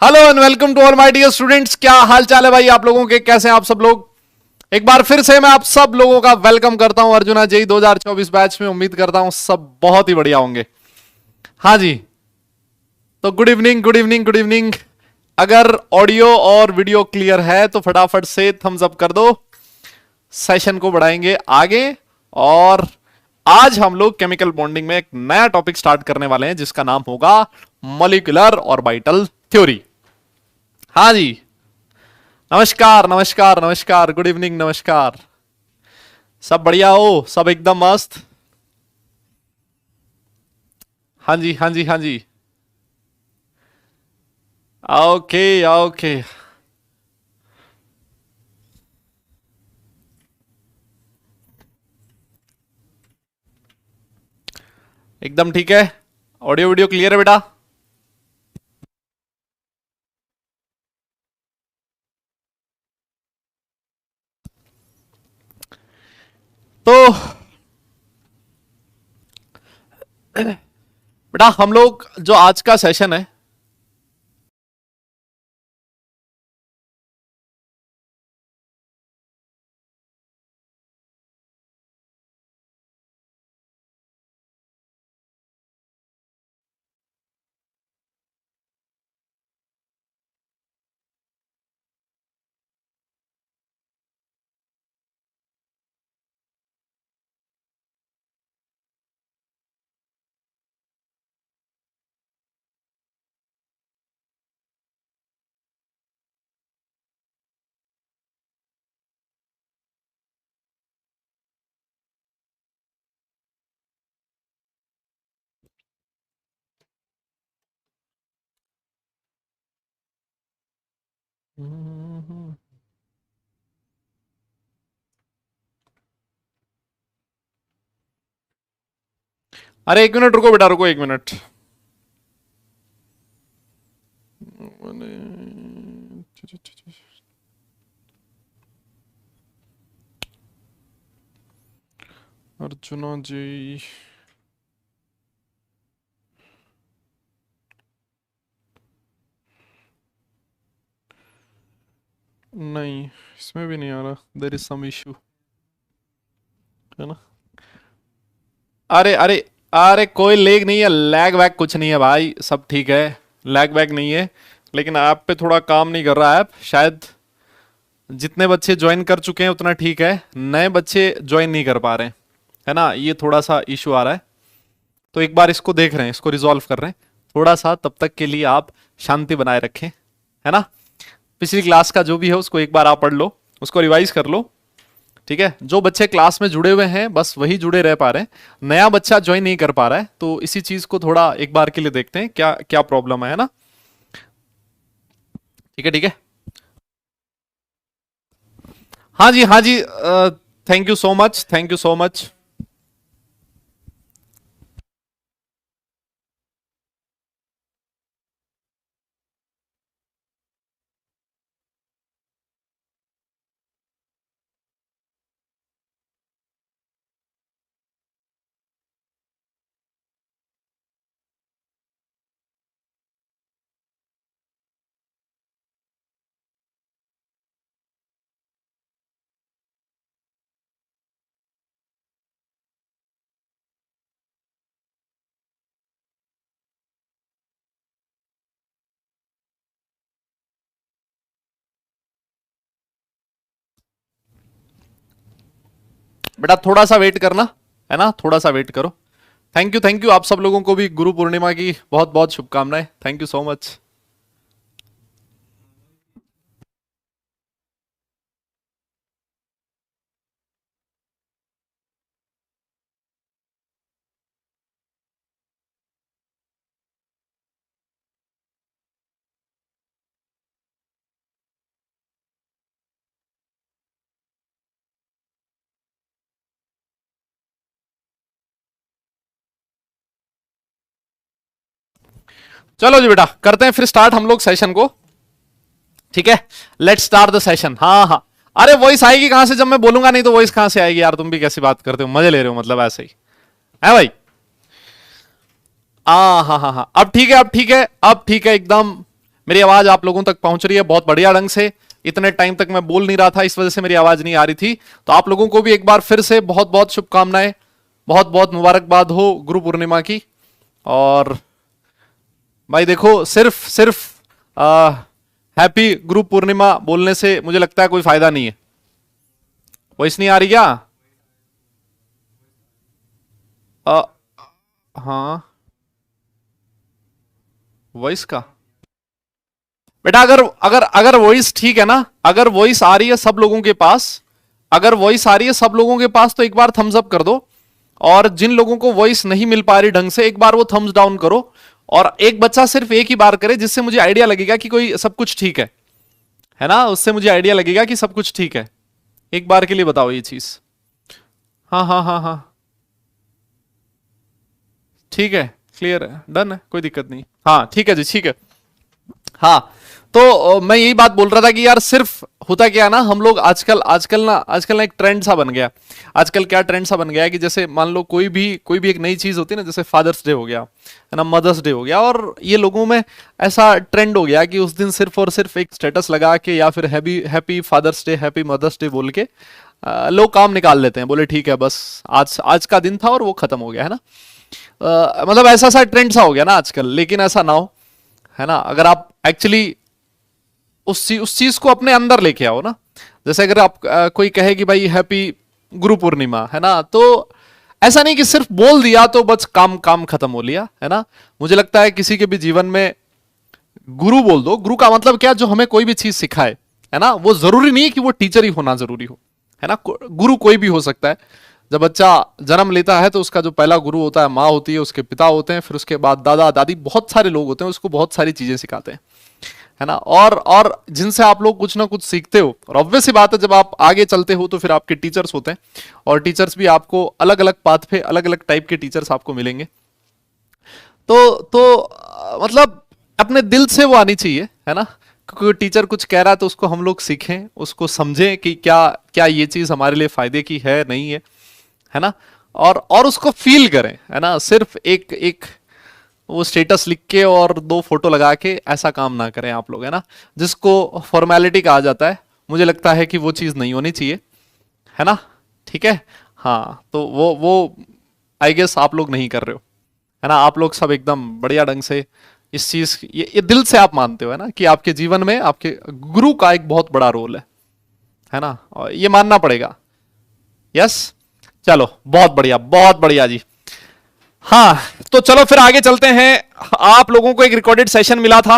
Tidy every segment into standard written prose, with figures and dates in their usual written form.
Hello and welcome to all my dear students. क्या हाल चाल है भाई आप लोगों के, कैसे हैं आप सब लोग। एक बार फिर से मैं आप सब लोगों का वेलकम करता हूं अर्जुना जेई 2024 बैच में। उम्मीद करता हूं सब बहुत ही बढ़िया होंगे। हाँ जी, तो good evening good evening good evening. अगर ऑडियो और वीडियो क्लियर है तो फटाफट से थम्स अप कर दो। सेशन को बढ़ाएंगे आगे और आज हम लोग केमिकल बॉन्डिंग में एक नया टॉपिक स्टार्ट करने वाले हैं जिसका नाम होगा मॉलिक्यूलर ऑर्बिटल थ्योरी। हाँ जी, नमस्कार नमस्कार नमस्कार, गुड इवनिंग, नमस्कार। सब बढ़िया हो, सब एकदम मस्त। हाँ जी हाँ जी हाँ जी। ओके ओके, एकदम ठीक है। ऑडियो वीडियो क्लियर है बेटा। तो बेटा हम लोग जो आज का सेशन है, अरे एक मिनट रुको बेटा, रुको एक मिनट। अर्जुना जी, नहीं इसमें भी नहीं आ रहा। देयर इज सम इशू, है ना। अरे अरे अरे, कोई लेग नहीं है, लैग वैग कुछ नहीं है भाई, सब ठीक है। लैग वैग नहीं है, लेकिन ऐप पे थोड़ा काम नहीं कर रहा है ऐप शायद। जितने बच्चे ज्वाइन कर चुके हैं उतना ठीक है, नए बच्चे ज्वाइन नहीं कर पा रहे हैं, है ना। ये थोड़ा सा इशू आ रहा है, तो एक बार इसको देख रहे हैं, इसको रिजॉल्व कर रहे हैं थोड़ा सा। तब तक के लिए आप शांति बनाए रखें, है ना। पिछली क्लास का जो भी है उसको एक बार आप पढ़ लो, उसको रिवाइज कर लो, ठीक है। जो बच्चे क्लास में जुड़े हुए हैं बस वही जुड़े रह पा रहे हैं, नया बच्चा ज्वाइन नहीं कर पा रहा है। तो इसी चीज को थोड़ा एक बार के लिए देखते हैं क्या क्या प्रॉब्लम है ना। ठीक है ठीक है। हाँ जी हाँ जी, thank you so much, thank you so much. बेटा थोड़ा सा वेट करना, है ना, थोड़ा सा वेट करो। थैंक यू आप सब लोगों को भी गुरु पूर्णिमा की बहुत बहुत शुभकामनाएं। Thank you so much. चलो जी बेटा, करते हैं फिर स्टार्ट हम लोग सेशन को। ठीक है, लेट्स स्टार्ट द सेशन। हाँ हाँ, अरे वॉइस आएगी कहां से जब मैं बोलूंगा नहीं तो वॉइस कहां से आएगी यार। तुम भी कैसी बात करते हो, मजे ले रहे हो मतलब ऐसे ही है भाई। हाँ हाँ हाँ हाँ, अब ठीक है, अब ठीक है, अब ठीक है एकदम। मेरी आवाज आप लोगों तक पहुंच रही है बहुत बढ़िया ढंग से। इतने टाइम तक मैं बोल नहीं रहा था, इस वजह से मेरी आवाज नहीं आ रही थी। तो आप लोगों को भी एक बार फिर से बहुत बहुत शुभकामनाएं, बहुत बहुत मुबारकबाद हो गुरु पूर्णिमा की। और भाई देखो, सिर्फ सिर्फ हैप्पी गुरु पूर्णिमा बोलने से मुझे लगता है कोई फायदा नहीं है। वॉइस नहीं आ रही क्या? आ, हाँ, वॉइस का बेटा, अगर अगर अगर वॉइस ठीक है ना, अगर वॉइस आ रही है सब लोगों के पास, अगर वॉइस आ रही है सब लोगों के पास तो एक बार थम्स अप कर दो। और जिन लोगों को वॉइस नहीं मिल पा रही ढंग से, एक बार वो थम्स डाउन करो। और एक बच्चा सिर्फ एक ही बार करे, जिससे मुझे आइडिया लगेगा कि कोई सब कुछ ठीक है ना, उससे मुझे आइडिया लगेगा कि सब कुछ ठीक है। एक बार के लिए बताओ ये चीज। हाँ हाँ हाँ हाँ, ठीक है, क्लियर है, डन है, कोई दिक्कत नहीं। हाँ ठीक है जी, ठीक है। हाँ, तो मैं यही बात बोल रहा था कि यार सिर्फ होता क्या है ना, हम लोग आजकल आजकल ना एक ट्रेंड सा बन गया। आजकल क्या ट्रेंड सा बन गया है कि जैसे मान लो कोई भी एक नई चीज होती है ना, जैसे फादर्स डे हो गया है ना, मदर्स डे हो गया, और ये लोगों में ऐसा ट्रेंड हो गया कि उस दिन सिर्फ और सिर्फ एक स्टेटस लगा के या फिर happy happy father's day, happy mother's day बोल के लोग काम निकाल लेते हैं। बोले ठीक है, बस आज आज का दिन था और वो खत्म हो गया, है ना। मतलब ऐसा सा ट्रेंड सा हो गया ना आजकल, लेकिन ऐसा ना हो, है ना। अगर आप एक्चुअली उस चीज को अपने अंदर लेके आओ ना, जैसे अगर आप कोई कहे कि भाई हैप्पी गुरु पूर्णिमा, है ना, तो ऐसा नहीं कि सिर्फ बोल दिया तो बस काम काम खत्म हो लिया, है ना। मुझे लगता है किसी के भी जीवन में गुरु बोल दो। गुरु का मतलब क्या, जो हमें कोई भी चीज सिखाए, है ना। वो जरूरी नहीं है कि वो टीचर ही होना जरूरी हो, है ना। गुरु कोई भी हो सकता है। जब बच्चा जन्म लेता है तो उसका जो पहला गुरु होता है माँ होती है, उसके पिता होते हैं, फिर उसके बाद दादा दादी, बहुत सारे लोग होते हैं, उसको बहुत सारी चीजें सिखाते हैं, है ना। और जिनसे आप लोग कुछ ना कुछ सीखते हो। और ऑब्वियस सी बात है, जब आप आगे चलते हो तो फिर आपके टीचर्स होते हैं, और टीचर्स भी आपको अलग अलग पाथ पे अलग अलग टाइप के टीचर्स आपको मिलेंगे। तो मतलब अपने दिल से वो आनी चाहिए, है ना। क्योंकि टीचर कुछ कह रहा है तो उसको हम लोग सीखें, उसको समझें कि क्या क्या ये चीज हमारे लिए फायदे की है, नहीं है ना। और उसको फील करें, है ना। सिर्फ एक एक वो स्टेटस लिख के और 2 फोटो लगा के ऐसा काम ना करें आप लोग, है ना। जिसको फॉर्मेलिटी कहा जाता है, मुझे लगता है कि वो चीज नहीं होनी चाहिए, है ना। ठीक है, हाँ, तो वो आई गेस आप लोग नहीं कर रहे हो, है ना। आप लोग सब एकदम बढ़िया ढंग से इस चीज, ये दिल से आप मानते हो, है ना, कि आपके जीवन में आपके गुरु का एक बहुत बड़ा रोल है ना, और ये मानना पड़ेगा। यस, चलो बहुत बढ़िया जी। हाँ, तो चलो फिर आगे चलते हैं। आप लोगों को एक रिकॉर्डेड सेशन मिला था,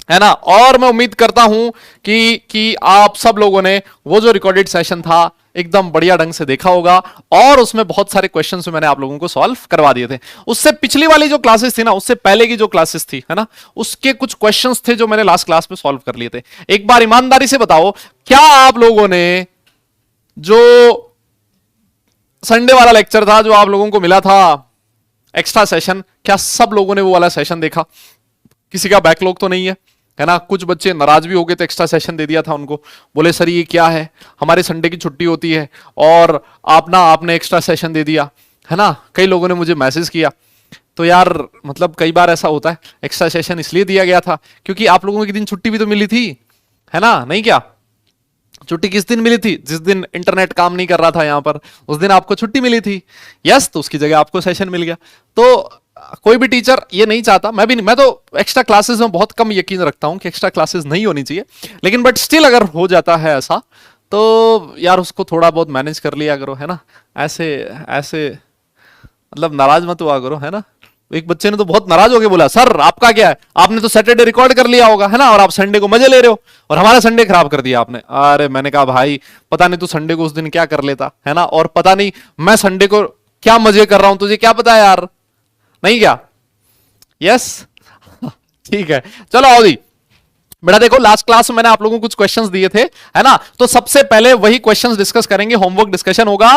है ना, और मैं उम्मीद करता हूं कि आप सब लोगों ने वो जो रिकॉर्डेड सेशन था एकदम बढ़िया ढंग से देखा होगा, और उसमें बहुत सारे क्वेश्चंस मैंने आप लोगों को सॉल्व करवा दिए थे। उससे पिछली वाली जो क्लासेस थी ना, उससे पहले की जो क्लासेस थी, है ना, उसके कुछ क्वेश्चंस थे जो मैंने लास्ट क्लास में सॉल्व कर लिए थे। एक बार ईमानदारी से बताओ, क्या आप लोगों ने जो संडे वाला लेक्चर था जो आप लोगों को मिला था एक्स्ट्रा सेशन, क्या सब लोगों ने वो वाला सेशन देखा? किसी का बैकलॉग तो नहीं है ना। कुछ बच्चे नाराज भी हो गए तो एक्स्ट्रा सेशन दे दिया था उनको, बोले सर ये क्या है, हमारे संडे की छुट्टी होती है और आपने एक्स्ट्रा सेशन दे दिया, है ना। कई लोगों ने मुझे मैसेज किया। तो यार मतलब कई बार ऐसा होता है, एक्स्ट्रा सेशन इसलिए दिया गया था क्योंकि आप लोगों के दिन छुट्टी भी तो मिली थी, है ना, नहीं क्या? छुट्टी किस दिन मिली थी? जिस दिन इंटरनेट काम नहीं कर रहा था यहां पर, उस दिन आपको छुट्टी मिली थी। यस, तो उसकी जगह आपको सेशन मिल गया। तो कोई भी टीचर ये नहीं चाहता, मैं भी नहीं, मैं तो एक्स्ट्रा क्लासेस में बहुत कम यकीन रखता हूं कि एक्स्ट्रा क्लासेस नहीं होनी चाहिए, लेकिन बट स्टिल अगर हो जाता है ऐसा तो यार उसको थोड़ा बहुत मैनेज कर लिया करो, है ना। ऐसे ऐसे मतलब नाराज मत हुआ करो, है ना। एक बच्चे ने तो बहुत नाराज होकर बोला, सर आपका क्या है, आपने तो सैटरडे रिकॉर्ड कर लिया होगा, है ना, और आप संडे को मजे ले रहे हो और हमारा संडे खराब कर दिया आपने। अरे मैंने कहा भाई पता नहीं तू संडे को उस दिन क्या कर लेता, है ना, और पता नहीं मैं संडे को क्या मजे कर रहा हूं, तुझे क्या पता है यार, नहीं क्या? यस ठीक है, चलो आओ जी। बेटा देखो, लास्ट क्लास में मैंने आप लोगों को कुछ क्वेश्चंस दिए थे, है ना। तो सबसे पहले वही क्वेश्चंस डिस्कस करेंगे, होमवर्क डिस्कशन होगा,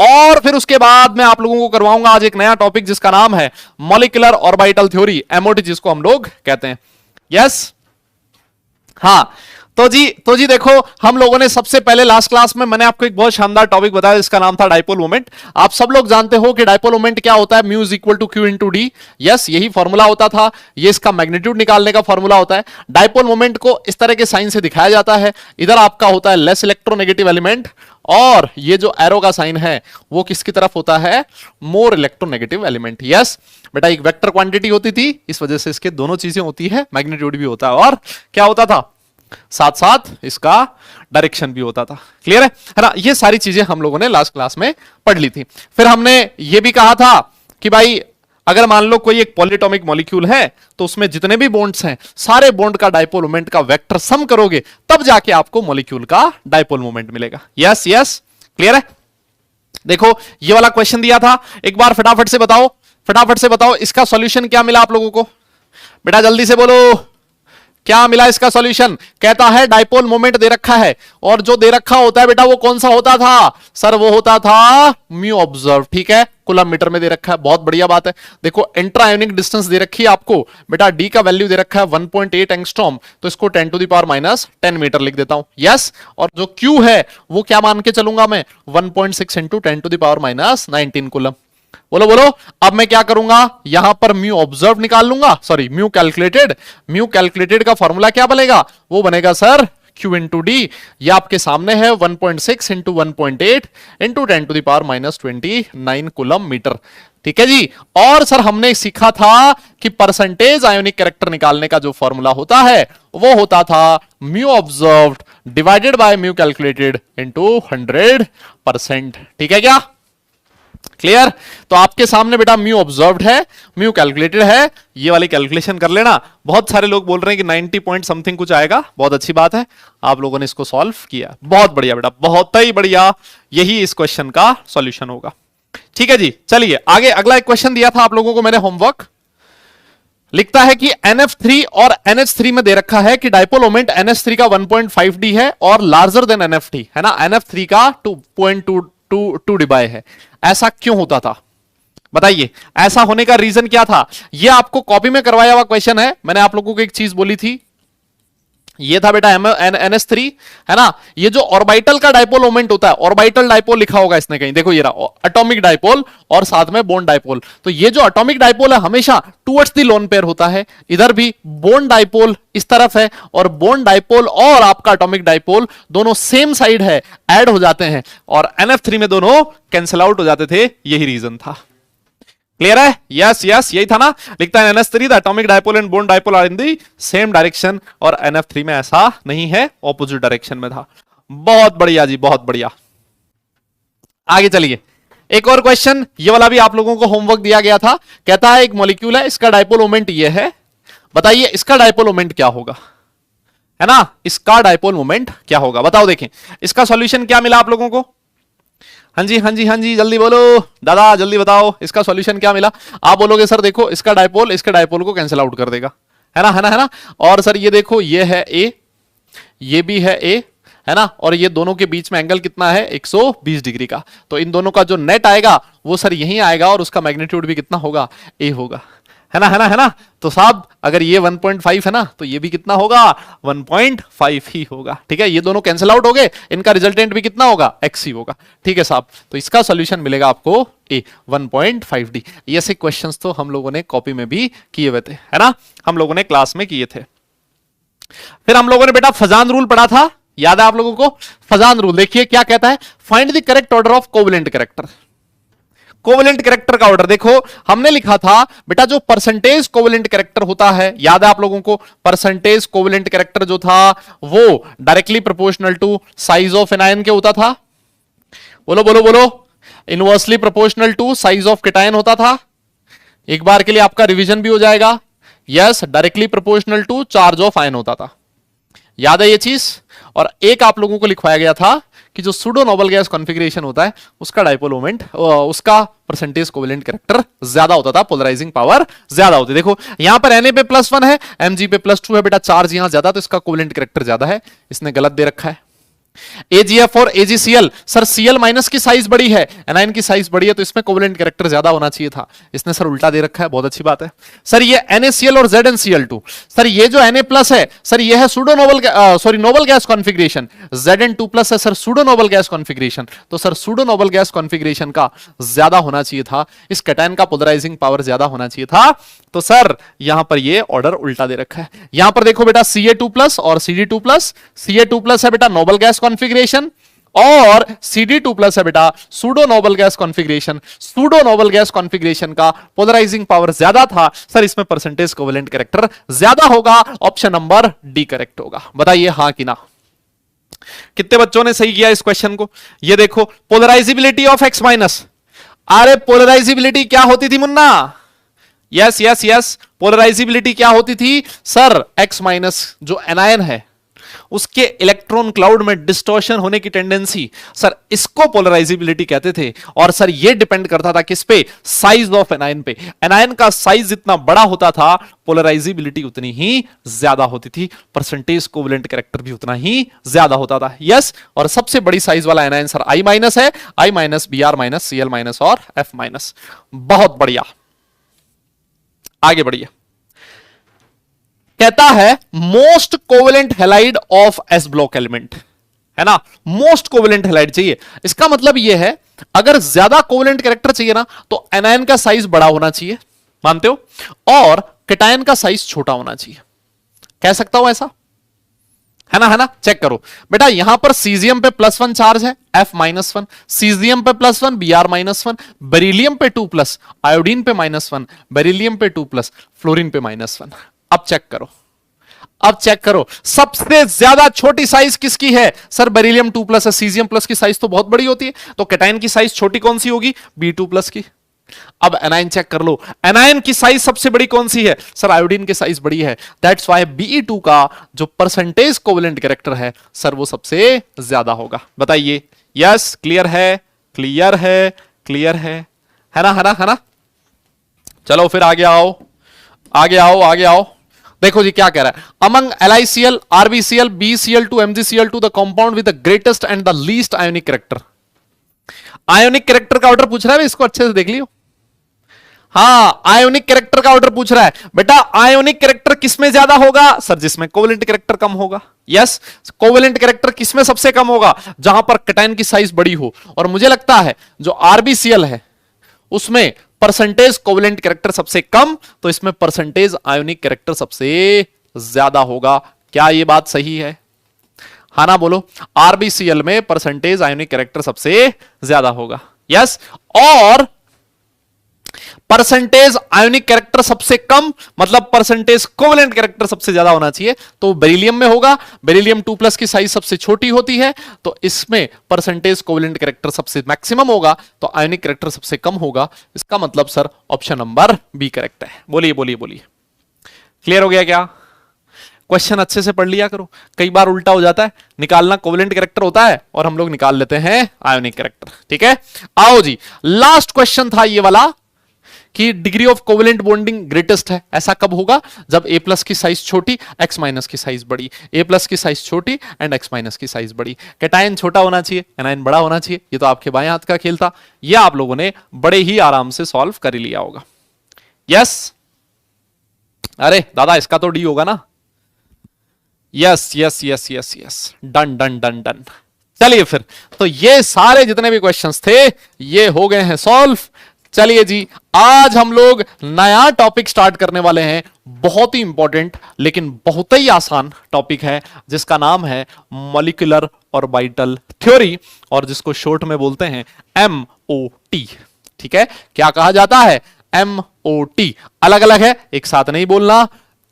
और फिर उसके बाद मैं आप लोगों को करवाऊंगा आज एक नया टॉपिक जिसका नाम है मॉलिक्यूलर ऑर्बिटल थ्योरी, एमओटी जिसको हम लोग कहते हैं। यस, हाँ, तो जी देखो, हम लोगों ने सबसे पहले लास्ट क्लास में मैंने आपको एक बहुत शानदार टॉपिक बताया, इसका नाम था डाइपोल मोमेंट। आप सब लोग जानते हो कि डाइपोल मोमेंट क्या होता है, mu is equal to q into d. Yes, यही फॉर्मूला होता था, ये इसका मैग्नीट्यूड निकालने का फॉर्मूला होता है। डाइपोल मोमेंट को इस तरह के साइन से दिखाया जाता है, इधर आपका होता है लेस इलेक्ट्रोनेगेटिव एलिमेंट, और ये जो एरो का साइन है वो किसकी तरफ होता है, मोर इलेक्ट्रोनेगेटिव एलिमेंट। यस बेटा, एक वेक्टर क्वांटिटी होती थी, इस वजह से इसके दोनों चीजें होती है, मैग्नीट्यूड भी होता है और क्या होता था, साथ साथ इसका डायरेक्शन भी होता था। क्लियर है ना? ये सारी चीजें हम लोगों ने लास्ट क्लास में पढ़ ली थी। फिर हमने ये भी कहा था कि भाई अगर मान लो कोई एक पॉलीएटॉमिक मॉलिक्यूल है तो उसमें जितने भी बॉन्ड्स हैं, सारे बॉन्ड का डाइपोल मोमेंट का वेक्टर सम करोगे तब जाके आपको मॉलिक्यूल का डाइपोल मोमेंट मिलेगा। यस यस, क्लियर है? देखो ये वाला क्वेश्चन दिया था, एक बार फटाफट से बताओ इसका सॉल्यूशन क्या मिला आप लोगों को। बेटा जल्दी से बोलो, क्या मिला इसका सॉल्यूशन? कहता है डाइपोल मोमेंट दे रखा है, और जो दे रखा होता है बेटा वो कौन सा होता था सर? वो होता था म्यू ऑब्जर्व। ठीक है, कूलम मीटर में दे रखा है, बहुत बढ़िया बात है। देखो इंट्रा आयोनिक डिस्टेंस दे रखी है आपको, बेटा डी का वैल्यू दे रखा है 1.8 एंगस्ट्रॉम, तो इसको 10 to the power minus 10 metre लिख देता हूं। यस, और जो क्यू है वो क्या मान के चलूंगा मैं, 1.6 into 10 to the power minus 19 coulomb. बोलो बोलो, अब मैं क्या करूंगा, यहां पर म्यू ऑब्जर्व निकाल लूंगा, सॉरी म्यू कैलकुलेटेड का फॉर्मूला क्या बनेगा, वो बनेगा सर Q इंटू डी। ये आपके सामने है 1.6 into 1.8 into 10 to the power minus 29 coulomb metre. ठीक है जी। और सर हमने सीखा था कि परसेंटेज आयोनिक कैरेक्टर निकालने का जो फॉर्मूला होता है वो होता था mu observed divided by mu calculated into 100%। ठीक है क्या? क्लियर? तो आपके सामने बेटा म्यू ऑब्जर्व्ड है, म्यू कैलकुलेटेड है, ये वाली कैलकुलेशन कर लेना। बहुत सारे लोग बोल रहे हैं कि 90 पॉइंट समथिंग कुछ आएगा, बहुत अच्छी बात है, आप लोगों ने इसको सॉल्व किया, बहुत बढ़िया बेटा, बहुत ही बढ़िया। यही इस क्वेश्चन का सॉल्यूशन होगा। ठीक है जी, चलिए आगे। अगला एक क्वेश्चन दिया था आप लोगों को मैंने होमवर्क, लिखता है कि NF3 और NH3 में दे रखा है कि डाइपोल मोमेंट NH3 का 1.5d है और लार्जर देन NF3 है ना, NF3 का 2.22 डिबाई है। ऐसा क्यों होता था बताइए? ऐसा होने का रीजन क्या था? यह आपको कॉपी में करवाया हुआ क्वेश्चन है। मैंने आप लोगों को एक चीज बोली थी, ये था बेटा NH3 है ना, ये जो ऑर्बिटल का डाइपोल मोमेंट होता है, ऑर्बिटल डाइपोल लिखा होगा इसने कहीं, देखो ये रहा एटॉमिक डाइपोल और साथ में बॉन्ड डाइपोल। तो ये जो एटॉमिक डाइपोल है हमेशा टुवर्ड्स द लोन पेयर होता है, इधर भी बॉन्ड डाइपोल इस तरफ है, और बॉन्ड डाइपोल और आपका एटॉमिक डाइपोल दोनों सेम साइड है, ऐड हो जाते हैं, और NF3 में दोनों कैंसिल आउट हो जाते थे, यही रीजन था। क्लियर है? यस यस, यही था ना। लिखता है NH3 the atomic dipole and bond dipole are in the same direction, और NF3 में ऐसा नहीं है, ऑपोजिट डायरेक्शन में था। बहुत बढ़िया जी, बहुत बढ़िया। आगे चलिए, एक और क्वेश्चन, ये वाला भी आप लोगों को होमवर्क दिया गया था। कहता है एक मॉलिक्यूल है, इसका डाइपोल मोमेंट ये है, बताइए इसका डाइपोल मोमेंट क्या होगा, है ना, इसका डाइपोल मोमेंट क्या होगा बताओ। देखें इसका सॉल्यूशन क्या मिला आप लोगों को। हाँ जी हाँ जी हाँ जी, जल्दी बोलो दादा, जल्दी बताओ इसका सॉल्यूशन क्या मिला। आप बोलोगे सर देखो इसका डाइपोल इसके डाइपोल को कैंसिल आउट कर देगा, है ना है ना है ना। और सर ये देखो ये है ए, ये भी है ए, है ना, और ये दोनों के बीच में एंगल कितना है 120 डिग्री का, तो इन दोनों का जो नेट आएगा वो सर यहीं आएगा, और उसका मैग्नीट्यूड भी कितना होगा, ए होगा, है ना है ना है ना। तो साहब अगर ये 1.5 है ना, तो ये भी कितना होगा 1.5 ही होगा। ठीक है, ये दोनों कैंसिल आउट हो गए, इनका रिजल्टेंट भी कितना होगा x ही होगा। ठीक है साहब, तो इसका सॉल्यूशन मिलेगा आपको ए 1.5d। ऐसे क्वेश्चंस तो हम लोगों ने कॉपी में भी किए हुए थे, है ना, हम लोगों ने क्लास में किए थे। फिर हम लोगों ने बेटा फजान रूल पढ़ा था, याद है आप लोगों को? फजान रूल देखिए क्या कहता है, find the correct order of covalent character. Covalent character का ऑर्डर देखो, हमने लिखा था बेटा जो परसेंटेज कोवेलेंट कैरेक्टर होता है, याद है आप लोगों को? परसेंटेज कोवेलेंट कैरेक्टर जो था वो directly proportional to size of anion के होता था। बोलो बोलो बोलो, inversely proportional to size of cation होता था। एक बार के लिए आपका रिवीजन भी हो जाएगा। Yes, directly proportional to charge of ion होता था, याद है ये चीज? और एक आप लोगों को लिखवाया गया था कि जो सूडो नोबल गैस कॉन्फ़िगरेशन होता है उसका डाइपोल मोमेंट, उसका परसेंटेज कोवेलेंट कैरेक्टर ज्यादा होता था, पोलराइजिंग पावर ज्यादा होती। देखो यहां पर Na पे +1 है, Mg पे +2 है, बेटा चार्ज यहां ज्यादा, तो इसका कोवेलेंट कैरेक्टर ज्यादा है, इसने गलत दे रखा है। AgF और AgCl, सर Cl माइनस की साइज बड़ी है, एनायन की साइज बड़ी है, तो इसमें कोवेलेंट कैरेक्टर ज्यादा होना चाहिए था। इसने सर उल्टा दे रखा है, बहुत अच्छी बात है। सर ये NaCl और ZnCl2, सर ये जो Na प्लस है सर ये है pseudo noble, sorry noble gas configuration, Zn2 plus है sir pseudo noble gas configuration, तो sir pseudo noble gas configuration का ज्यादा होना चाहिए था, इस कैटायन का पोलराइजिंग पावर ज्यादा होना चाहिए था, तो सर यहां पर ये ऑर्डर उल्टा दे रखा है। यहां पर देखो बेटा Ca2 प्लस और Cd2 प्लस, Ca2 प्लस है बेटा नोबल गैस कॉन्फिगरेशन और Cd2 प्लस है बेटा pseudo noble gas configuration. Pseudo noble gas configuration का पोलराइजिंग पावर ज्यादा था, सर इसमें परसेंटेज कोवेलेंट कैरेक्टर ज्यादा होगा, ऑप्शन नंबर डी करेक्ट होगा। बताइए हां कि ना। कितने बच्चों ने सही किया इस क्वेश्चन को? ये देखो पोलराइजिबिलिटी ऑफ एक्स माइनस, अरे पोलराइजिबिलिटी क्या होती थी Munna? Yes yes yes, polarisability क्या होती थी सर? एक्स माइनस जो एनायन है उसके इलेक्ट्रॉन क्लाउड में डिस्टॉर्शन होने की टेंडेंसी, सर इसको पोलराइजिबिलिटी कहते थे। और सर ये डिपेंड करता था किस पे? साइज ऑफ एनायन पे। एनायन का साइज जितना बड़ा होता था पोलराइजिबिलिटी उतनी ही ज्यादा होती थी, परसेंटेज कोवेलेंट कैरेक्टर भी उतना ही ज्यादा होता था। यस, और सबसे बड़ी साइज वाला एनायन सर I माइनस है, I minus, Br minus, Cl minus और F माइनस। बहुत बढ़िया, आगे बढ़िए। कहता है most covalent halide of S block element, है ना, मोस्ट कोवेलेंट हैलाइड चाहिए। इसका मतलब यह है अगर ज्यादा कोवेलेंट कैरेक्टर चाहिए ना तो एनायन का साइज बड़ा होना चाहिए, मानते हो, और कैटायन का साइज छोटा होना चाहिए। कह सकता हूं ऐसा, है ना, है ना। चेक करो बेटा, यहां पर सीजियम पे +1 चार्ज है, F -1, सीजियम पे +1, Br -1, बेरिलियम पे 2+, आयोडीन पे -1, बेरिलियम पे 2+, फ्लोरीन पे -1। अब चेक करो, अब चेक करो सबसे ज्यादा छोटी साइज किसकी है? सर बेरिलियम 2+ है, सीजियम प्लस की साइज तो बहुत बड़ी होती है, तो कैटायन की साइज छोटी कौन सी होगी? B2+ की। अब एनायन चेक कर लो, एनायन की साइज सबसे बड़ी कौन सी है? सर आयोडीन की साइज बड़ी है, दैट्स व्हाई Be2 का जो परसेंटेज कोवेलेंट कैरेक्टर है सर वो सबसे ज्यादा होगा। बताइए, यस, क्लियर है, क्लियर है, क्लियर है ना, है ना, है ना। चलो फिर आगे आओ, आगे आओ, आगे आओ। देखो जी क्या कह रहा है, among LiCl, RbCl, BCl2, MgCl2 the compound with the greatest and the least ionic character. Ionic character का ऑर्डर पूछ रहा है, इसको अच्छे से देख लियो। हां, आयोनिक कैरेक्टर का ऑर्डर पूछ रहा है बेटा। आयोनिक कैरेक्टर किसमें ज्यादा होगा? सर जिसमें कोवेलेंट कैरेक्टर कम होगा। यस, कोवेलेंट कैरेक्टर किसमें सबसे कम होगा? जहां पर कैटायन की साइज बड़ी हो। और मुझे लगता है जो RbCl है उसमें परसेंटेज कोवेलेंट कैरेक्टर सबसे कम, तो इसमें परसेंटेज आयोनिक कैरेक्टर सबसे ज्यादा होगा। क्या यह बात सही है? हाँ ना बोलो। RbCl में परसेंटेज आयोनिक कैरेक्टर सबसे ज्यादा होगा। यस, और परसेंटेज आयोनिक कैरेक्टर सबसे कम मतलब परसेंटेज कोवेलेंट कैरेक्टर सबसे ज्यादा होना चाहिए, तो बेरिलियम में होगा। बेरिलियम 2+ की साइज सबसे छोटी होती है, तो इसमें परसेंटेज कोवेलेंट कैरेक्टर सबसे मैक्सिमम होगा, तो आयोनिक कैरेक्टर सबसे कम होगा। इसका मतलब sir option number B correct है। बोलिए बोलिए बोलिए, क्लियर हो गया क्या? क्वेश्चन अच्छे से पढ़ लिया करो, कई बार उल्टा हो जाता है, निकालना कोवेलेंट कैरेक्टर होता है और हम लोग निकाल लेते हैं आयोनिक कैरेक्टर। ठीक है, आओ जी, लास्ट क्वेश्चन था ये वाला कि degree of covalent bonding greatest है। ऐसा कब होगा? जब A+ की साइज छोटी, X- की साइज बड़ी, A+ की साइज छोटी एंड X- की साइज बड़ी। कैटायन छोटा होना चाहिए, एनायन बड़ा होना चाहिए। ये तो आपके बाएं हाथ का खेल था, ये आप लोगों ने बड़े ही आराम से सॉल्व कर लिया होगा। यस, अरे दादा इसका तो डी होगा ना। Yes yes yes yes yes, done done done done. चलिए फिर, तो ये सारे जितने भी क्वेश्चंस थे ये हो गए हैं सॉल्व। चलिए जी, आज हम लोग नया टॉपिक स्टार्ट करने वाले हैं, बहुत ही इंपॉर्टेंट लेकिन बहुत ही आसान टॉपिक है, जिसका नाम है मॉलिक्यूलर ऑर्बिटल थ्योरी, और जिसको शॉर्ट में बोलते हैं MOT। ठीक है, क्या कहा जाता है? MOT। अलग अलग है, एक साथ नहीं बोलना,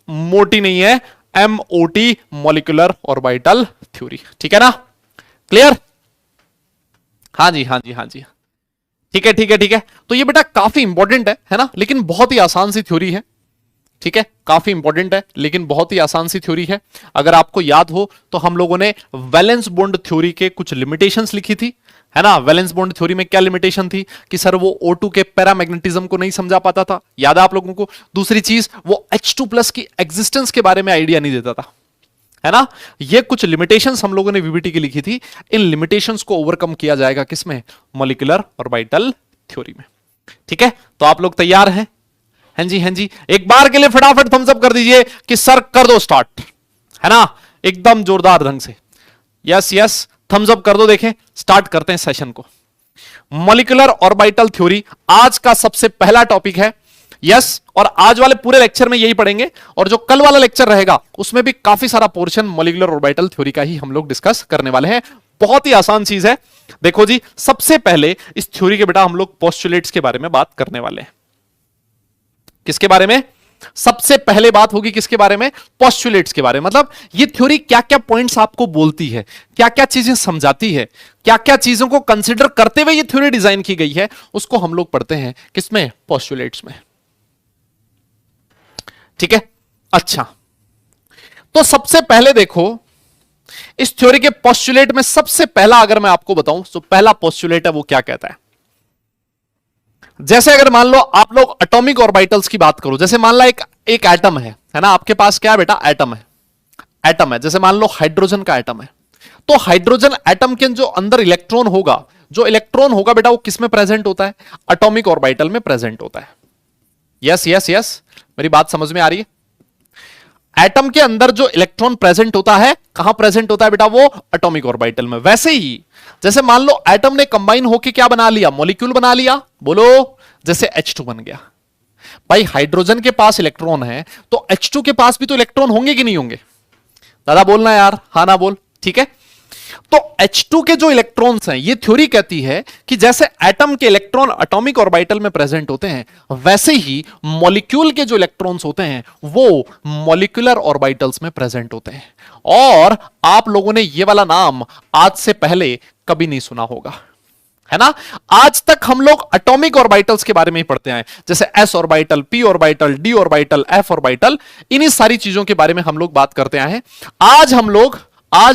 मोटी नहीं है, MOT मॉलिक्यूलर ऑर्बिटल थ्योरी। ठीक है ना, क्लियर? हाँ जी, हाँ जी, हाँ जी, ठीक है, ठीक है, ठीक है। तो ये बेटा काफी इंपॉर्टेंट है ना, लेकिन बहुत ही आसान सी थ्योरी है। ठीक है, काफी इंपॉर्टेंट है लेकिन बहुत ही आसान सी थ्योरी है। अगर आपको याद हो तो हम लोगों ने वैलेंस बॉन्ड थ्योरी के कुछ लिमिटेशंस लिखी थी, है ना। वैलेंस बॉन्ड थ्योरी में क्या लिमिटेशन थी कि सर वो O2 के पैरामैग्नेटिज्म को नहीं समझा पाता था, याद है आप लोगों को। दूसरी चीज, वो H2+ की एग्जिस्टेंस के बारे में आइडिया नहीं देता था, है ना। ये कुछ लिमिटेशंस हम लोगों ने वीबीटी की लिखी थी, इन लिमिटेशंस को ओवरकम किया जाएगा किसमें, मॉलिक्यूलर ऑर्बिटल थ्योरी में। ठीक है, तो आप लोग तैयार हैं? हाँ जी, हाँ जी, एक बार के लिए फटाफट थम्स अप कर दीजिए कि सर कर दो स्टार्ट, है ना, एकदम जोरदार ढंग से। यस यस, थम्स अप कर दो, देखें स्टार्ट करते हैं सेशन को। मॉलिक्यूलर ऑर्बिटल थ्योरी आज का सबसे पहला टॉपिक है। यस, और आज वाले पूरे लेक्चर में यही पढ़ेंगे, और जो कल वाला लेक्चर रहेगा उसमें भी काफी सारा पोर्शन मॉलिक्यूलर ऑर्बिटल थ्योरी का ही हम लोग डिस्कस करने वाले हैं। बहुत ही आसान चीज है। देखो जी, सबसे पहले इस थ्योरी के बेटा हम लोग पोस्टुलेट्स के बारे में बात करने वाले हैं। किसके बारे में? सबसे पहले बात होगी किसके बारे में? पोस्टुलेट्स के बारे में। मतलब ये थ्योरी क्या क्या पॉइंट्स आपको बोलती है, क्या क्या चीजें समझाती है, क्या क्या चीजों को कंसिडर करते हुए ये थ्योरी डिजाइन की गई है, उसको हम लोग पढ़ते हैं किसमें? पोस्टुलेट्स में। ठीक है, अच्छा, तो सबसे पहले देखो इस थ्योरी के पोस्टुलेट में सबसे पहला अगर मैं आपको बताऊं तो पहला पोस्टुलेट है वो क्या कहता है। जैसे अगर मान लो आप लोग एटॉमिक ऑर्बिटल्स की बात करो, जैसे मान लो एक एटम है ना, आपके पास क्या है बेटा? एटम है। एटम है, जैसे मान लो हाइड्रोजन का एटम है, तो हाइड्रोजन एटम के जो अंदर इलेक्ट्रॉन होगा, जो इलेक्ट्रॉन होगा बेटा वो किस में प्रेजेंट होता है? एटॉमिक ऑर्बिटल में प्रेजेंट होता है। यस यस यस, मेरी बात समझ में आ रही है? एटम के अंदर जो इलेक्ट्रॉन प्रेजेंट होता है, कहां प्रेजेंट होता है बेटा? वो एटॉमिक ऑर्बिटल में। वैसे ही जैसे मान लो एटम ने कंबाइन होके क्या बना लिया? मॉलिक्यूल बना लिया। बोलो, जैसे H2 बन गया। भाई हाइड्रोजन के पास इलेक्ट्रॉन है, तो H2 के पास भी तो इलेक्ट्रॉन होंगे कि नहीं होंगे? दादा बोलना यार, हाँ ना बोल। ठीक है, तो H2 के जो इलेक्ट्रॉन्स हैं, ये थ्योरी कहती है कि जैसे एटम के इलेक्ट्रॉन एटॉमिक ऑर्बिटल में प्रेजेंट होते हैं, वैसे ही मॉलिक्यूल के जो इलेक्ट्रॉन्स होते हैं वो मॉलिक्यूलर ऑर्बिटल्स में प्रेजेंट होते हैं। और आप लोगों ने ये वाला नाम आज से पहले कभी नहीं सुना होगा, है ना। आज तक हम लोग एटॉमिक ऑर्बिटल्स के बारे में ही पढ़ते आए, जैसे s orbital, p orbital, d orbital, f orbital, इन्हीं सारी चीजों के बारे में हम लोग बात करते आए हैं। आज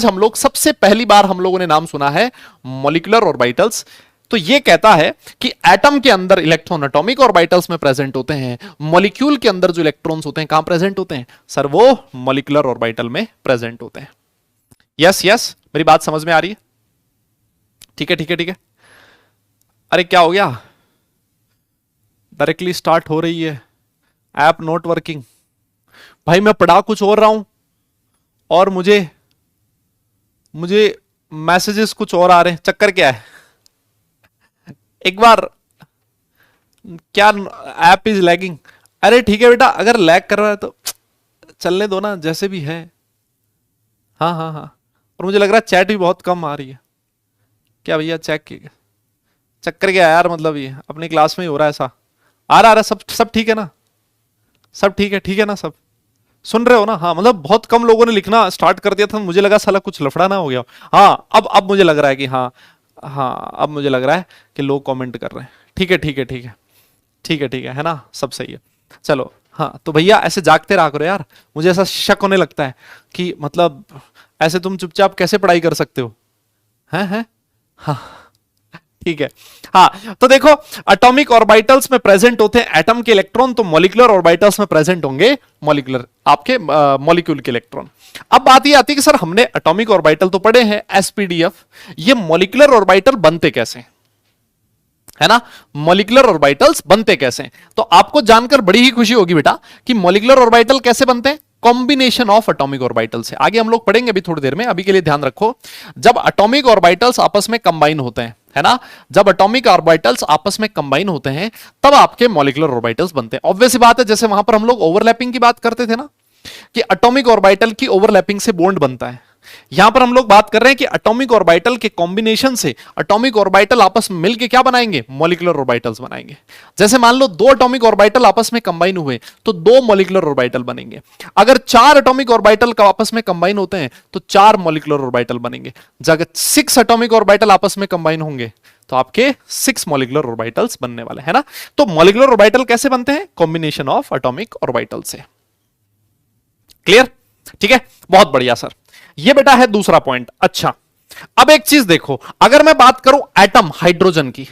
हम लोग सबसे पहली बार हम लोगों ने नाम सुना है मॉलिक्यूलर ऑर्बिटल्स। तो ये कहता है कि एटम के अंदर इलेक्ट्रॉन एटॉमिक ऑर्बिटल्स में प्रेजेंट होते हैं, मॉलिक्यूल के अंदर जो इलेक्ट्रॉन्स होते हैं कहां प्रेजेंट होते हैं? सर वो मॉलिक्यूलर ऑर्बिटल में प्रेजेंट होते हैं। यस यस, मेरी बात समझ में आ रही है? ठीक है ठीक है ठीक है। अरे क्या हो गया? डायरेक्टली स्टार्ट हो रही है, ऐप नॉट वर्किंग। भाई मैं पढ़ा कुछ और रहा हूं और मुझे मैसेजेस कुछ और आ रहे हैं, चक्कर क्या है? एक बार, क्या ऐप इज लैगिंग? अरे ठीक है बेटा, अगर लैग कर रहा है तो चलने दो ना, जैसे भी है। हाँ हाँ हाँ, और मुझे लग रहा है चैट भी बहुत कम आ रही है। क्या भैया चेक किया? चक्कर क्या है यार? मतलब ये अपनी क्लास में ही हो रहा है ऐसा? आ रहा सब ठीक है ना? सब ठीक है ना? सब सुन रहे हो ना? हाँ, मतलब बहुत कम लोगों ने लिखना स्टार्ट कर दिया था, मुझे लगा साला कुछ लफड़ा ना हो गया। हाँ, अब मुझे लग रहा है कि हाँ हाँ, अब मुझे लग रहा है कि लोग कमेंट कर रहे हैं। ठीक है ठीक है ठीक है ठीक है ठीक है ना? सब सही है। चलो, हाँ, तो भैया ऐसे जागते रहा करो यार, मुझे ऐसा शक होने लगता है कि मतलब ऐसे तुम चुपचाप कैसे पढ़ाई कर सकते हो? हैं? हाँ ठीक है। हाँ, तो देखो एटॉमिक ऑर्बिटल्स में प्रेजेंट होते हैं एटम के इलेक्ट्रॉन, तो मॉलिक्यूलर ऑर्बिटल्स में प्रेजेंट होंगे मॉलिक्यूलर आपके मॉलिक्यूल के इलेक्ट्रॉन। अब बात ये आती है कि सर हमने एटॉमिक ऑर्बिटल तो पढ़े हैं एसपीडीएफ, ये मॉलिक्यूलर ऑर्बिटल बनते कैसे हैं, है ना? मॉलिक्यूलर ऑर्बिटल्स बनते कैसे हैं? तो आपको जानकर बड़ी ही खुशी होगी बेटा कि मॉलिक्यूलर ऑर्बिटल कैसे बनते हैं? कॉम्बिनेशन ऑफ एटॉमिक ऑर्बिटल्स से। आगे हम लोग पढ़ेंगे अभी थोड़ी देर में, अभी के लिए ध्यान रखो, जब एटॉमिक ऑर्बिटल्स आपस में कंबाइन होते हैं, है ना, जब एटॉमिक ऑर्बिटल्स आपस में कंबाइन होते हैं तब आपके मॉलिक्यूलर ऑर्बिटल्स बनते हैं। ऑब्वियस बात है, जैसे वहां पर हम लोग ओवरलैपिंग की बात करते थे ना, कि एटॉमिक ऑर्बिटल की ओवरलैपिंग से बॉन्ड बनता है, यहां पर हम लोग बात कर रहे हैं कि एटॉमिक ऑर्बिटल के कॉम्बिनेशन से एटॉमिक ऑर्बिटल आपस में मिलकर क्या बनाएंगे? मॉलिक्यूलर ऑर्बिटल्स बनाएंगे। जैसे मान लो दो एटॉमिक ऑर्बिटल आपस में कंबाइन हुए तो दो मॉलिक्यूलर ऑर्बिटल बनेंगे। अगर चार एटॉमिक ऑर्बिटल का आपस में कंबाइन होते हैं तो चार मॉलिक्यूलर ऑर्बिटल बनेंगे। जब 6 एटॉमिक ऑर्बिटल आपस में कंबाइन होंगे तो आपके 6 मॉलिक्यूलर ऑर्बिटल्स बनने वाले, है ना। तो मॉलिक्यूलर ऑर्बिटल कैसे बनते हैं? कॉम्बिनेशन ऑफ एटॉमिक ऑर्बिटल से। क्लियर? ठीक है, बहुत बढ़िया सर। ये बेटा है दूसरा पॉइंट। अच्छा, अब एक चीज देखो, अगर मैं बात करूं एटम हाइड्रोजन की,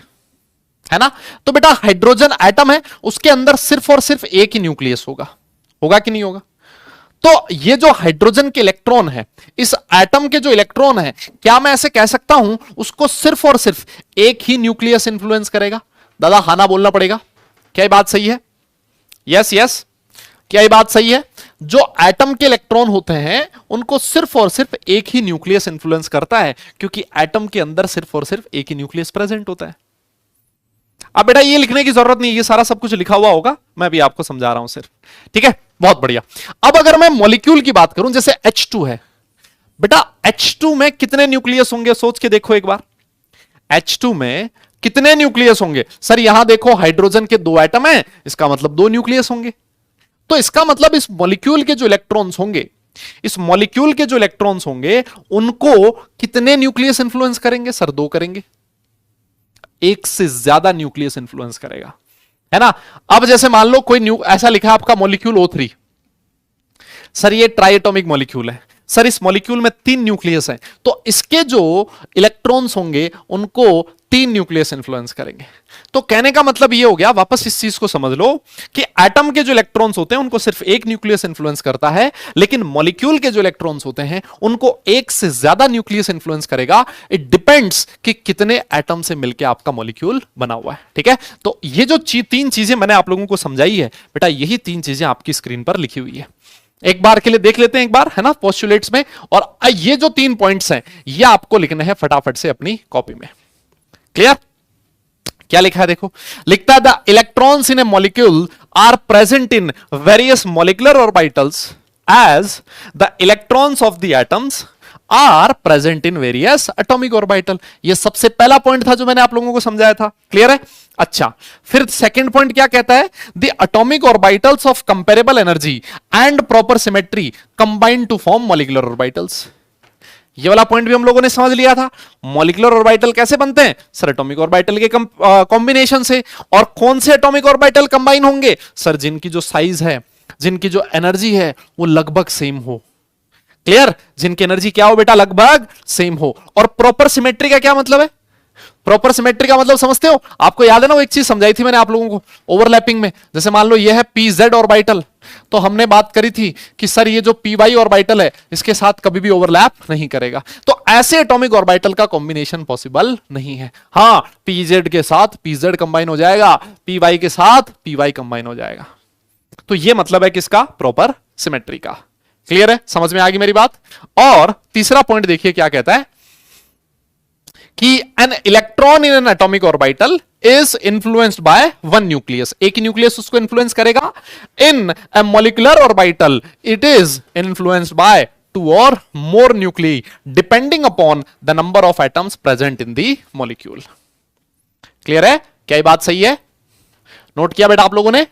है ना, तो बेटा हाइड्रोजन एटम है, उसके अंदर सिर्फ और सिर्फ एक ही न्यूक्लियस होगा, होगा कि नहीं होगा? तो ये जो हाइड्रोजन के इलेक्ट्रॉन है, इस एटम के जो इलेक्ट्रॉन है, क्या मैं ऐसे कह सकता हूं उसको सिर्फ और सिर्फ एक ही न्यूक्लियस इंफ्लुएंस करेगा? दादा हाना बोलना पड़ेगा। क्या ये बात सही है? यस यस, क्या ये बात सही है? जो एटम के इलेक्ट्रॉन होते हैं उनको सिर्फ और सिर्फ एक ही न्यूक्लियस इंफ्लुएंस करता है, क्योंकि एटम के अंदर सिर्फ और सिर्फ एक ही न्यूक्लियस प्रेजेंट होता है। अब बेटा ये लिखने की जरूरत नहीं, ये सारा सब कुछ लिखा हुआ होगा, मैं भी आपको समझा रहा हूं सिर्फ। ठीक है, बहुत बढ़िया। अब अगर मैं मॉलिक्यूल की बात करूं, जैसे H2 है, बेटा H2 में कितने न्यूक्लियस होंगे? सोच के देखो एक बार, H2 में कितने न्यूक्लियस होंगे? सर यहां देखो हाइड्रोजन के 2 एटम हैं, इसका मतलब 2 न्यूक्लियस होंगे। तो इसका मतलब इस मॉलिक्यूल के जो इलेक्ट्रॉन्स होंगे, इस मॉलिक्यूल के जो इलेक्ट्रॉन्स होंगे उनको कितने न्यूक्लियस इंफ्लुएंस करेंगे? सर 2 करेंगे। एक से ज्यादा न्यूक्लियस इंफ्लुएंस करेगा, है ना। अब जैसे मान लो कोई ऐसा लिखा है आपका मॉलिक्यूल O3, सर ये ट्राइएटॉमिक मॉलिक्यूल है, सर इस मॉलिक्यूल में 3 न्यूक्लियस हैं, तो इसके जो इलेक्ट्रॉन्स होंगे उनको 3 न्यूक्लियस इंफ्लुएंस करेंगे। तो कहने का मतलब ये हो गया, वापस इस चीज को समझ लो कि एटम के जो इलेक्ट्रॉन्स होते हैं उनको सिर्फ एक न्यूक्लियस इंफ्लुएंस करता है, लेकिन मॉलिक्यूल के जो इलेक्ट्रॉन्स होते हैं उनको एक से ज्यादा न्यूक्लियस इंफ्लुएंस करेगा। इट डिपेंड्स कि कितने एटम से मिलकर आपका मॉलिक्यूल बना हुआ है। ठीक है, तो ये जो 3 चीजें मैंने आप लोगों को समझाई है बेटा, यही 3 चीजें आपकी स्क्रीन पर लिखी हुई है। एक बार के लिए देख लेते हैं एक बार, है ना, पोस्टुलेट्स में। और ये जो 3 पॉइंट्स हैं ये आपको लिखने हैं फटाफट से अपनी कॉपी में। क्लियर? क्या लिखा है देखो, लिखता है the electrons in a molecule are present in various molecular orbitals as the electrons of the atoms are present in various atomic orbital. ये सबसे पहला पॉइंट था जो मैंने आप लोगों को समझाया था। क्लियर है? अच्छा, फिर सेकंड पॉइंट क्या कहता है? The atomic orbitals of comparable energy and proper symmetry combine to form molecular orbitals. ये वाला पॉइंट भी हम लोगों ने समझ लिया था। मॉलिक्यूलर ऑर्बिटल कैसे बनते हैं? सर एटॉमिक ऑर्बिटल के कॉम्बिनेशन से। और कौन से एटॉमिक ऑर्बिटल कंबाइन होंगे? सर जिनकी जो साइज है, जिनकी जो एनर्जी है वो लगभग सेम हो। क्लियर? जिनकी एनर्जी क्या हो बेटा? लगभग सेम हो। और प्रॉपर सिमेट्री का क्या मतलब है? प्रॉपर सिमेट्री का मतलब समझते हो? आपको याद है ना वो एक चीज समझाई थी मैंने आप लोगों को ओवरलैपिंग में। जैसे मान लो ये है PZ ऑर्बिटल, तो हमने बात करी थी कि सर ये जो PY ऑर्बिटल है इसके साथ कभी भी ओवरलैप नहीं करेगा। तो ऐसे एटॉमिक ऑर्बिटल का कॉम्बिनेशन पॉसिबल नहीं है। हाँ, PZ के साथ PZ कंबाइन हो जाएगा, PY के साथ PY कंबाइन हो जाएगा। तो ये मतलब है किसका? प्रॉपर सिमेट्री का। क्लियर है? समझ में आ गई मेरी बात? और तीसरा पॉइंट देखिए क्या कहता है कि an electron in an atomic orbital is influenced by 1 nucleus. एक ही न्यूक्लियस उसको इन्फ्लुएंस करेगा। In a molecular orbital it is influenced by 2 or more nuclei depending upon the number of atoms present in the molecule. Clear है? क्या ये बात सही है? नोट किया बेटा आप लोगों ने?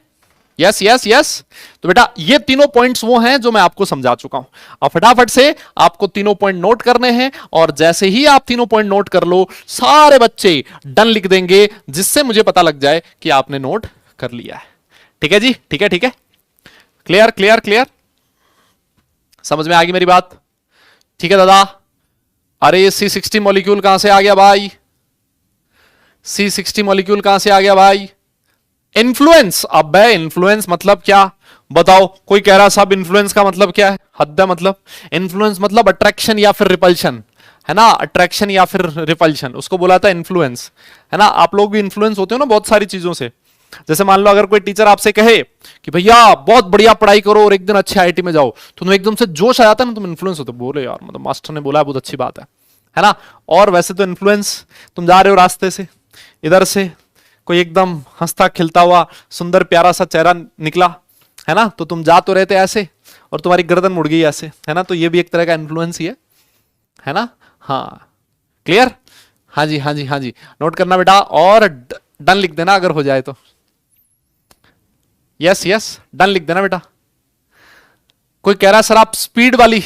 Yes yes yes. तो बेटा ये तीनों पॉइंट्स वो हैं जो मैं आपको समझा चुका हूं। अब फटाफट से आपको तीनों पॉइंट नोट करने हैं, और जैसे ही आप तीनों पॉइंट नोट कर लो सारे बच्चे डन लिख देंगे, जिससे मुझे पता लग जाए कि आपने नोट कर लिया है। ठीक है जी? ठीक है, ठीक है। Clear clear clear? समझ में आ गई मेरी बात? ठीक है दादा। अरे C60 मॉलिक्यूल कहां से आ गया भाई? C60 मॉलिक्यूल कहां से आ गया भाई? इन्फ्लुएंस। अब इन्फ्लुएंस मतलब क्या बताओ? कोई कह रहा सब इन्फ्लुएंस का मतलब क्या है? हद है। मतलब इन्फ्लुएंस मतलब अट्रैक्शन या फिर रिपल्शन, है ना। अट्रैक्शन या फिर रिपल्शन, उसको बोला था इन्फ्लुएंस, है ना। आप लोग भी इन्फ्लुएंस होते हो ना बहुत सारी चीजों से। जैसे मान लो अगर कोई टीचर आपसे कहे कि भैया बहुत बढ़िया पढ़ाई करो और एक दिन अच्छे IIT में जाओ, तो तुम्हें एकदम से जोश आ जाता है ना, तुम इन्फ्लुएंस होते, बोले यार मतलब मास्टर ने बोला है बहुत अच्छी बात है ना। और वैसे तो इन्फ्लुएंस, तुम जा रहे हो रास्ते से, इधर से कोई एकदम हंसता खिलता हुआ सुंदर प्यारा सा चेहरा निकला, है ना, तो तुम जा तो रहते ऐसे और तुम्हारी गर्दन मुड़ गई ऐसे, है ना। तो ये भी एक तरह का इन्फ्लुएंस ही है ना। हाँ क्लियर? हाँ जी हाँ जी हाँ जी, नोट करना बेटा और डन लिख देना अगर हो जाए तो। यस यस, डन लिख देना बेटा। कोई कह रहा है सर आप स्पीड वाली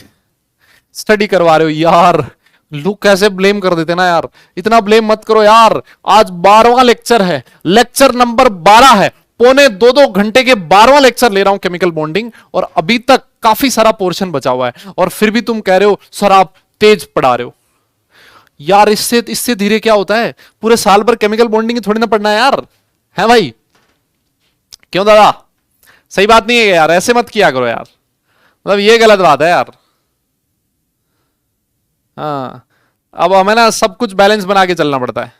स्टडी करवा रहे हो यार, लोग कैसे ब्लेम कर देते ना यार, इतना ब्लेम मत करो यार। आज 12वां लेक्चर है, लेक्चर नंबर 12 है, पौने 2-2 घंटे के 12वां लेक्चर ले रहा हूं केमिकल बॉन्डिंग, और अभी तक काफी सारा पोर्शन बचा हुआ है, और फिर भी तुम कह रहे हो सर आप तेज पढ़ा रहे हो यार। इससे धीरे क्या होता है? पूरे साल भर केमिकल बॉन्डिंग थोड़ी ना पढ़ना है यार, है भाई? क्यों दादा? सही बात नहीं है यार, ऐसे मत किया करो यार। मतलब ये गलत बात है यार। हाँ, अब हमें ना सब कुछ बैलेंस बना के चलना पड़ता है।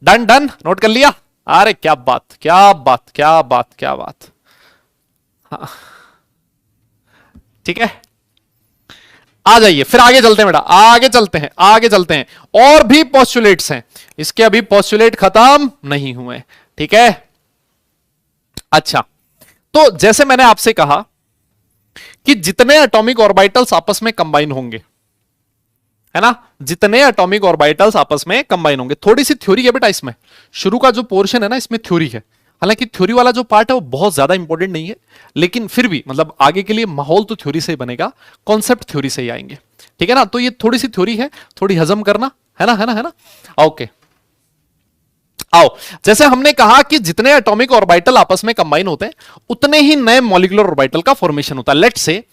डन डन, नोट कर लिया। अरे क्या बात, क्या बात, क्या बात, क्या बात। हाँ, ठीक है, आ जाइए फिर आगे चलते हैं बेटा, आगे चलते हैं, आगे चलते हैं। और भी पोस्टुलेट्स हैं, इसके अभी पोस्टुलेट खत्म नहीं हुए। ठीक है, अच्छा, तो जैसे मैंने आपसे कहा कि जितने एटॉमिक ऑर्बिटल्स आपस में कंबाइन होंगे, है ना, जितने एटॉमिक ऑर्बिटल्स आपस में कंबाइन होंगे, थोड़ी सी थ्योरी है बेटा इसमें। शुरू का जो पोर्शन है ना, इसमें थ्योरी है। हालांकि थ्योरी वाला जो पार्ट है वो बहुत ज्यादा इंपॉर्टेंट नहीं है, लेकिन फिर भी मतलब आगे के लिए माहौल तो थ्योरी से ही बनेगा, कॉन्सेप्ट थ्योरी से ही आएंगे। ठीक है ना, तो ये थोड़ी सी थ्योरी है, थोड़ी हजम करना है ना, है ना, है ना। ओके, आओ, जैसे हमने कहा कि जितने एटॉमिक ऑर्बिटल आपस में कंबाइन होते हैं उतने ही नए मॉलिक्यूलर ऑर्बिटल का फॉर्मेशन होता है। लेट्स से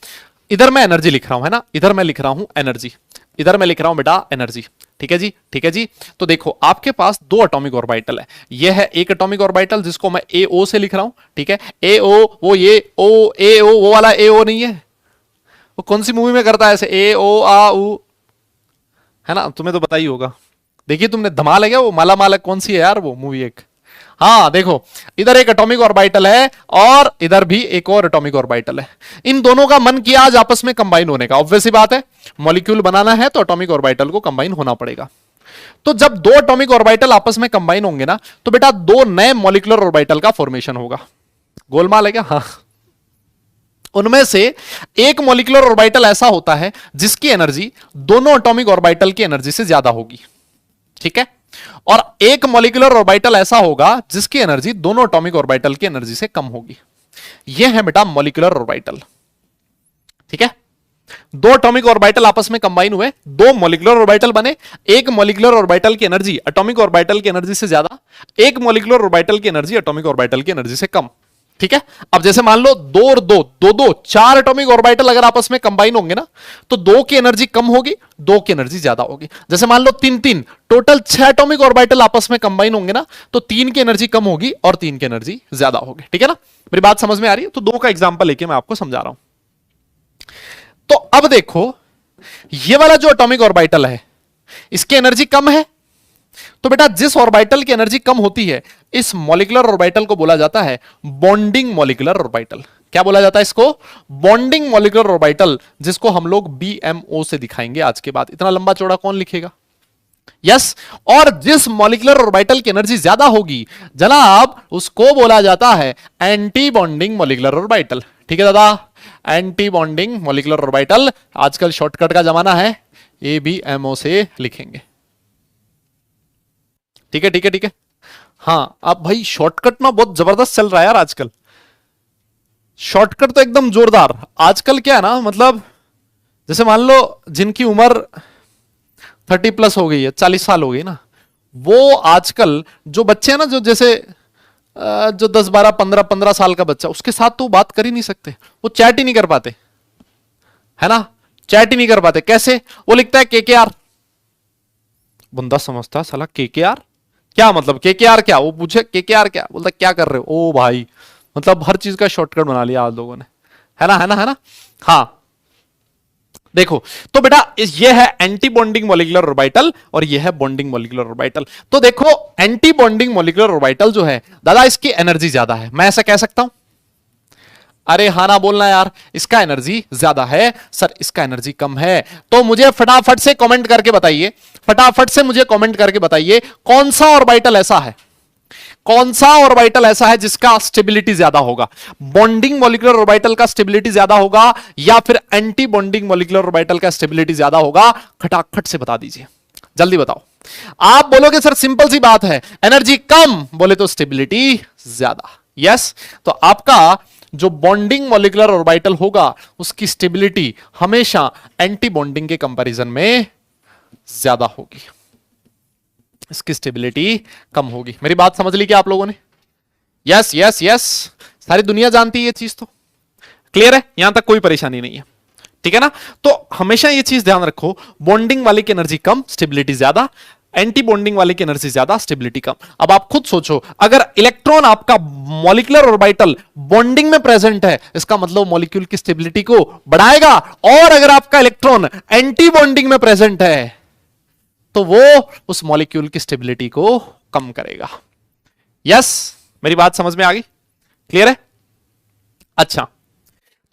इधर मैं एनर्जी लिख रहा हूं, है ना, इधर मैं लिख रहा हूं एनर्जी, इधर मैं लिख रहा हूं बेटा एनर्जी। ठीक है जी, ठीक है जी। तो देखो आपके पास दो एटॉमिक ऑर्बिटल है, ये है एक एटॉमिक ऑर्बिटल जिसको मैं AO से लिख रहा हूं। ठीक है, AO, वो ये O, AO, वो वाला AO नहीं है, वो कौन सी मूवी में करता है ऐसे AO आ उ, है ना, तुम्हें तो पता ही होगा। देखिए तुमने धमाल है क्या, वो माला माला कौन सी है यार वो मूवी एक। हाँ देखो, इधर एक एटॉमिक ऑर्बिटल है और इधर भी एक और एटॉमिक ऑर्बिटल है। इन दोनों का मन किया आज आपस में कंबाइन होने का। ऑब्वियस सी बात है, मॉलिक्यूल बनाना है तो एटॉमिक ऑर्बिटल को कंबाइन होना पड़ेगा। तो जब दो एटॉमिक ऑर्बिटल आपस में कंबाइन होंगे ना, तो बेटा दो नए मॉलिक्यूलर ऑर्बिटल का फॉर्मेशन होगा। गोलमाल है क्या? हाँ, उनमें से एक मॉलिक्यूलर ऑर्बिटल ऐसा होता है जिसकी एनर्जी दोनों एटॉमिक ऑर्बिटल की एनर्जी से ज्यादा होगी। ठीक है, और एक मॉलिक्यूलर ऑर्बिटल ऐसा होगा जिसकी एनर्जी दोनों एटॉमिक ऑर्बिटल की एनर्जी से कम होगी। यह है बेटा मॉलिक्यूलर ऑर्बिटल। ठीक है, दो एटॉमिक ऑर्बिटल आपस में कंबाइन हुए, दो मॉलिक्यूलर ऑर्बिटल बने। एक मॉलिक्यूलर ऑर्बिटल की एनर्जी एटॉमिक ऑर्बिटल की एनर्जी से ज्यादा, एक मॉलिक्यूलर ऑर्बिटल की एनर्जी एटॉमिक ऑर्बिटल की एनर्जी से कम। ठीक है, अब जैसे मान लो दो और दो, दो दो चार एटॉमिक ऑर्बिटल अगर आपस में कंबाइन होंगे ना, तो दो की एनर्जी कम होगी, दो की एनर्जी ज्यादा होगी। जैसे मान लो तीन तीन, टोटल 6 एटॉमिक ऑर्बिटल आपस में कंबाइन होंगे ना, तो तीन की एनर्जी कम होगी और तीन की एनर्जी ज्यादा होगी। ठीक है ना, मेरी बात समझ में आ रही है? तो दो का एग्जांपल लेके मैं आपको समझा रहा हूं। तो अब देखो, ये वाला जो एटॉमिक ऑर्बिटल है इसकी एनर्जी कम है, तो बेटा जिस ऑर्बिटल की एनर्जी कम होती है इस मॉलिक्यूलर ऑर्बिटल को बोला जाता है बॉन्डिंग मॉलिक्यूलर ऑर्बिटल। क्या बोला जाता है इसको? बॉन्डिंग मॉलिक्यूलर ऑर्बिटल, जिसको हम लोग BMO से दिखाएंगे आज के बाद। इतना लंबा चौड़ा कौन लिखेगा? यस, और जिस मॉलिक्यूलर ऑर्बिटल की एनर्जी ज्यादा होगी जनाब, उसको बोला जाता है एंटी बॉन्डिंग मॉलिक्यूलर ऑर्बिटल। ठीक है दादा, एंटी बॉन्डिंग मॉलिक्यूलर ऑर्बिटल। आजकल शॉर्टकट का जमाना है, ABMO से लिखेंगे। ठीक है, ठीक है, ठीक है। हाँ, अब भाई शॉर्टकट ना बहुत जबरदस्त चल रहा है यार आजकल, शॉर्टकट तो एकदम जोरदार। आजकल क्या है ना, मतलब जैसे मान लो जिनकी उम्र 30+ हो गई है, 40 साल हो गई ना, वो आजकल जो बच्चे हैं ना, जो जैसे जो 10 12 15 साल का बच्चा, उसके साथ तो बात कर ही नहीं सकते, वो चैट ही नहीं कर पाते, है ना, चैट ही नहीं कर पाते। कैसे? वो लिखता है KKR, बंदा समझता है साला KKR क्या मतलब, KKR क्या, वो पूछे KKR क्या, बोलता क्या कर रहे हो? ओ भाई, मतलब हर चीज का शॉर्टकट बना लिया आज लोगों ने, है ना, है ना, है ना। हाँ देखो, तो बेटा ये है एंटी बॉन्डिंग मॉलिक्यूलर ऑर्बिटल और ये है बॉन्डिंग मॉलिक्यूलर ऑर्बिटल। तो देखो एंटी बॉन्डिंग मॉलिक्यूलर ऑर्बिटल जो है दादा, इसकी एनर्जी ज्यादा है। मैं ऐसा कह सकता हूं? अरे हाँ ना बोलना यार, इसका एनर्जी ज्यादा है। सर इसका एनर्जी कम है। तो मुझे फटाफट से कमेंट करके बताइए, फटाफट से मुझे कमेंट करके बताइए, कौन सा ऑर्बिटल ऐसा है, कौन सा ऑर्बिटल ऐसा है जिसका स्टेबिलिटी ज्यादा होगा? बॉन्डिंग मॉलिक्यूलर ऑर्बिटल का स्टेबिलिटी ज्यादा होगा या फिर एंटी बॉन्डिंग मॉलिक्यूलर ऑर्बिटल का स्टेबिलिटी ज्यादा होगा? खटाखट से बता दीजिए, जल्दी बताओ। आप बोलोगे सर सिंपल सी बात है, एनर्जी कम, बोले तो स्टेबिलिटी ज्यादा। यस, तो आपका जो बॉन्डिंग मॉलिक्यूलर ऑर्बिटल होगा उसकी स्टेबिलिटी हमेशा एंटी बॉन्डिंग के कंपैरिजन में ज्यादा होगी, इसकी स्टेबिलिटी कम होगी। मेरी बात समझ ली क्या आप लोगों ने? यस यस यस, सारी दुनिया जानती है ये चीज, तो क्लियर है, यहां तक कोई परेशानी नहीं है। ठीक है ना, तो हमेशा ये चीज ध्यान रखो, बॉन्डिंग वाले की एनर्जी कम, स्टेबिलिटी ज्यादा, एंटी बॉन्डिंग वाले की एनर्जी ज्यादा, स्टेबिलिटी कम। अब आप खुद सोचो, अगर इलेक्ट्रॉन आपका मॉलिक्यूलर ऑर्बिटल बॉन्डिंग में प्रेजेंट है, इसका मतलब मॉलिक्यूल की स्टेबिलिटी को बढ़ाएगा, और अगर आपका इलेक्ट्रॉन एंटी बॉन्डिंग में प्रेजेंट है तो वो उस मॉलिक्यूल की स्टेबिलिटी को कम करेगा। यस, मेरी बात समझ में आ गई? क्लियर है? अच्छा,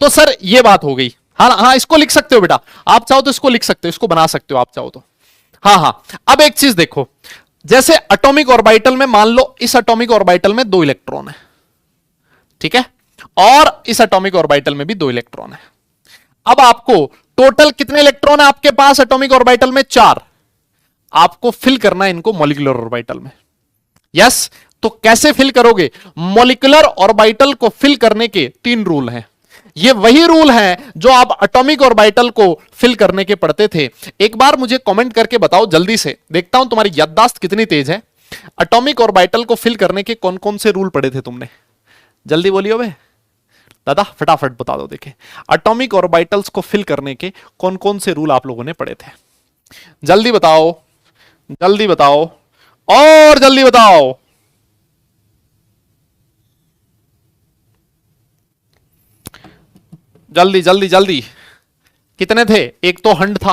तो सर ये बात हो गई। हाँ हाँ, इसको लिख सकते हो बेटा, आप चाहो तो इसको लिख सकते हो, इसको बना सकते हो आप चाहो तो। हाँ हाँ, अब एक चीज देखो, जैसे एटॉमिक ऑर्बिटल में मान लो इस एटॉमिक ऑर्बिटल में 2 इलेक्ट्रॉन है, ठीक है, और इस एटॉमिक ऑर्बिटल में भी 2 इलेक्ट्रॉन है। अब आपको टोटल कितने इलेक्ट्रॉन है आपके पास एटॉमिक ऑर्बिटल में? 4। आपको फिल करना है इनको मॉलिक्यूलर ऑर्बिटल में। यस, तो कैसे फिल करोगे? मॉलिक्यूलर ऑर्बिटल को फिल करने के 3 रूल हैं। ये वही रूल हैं जो आप एटॉमिक ऑर्बिटल को फिल करने के पढ़ते थे। एक बार मुझे कमेंट करके बताओ जल्दी से, देखता हूं तुम्हारी याददाश्त कितनी तेज है। एटॉमिक ऑर्बिटल को फिल करने के कौन कौन से रूल पढ़े थे तुमने? जल्दी बोलियो बे दादा, फटाफट बता दो। देखे, एटॉमिक ऑर्बिटल्स को फिल करने के कौन कौन से रूल आप लोगों ने पढ़े थे? जल्दी बताओ, जल्दी बताओ, और जल्दी बताओ। जल्दी जल्दी जल्दी। कितने थे? एक तो हंड था,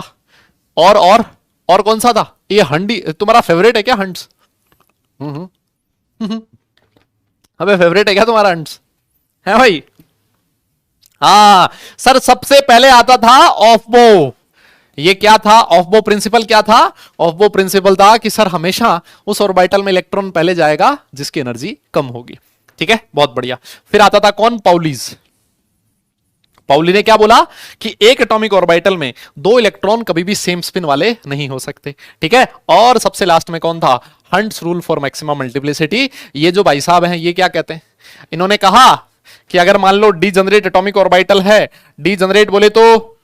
और कौन सा था? ये हंडी तुम्हारा फेवरेट है क्या? हंड्स? अबे फेवरेट है क्या तुम्हारा हंड्स? है भाई? हाँ सर, सबसे पहले आता था ऑफबो। ये क्या था? ऑफबो प्रिंसिपल क्या था? ऑफबो प्रिंसिपल था कि सर हमेशा उस ऑर्बिटल में इलेक्ट्रॉन पहले जाएगा जिसकी एनर्जी कम होगी। ठीक है, बहुत बढ़िया। फिर आता था कौन? पाउलीज। पाउली ने क्या बोला कि एक एटॉमिक ऑर्बिटल में 2 इलेक्ट्रॉन कभी भी सेम स्पिन वाले नहीं हो सकते। ठीक है, और सबसे लास्ट में कौन था? Hunts rule for maximum multiplicity. ये जो भाई साहब हैं, ये क्या कहते हैं? इन्होंने कहा कि अगर मान लो डीजनरेट एटॉमिक ऑर्बिटल है, डीजनरेट बोले तो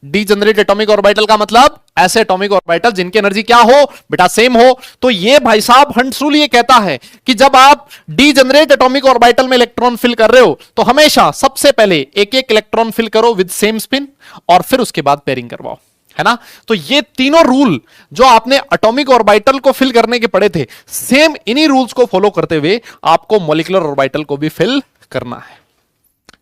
डीजनरेट एटॉमिक ऑर्बिटल का मतलब ऐसे एटॉमिक ऑर्बिटल जिनकी एनर्जी क्या हो बेटा? सेम हो। तो ये भाई साहब हंट्स रूल ये कहता है कि जब आप डीजनरेट एटॉमिक ऑर्बिटल में इलेक्ट्रॉन फिल कर रहे हो तो हमेशा सबसे पहले एक एक इलेक्ट्रॉन फिल करो विद सेम स्पिन, और फिर उसके बाद पेयरिंग करवाओ, है ना? तो ये तीनों रूल जो आपने एटॉमिक ऑर्बिटल को फिल करने के पढ़े थे, सेम इन्हीं रूल्स को फॉलो करते हुए आपको मॉलिक्यूलर ऑर्बिटल को भी फिल करना है।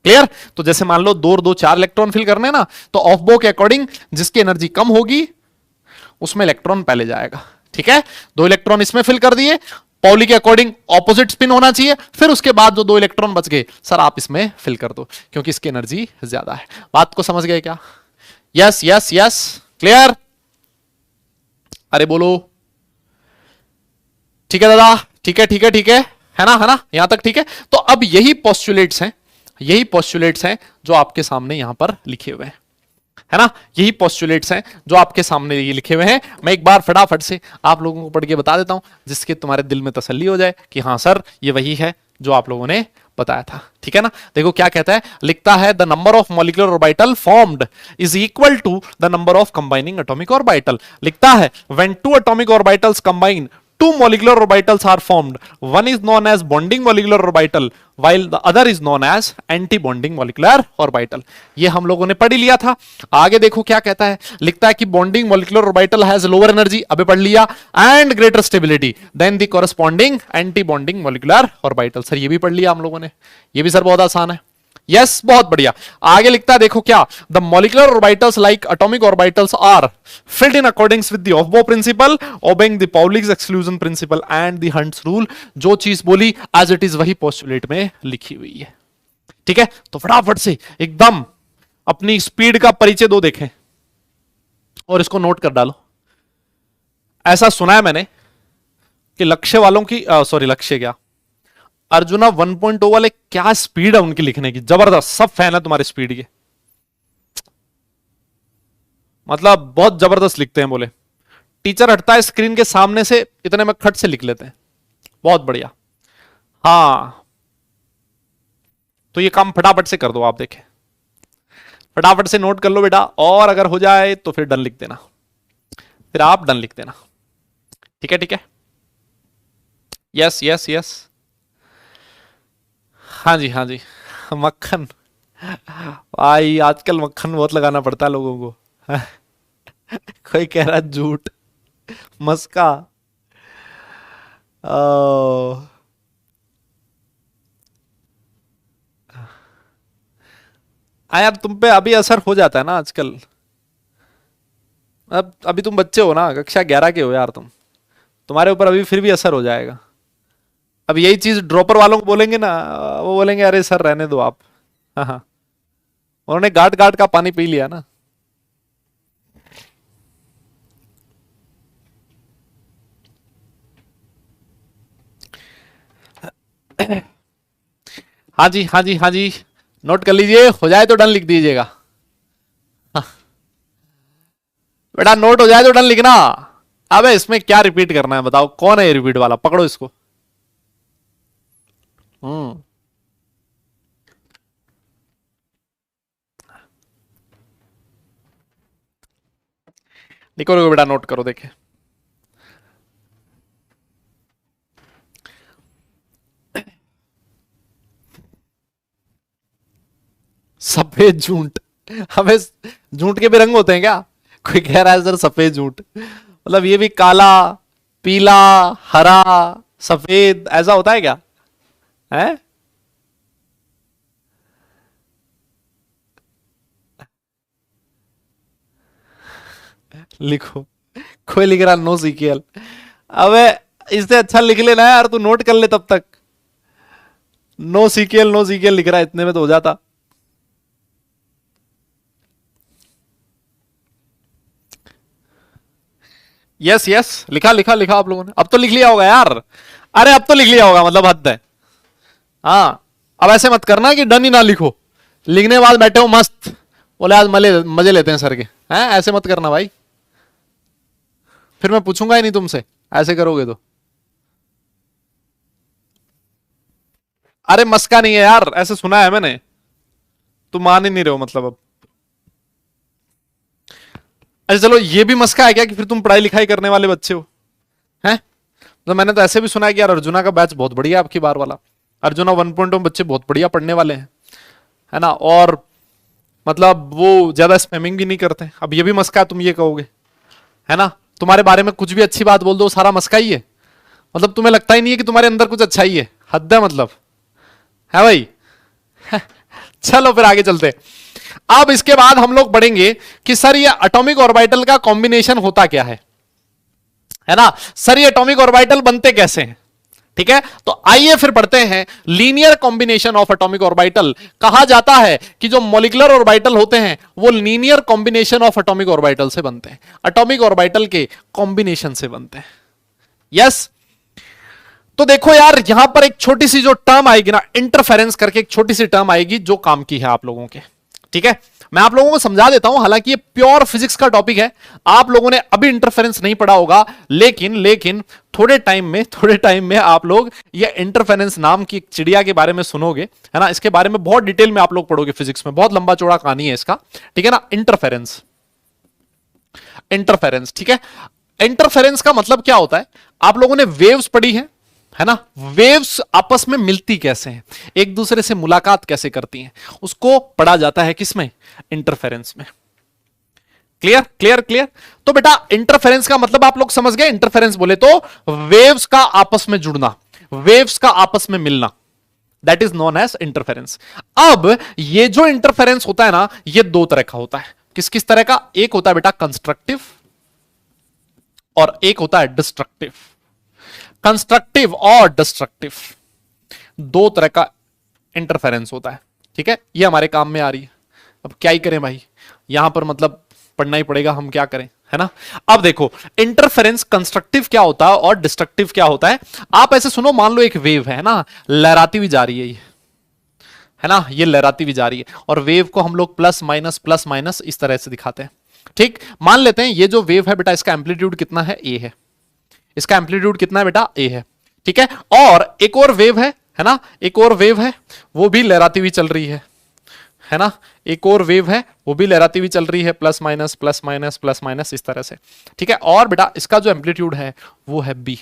क्लियर? तो जैसे मान लो 2 और 2 4 इलेक्ट्रॉन फिल करने ना, तो ऑफबो के अकॉर्डिंग जिसकी एनर्जी कम होगी उसमें इलेक्ट्रॉन पहले जाएगा। ठीक है, 2 इलेक्ट्रॉन इसमें फिल कर दिए, पाउली के अकॉर्डिंग ऑपोजिट स्पिन होना चाहिए, फिर उसके बाद जो 2 इलेक्ट्रॉन बच गए, सर आप इसमें फिल कर दो क्योंकि इसकी एनर्जी ज्यादा है। बात को समझ गए क्या? Yes yes yes, clear? अरे बोलो। ठीक है दादा, ठीक है ठीक है ठीक है ना? है ना? यहां तक ठीक है? तो अब यही पोस्टुलेट्स हैं, यही पोस्टुलेट्स हैं जो आपके सामने यहां पर लिखे हुए हैं, है ना? यही पोस्टुलेट्स हैं जो आपके सामने ये लिखे हुए हैं। मैं एक बार फटाफट से आप लोगों को पढ़ के बता देता हूं जिसके तुम्हारे दिल में तसल्ली हो जाए कि हाँ सर ये वही है जो आप लोगों ने बताया था। ठीक है ना? देखो क्या कहता है, लिखता है the number of molecular orbital formed is equal to the number of combining atomic orbital. लिखता है when 2 atomic orbitals combine, 2 molecular orbitals are formed. One is known as bonding molecular orbital, while the other is known as anti-bonding molecular orbital. ये हम लोगों ने पढ़ ही लिया था। आगे देखो क्या कहता है, लिखता है कि bonding molecular orbital has lower energy, अबे पढ़ लिया, and greater stability than the corresponding anti-bonding molecular orbital. Sir ये भी पढ़ लिया हम लोगों ने, ये भी सर बहुत आसान है। यस, बहुत बढ़िया। आगे लिखता है देखो क्या, the molecular orbitals like atomic orbitals are filled in accordance with the Aufbau principle, obeying the Pauli's exclusion principle and the Hund's rule. जो चीज बोली एज इट इज वही पोस्टुलेट में लिखी हुई है। ठीक है, तो फटाफट से एकदम अपनी स्पीड का परिचय दो देखें और इसको नोट कर डालो। ऐसा सुना है मैंने कि लक्ष्य वालों की सॉरी लक्ष्य क्या, अर्जुना 1.0 वाले क्या स्पीड है उनकी लिखने की, जबरदस्त। सब फैन है तुम्हारी स्पीड के, मतलब बहुत जबरदस्त लिखते हैं बोले। टीचर हटता है स्क्रीन के सामने से, इतने में खट से लिख लेते हैं। बहुत बढ़िया। हाँ, तो ये काम फटाफट से कर दो आप, देखें फटाफट से नोट कर लो बेटा, और अगर हो जाए तो फिर डन लिख देना, फिर आप डन लिख देना। ठीक है ठीक है, यस यस यस, हाँ जी हाँ जी। मक्खन भाई, आजकल मक्खन बहुत लगाना पड़ता है लोगों को। कोई कह रहा झूठ, मस्का, ओ, यार तुम पे अभी असर हो जाता है ना आजकल। अब अभी तुम बच्चे हो ना, कक्षा 11 के हो यार तुम, तुम्हारे ऊपर अभी फिर भी असर हो जाएगा। अब यही चीज ड्रॉपर वालों को बोलेंगे ना, वो बोलेंगे अरे सर रहने दो आप। हाँ हाँ, उन्होंने गाट गाट का पानी पी लिया ना। हाँ जी हाँ जी हाँ जी, नोट कर लीजिए, हो जाए तो डन लिख दीजिएगा। बेटा नोट हो जाए तो डन लिखना। अबे इसमें क्या रिपीट करना है बताओ, कौन है ये रिपीट वाला, पकड़ो इसको। हम्म, लिखो लिखो बेटा, नोट करो देखे। सफेद झूठ। हमें झूठ के भी रंग होते हैं क्या? कोई कह रहा है सर सफेद झूठ, मतलब ये भी काला, पीला, हरा, सफेद ऐसा होता है क्या? है? लिखो। कोई लिख रहा नो सीक्वल। अबे इससे अच्छा लिख लेना यार, तू नोट कर ले तब तक। नो सीक्वल लिख रहा है, इतने में तो हो जाता। यस यस, लिखा लिखा लिखा आप लोगों ने, अब तो लिख लिया होगा यार। अरे अब तो लिख लिया होगा, मतलब हद है। हाँ, अब ऐसे मत करना कि डन ही ना लिखो, लिखने के बाद बैठे हो मस्त, बोले आज मजे लेते हैं सर के। हैं, ऐसे मत करना भाई, फिर मैं पूछूंगा ही नहीं तुमसे, ऐसे करोगे तो। अरे मस्का नहीं है यार, ऐसे सुना है मैंने, तुम मान ही नहीं रहे हो मतलब अब। अच्छा चलो, ये भी मस्का है क्या कि फिर तुम पढ़ाई लिखाई करने वाले बच्चे हो? हैं? तो मैंने तो ऐसे भी सुना है कि यार अर्जुना का बैच बहुत बढ़िया है आपकी बार वाला। अर्जुना 1.0 बच्चे बहुत बढ़िया पढ़ने वाले हैं, है ना? और मतलब वो ज्यादा स्पैमिंग भी नहीं करते। अब ये भी मस्का है, तुम ये कहोगे, है ना? तुम्हारे बारे में कुछ भी अच्छी बात बोल दो, सारा मस्का ही है। मतलब तुम्हें लगता ही नहीं है कि तुम्हारे अंदर कुछ अच्छा ही है, हद है मतलब, है भाई? चलो फिर आगे चलते। अब इसके बाद हम लोग पढ़ेंगे कि सर ये एटॉमिक ऑर्बिटल का कॉम्बिनेशन होता क्या है ना? सर ये एटॉमिक ऑर्बिटल बनते कैसे हैं? ठीक है, तो आइए फिर पढ़ते हैं। Linear combination of atomic orbital, कहा जाता है कि जो मॉलिक्यूलर ऑर्बिटल होते हैं वो linear combination of atomic orbital से बनते हैं, एटॉमिक ऑर्बिटल के कॉम्बिनेशन से बनते हैं। यस, तो देखो यार, यहां पर एक छोटी सी जो टर्म आएगी ना, इंटरफेरेंस करके एक छोटी सी टर्म आएगी जो काम की है आप लोगों के। ठीक है, मैं आप लोगों को समझा देता हूं, हालांकि ये प्योर फिजिक्स का टॉपिक है, आप लोगों ने अभी इंटरफेरेंस नहीं पढ़ा होगा, लेकिन लेकिन थोड़े टाइम में आप लोग ये इंटरफेरेंस नाम की एक चिड़िया के बारे में सुनोगे, है ना? इसके बारे में बहुत डिटेल में आप लोग पढ़ोगे फिजिक्स में, बहुत लंबा चौड़ा कहानी है इसका। ठीक है ना? इंटरफेरेंस, इंटरफेरेंस, ठीक है। इंटरफेरेंस का मतलब क्या होता है? आप लोगों ने वेव्स पढ़ी है ना? वेव्स आपस में मिलती कैसे हैं, एक दूसरे से मुलाकात कैसे करती हैं, उसको पढ़ा जाता है किसमें? इंटरफेरेंस में। Clear clear clear. तो बेटा इंटरफेरेंस का मतलब आप लोग समझ गए, इंटरफेरेंस बोले तो वेव्स का आपस में जुड़ना, वेव्स का आपस में मिलना, that is known as interference. अब ये जो इंटरफेरेंस होता है ना, ये दो तरह का होता है। किस किस तरह का? एक होता है बेटा कंस्ट्रक्टिव, और एक होता है डिस्ट्रक्टिव। कंस्ट्रक्टिव और डिस्ट्रक्टिव, दो तरह का इंटरफेरेंस होता है। ठीक है, ये हमारे काम में आ रही है। अब क्या ही करें भाई, यहां पर मतलब पढ़ना ही पड़ेगा, हम क्या करें, है ना? अब देखो, इंटरफेरेंस कंस्ट्रक्टिव क्या होता है और डिस्ट्रक्टिव क्या होता है। आप ऐसे सुनो, मान लो एक वेव है ना, लहराती हुई जा रही है ये, है ना? ये लहराती हुई जा रही है, और वेव को हम लोग प्लस माइनस इस तरह से दिखाते हैं। ठीक, मान लेते हैं ये जो वेव है बेटा, इसका एम्पलीट्यूड कितना है? ए है। इसका एम्पलीट्यूड कितना है बेटा? ए है। ठीक है, और एक और वेव है ना? एक और वेव है, वो भी लहराती हुई चल रही है ना? एक और वेव है, वो भी लहराती हुई चल रही है, plus minus plus minus plus minus इस तरह से। ठीक है, और बेटा इसका जो एम्पलीट्यूड है वो है बी।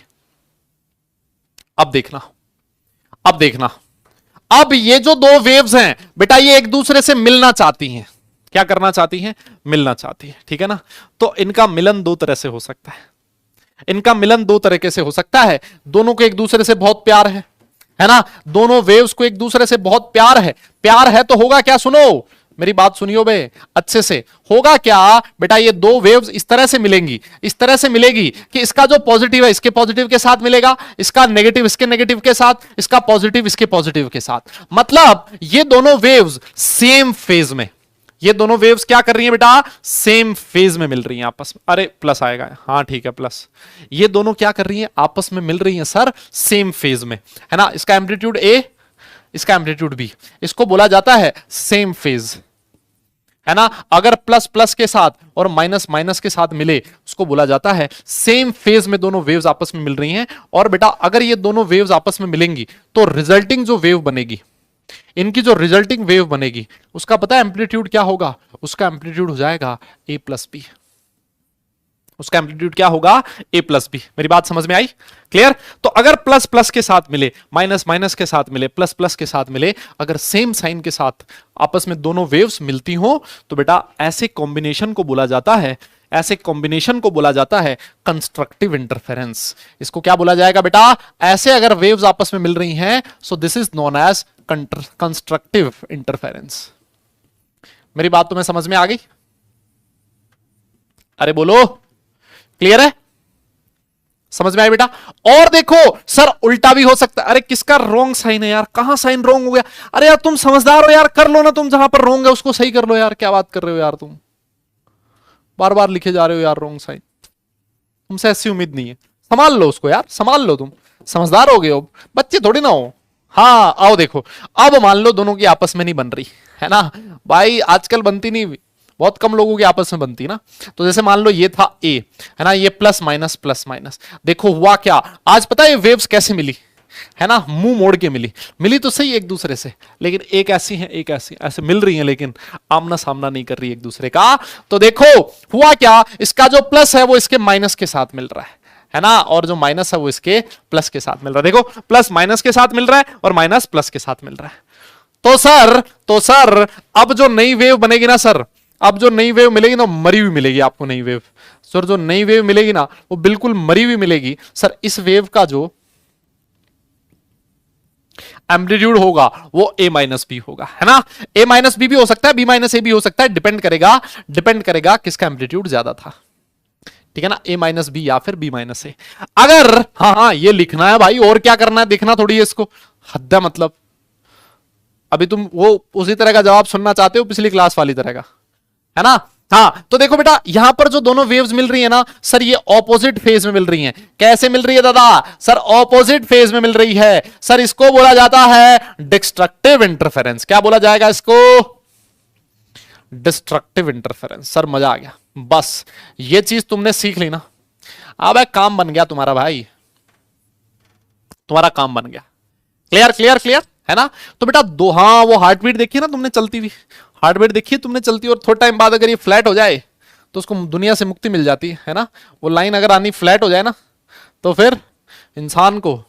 अब देखना, अब देखना, अब ये जो दो वेव्स हैं बेटा, ये एक दूसरे से मिलना चाहती हैं। क्या करना चाहती हैं? मिलना चाहती है। ठीक है ना? तो इनका मिलन दो तरह से हो सकता है। इनका मिलन दो तरीके से हो सकता है, दोनों को एक दूसरे से बहुत प्यार है ना, दोनों वेव्स को एक दूसरे से बहुत प्यार है तो होगा क्या, सुनो मेरी बात सुनियो बे अच्छे से, होगा क्या बेटा, ये दो वेव्स इस तरह से मिलेंगी, इस तरह से मिलेगी कि इसका जो पॉजिटिव है इसके पॉजिटिव के साथ मिलेगा, इसका नेगेटिव इसके नेगेटिव के साथ, इसका पॉजिटिव इसके पॉजिटिव के साथ। मतलब ये दोनों वेव्स सेम फेज में, ये दोनों वेव्स क्या कर रही हैं बेटा, सेम फेज में मिल रही हैं आपस में। अरे प्लस आएगा, हाँ ठीक है प्लस। ये दोनों क्या कर रही हैं, आपस में मिल रही हैं सर सेम फेज में, है ना। इसका एम्पलीट्यूड ए, इसका एम्पलीट्यूड बी, इसको बोला जाता है सेम फेज, है ना। अगर प्लस प्लस के साथ और माइनस माइनस के साथ मिले उसको बोला जाता है सेम फेज में दोनों वेव्स आपस में मिल रही हैं। और बेटा अगर ये दोनों वेव्स आपस में मिलेंगी तो रिजल्टिंग जो वेव बनेगी, इनकी जो रिजल्टिंग वेव बनेगी उसका पता है एम्पलीट्यूड क्या होगा, उसका एम्पलीट्यूड हो जाएगा ए प्लस बी, उसका एम्पलीट्यूड क्या होगा, ए प्लस बी। मेरी बात समझ में आई, क्लियर। तो अगर प्लस प्लस के साथ मिले, माइनस माइनस के साथ मिले, प्लस प्लस के साथ मिले, अगर सेम साइन के साथ आपस में दोनों वेव्स मिलती हो तो बेटा ऐसे कॉम्बिनेशन को बोला जाता है, ऐसे कॉम्बिनेशन को बोला जाता है कंस्ट्रक्टिव इंटरफेरेंस। इसको क्या बोला जाएगा बेटा, ऐसे अगर वेव्स आपस में मिल रही हैं so this is known as constructive interference. मेरी बात तुम्हें समझ में आ गई, अरे बोलो, क्लियर है, समझ में आई बेटा। और देखो सर उल्टा भी हो सकता है, अरे किसका रॉन्ग साइन है यार, कहां साइन रॉन्ग हो गया, अरे यार तुम समझदार हो यार, कर लो ना तुम, जहां पर रॉन्ग है उसको सही कर लो यार, क्या बात कर रहे हो यार, तुम बार बार लिखे जा रहे हो यार रॉन्ग साइन, तुमसे ऐसी उम्मीद नहीं है, संभाल लो उसको यार, संभाल लो, तुम समझदार हो गए हो, बच्चे थोड़ी ना हो। हाँ आओ देखो, अब मान लो दोनों की आपस में नहीं बन रही है ना भाई, आजकल बनती नहीं, बहुत कम लोगों की आपस में बनती ना। तो जैसे मान लो ये था ए, है ना, ये प्लस माइनस, देखो हुआ क्या, आज पता है ये वेव्स कैसे मिली, है ना, मुंह मोड़ के मिली तो सही एक दूसरे से, लेकिन एक ऐसी है एक ऐसी, ऐसे मिल रही है लेकिन आमना सामना नहीं कर रही एक दूसरे का। तो देखो हुआ क्या, इसका जो प्लस है वो इसके माइनस के साथ मिल रहा है ना, और जो माइनस है वो इसके प्लस के साथ मिल रहा है। देखो प्लस माइनस के साथ मिल रहा है और माइनस प्लस के साथ मिल रहा है। तो सर अब जो नई वेव बनेगी ना सर, अब जो नई वेव मिलेगी ना, मरी हुई मिलेगी आपको नई वेव। सर जो नई वेव मिलेगी ना वो बिल्कुल मरी हुई मिलेगी। सर इस वेव का जो एम्पलीट्यूड होगा वो ए माइनस बी होगा, है ना। ए माइनस बी भी हो सकता है, बी माइनस ए भी हो सकता है, डिपेंड करेगा किसका एम्पलीट्यूड ज्यादा था, ठीक है ना, ए माइनस बी या फिर बी माइनस ए। अगर हाँ ये लिखना है भाई, और क्या करना है, देखना थोड़ी है इसको, हद है मतलब। अभी तुम वो उसी तरह का जवाब सुनना चाहते हो पिछली क्लास वाली तरह का, है ना। हाँ तो देखो बेटा यहां पर जो दोनों वेव्स मिल रही है ना सर, ये ऑपोजिट फेज में मिल रही हैं। कैसे मिल रही है दादा, सर ऑपोजिट फेज में मिल रही है सर, इसको बोला जाता है डिस्ट्रक्टिव इंटरफेरेंस। क्या बोला जाएगा इसको, डिस्ट्रक्टिव इंटरफेरेंस। सर मजा आ गया, बस ये चीज तुमने सीख ली ना, अब काम बन गया तुम्हारा भाई, तुम्हारा काम बन गया। क्लियर है ना। तो बेटा दो, हाँ वो हार्ट बीट देखी ना तुमने चलती हुई, हार्ट बीट देखी तुमने चलती, और थोड़ा टाइम बाद अगर ये फ्लैट हो जाए तो उसको दुनिया से मुक्ति मिल जाती है ना। वो लाइन अगर आनी फ्लैट हो जाए ना तो फिर इंसान को,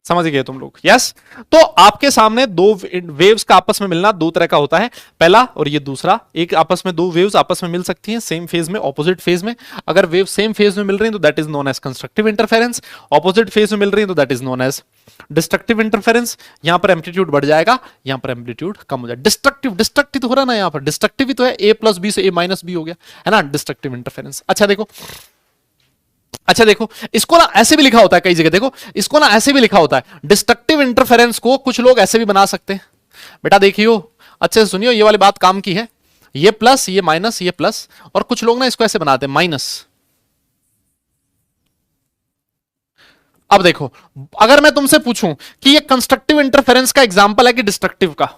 समझ गए तुम लोग, यस। तो आपके सामने दो वेव्स का आपस में मिलना दो तरह का होता है, पहला और ये दूसरा। एक आपस में दो वेव्स आपस में मिल सकती हैं सेम फेज में, ऑपोजिट फेज में। अगर वेव सेम फेज में मिल रही हैं तो that is known as constructive interference, opposite phase में मिल रही हैं तो that is known as destructive interference. यहां पर एम्पलीट्यूड बढ़ जाएगा, यहां पर एम्पलीट्यूड कम हो जाएगा। डिस्ट्रक्टिव तो हो रहा ना, यहां पर डिस्ट्रक्टिव ही तो है, ए प्लस बी से ए माइनस बी हो गया, है ना, डिस्ट्रक्टिव इंटरफेरेंस। अच्छा देखो इसको ना ऐसे भी लिखा होता है कई जगह, देखो इसको ना ऐसे भी लिखा होता है, डिस्ट्रक्टिव इंटरफेरेंस को कुछ लोग ऐसे भी बना सकते हैं। बेटा देखियो अच्छे से सुनियो, ये वाली बात काम की है, ये प्लस ये माइनस ये प्लस, और कुछ लोग ना इसको ऐसे बनाते हैं माइनस। अब देखो अगर मैं तुमसे पूछूं कि ये कंस्ट्रक्टिव इंटरफेरेंस का एग्जांपल है कि डिस्ट्रक्टिव का,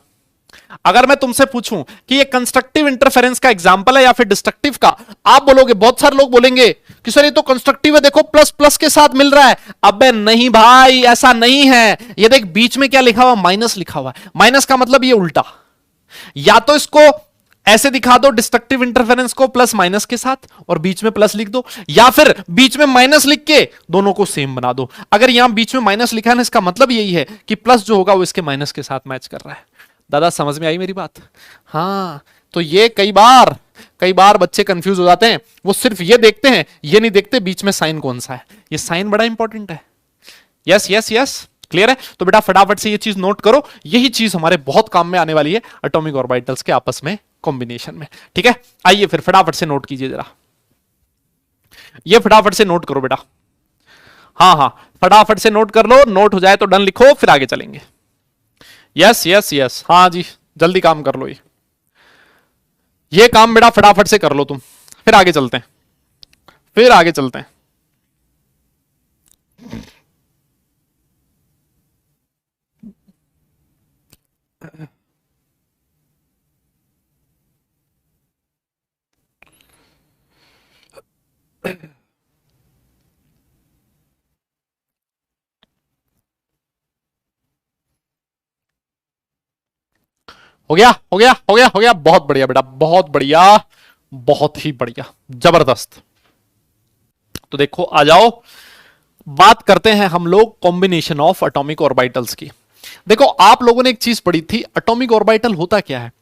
अगर मैं तुमसे पूछूं कि ये कंस्ट्रक्टिव इंटरफेरेंस का एग्जांपल है या फिर डिस्ट्रक्टिव का, आप बोलोगे, बहुत सारे लोग बोलेंगे कि सर ये तो कंस्ट्रक्टिव है, देखो प्लस प्लस के साथ मिल रहा है। अबे नहीं भाई ऐसा नहीं है, ये देख बीच में क्या लिखा हुआ, माइनस लिखा हुआ है। माइनस का मतलब ये उल्टा, या तो इसको ऐसे दिखा दो डिस्ट्रक्टिव इंटरफेरेंस को प्लस माइनस के साथ और बीच में प्लस लिख दो, या फिर बीच में माइनस लिख के दोनों को सेम बना दो। अगर यहां बीच में माइनस लिखा है ना, इसका मतलब यही है कि प्लस जो होगा वो इसके माइनस के साथ मैच कर रहा है। दादा समझ में आई मेरी बात, हाँ। तो ये कई कई बार बच्चे कंफ्यूज हो जाते हैं, वो सिर्फ ये देखते हैं, ये नहीं देखते बीच में साइन कौन सा है। ये साइन बड़ा इंपॉर्टेंट है। यस यस यस, क्लियर है? तो बेटा फटाफट से ये चीज नोट करो, यही चीज हमारे बहुत काम में आने वाली है एटॉमिक ऑर्बिटल्स के आपस में कॉम्बिनेशन में। ठीक है, आइए फिर फटाफट से नोट कीजिए जरा, ये फटाफट से नोट करो बेटा। हाँ हाँ, फटाफट से नोट कर लो, नोट हो जाए तो डन लिखो, फिर आगे चलेंगे। यस यस यस, हाँ जी, जल्दी काम कर लो, ये काम बेटा फटाफट से कर लो तुम, फिर आगे चलते हैं, फिर आगे चलते हैं। हो गया हो गया हो गया हो गया, बहुत बढ़िया बेटा, बहुत बढ़िया, बहुत ही बढ़िया, जबरदस्त। तो देखो आ जाओ, बात करते हैं हम लोग कॉम्बिनेशन ऑफ एटॉमिक ऑर्बिटल्स की। देखो आप लोगों ने एक चीज पढ़ी थी, एटॉमिक ऑर्बिटल होता क्या है?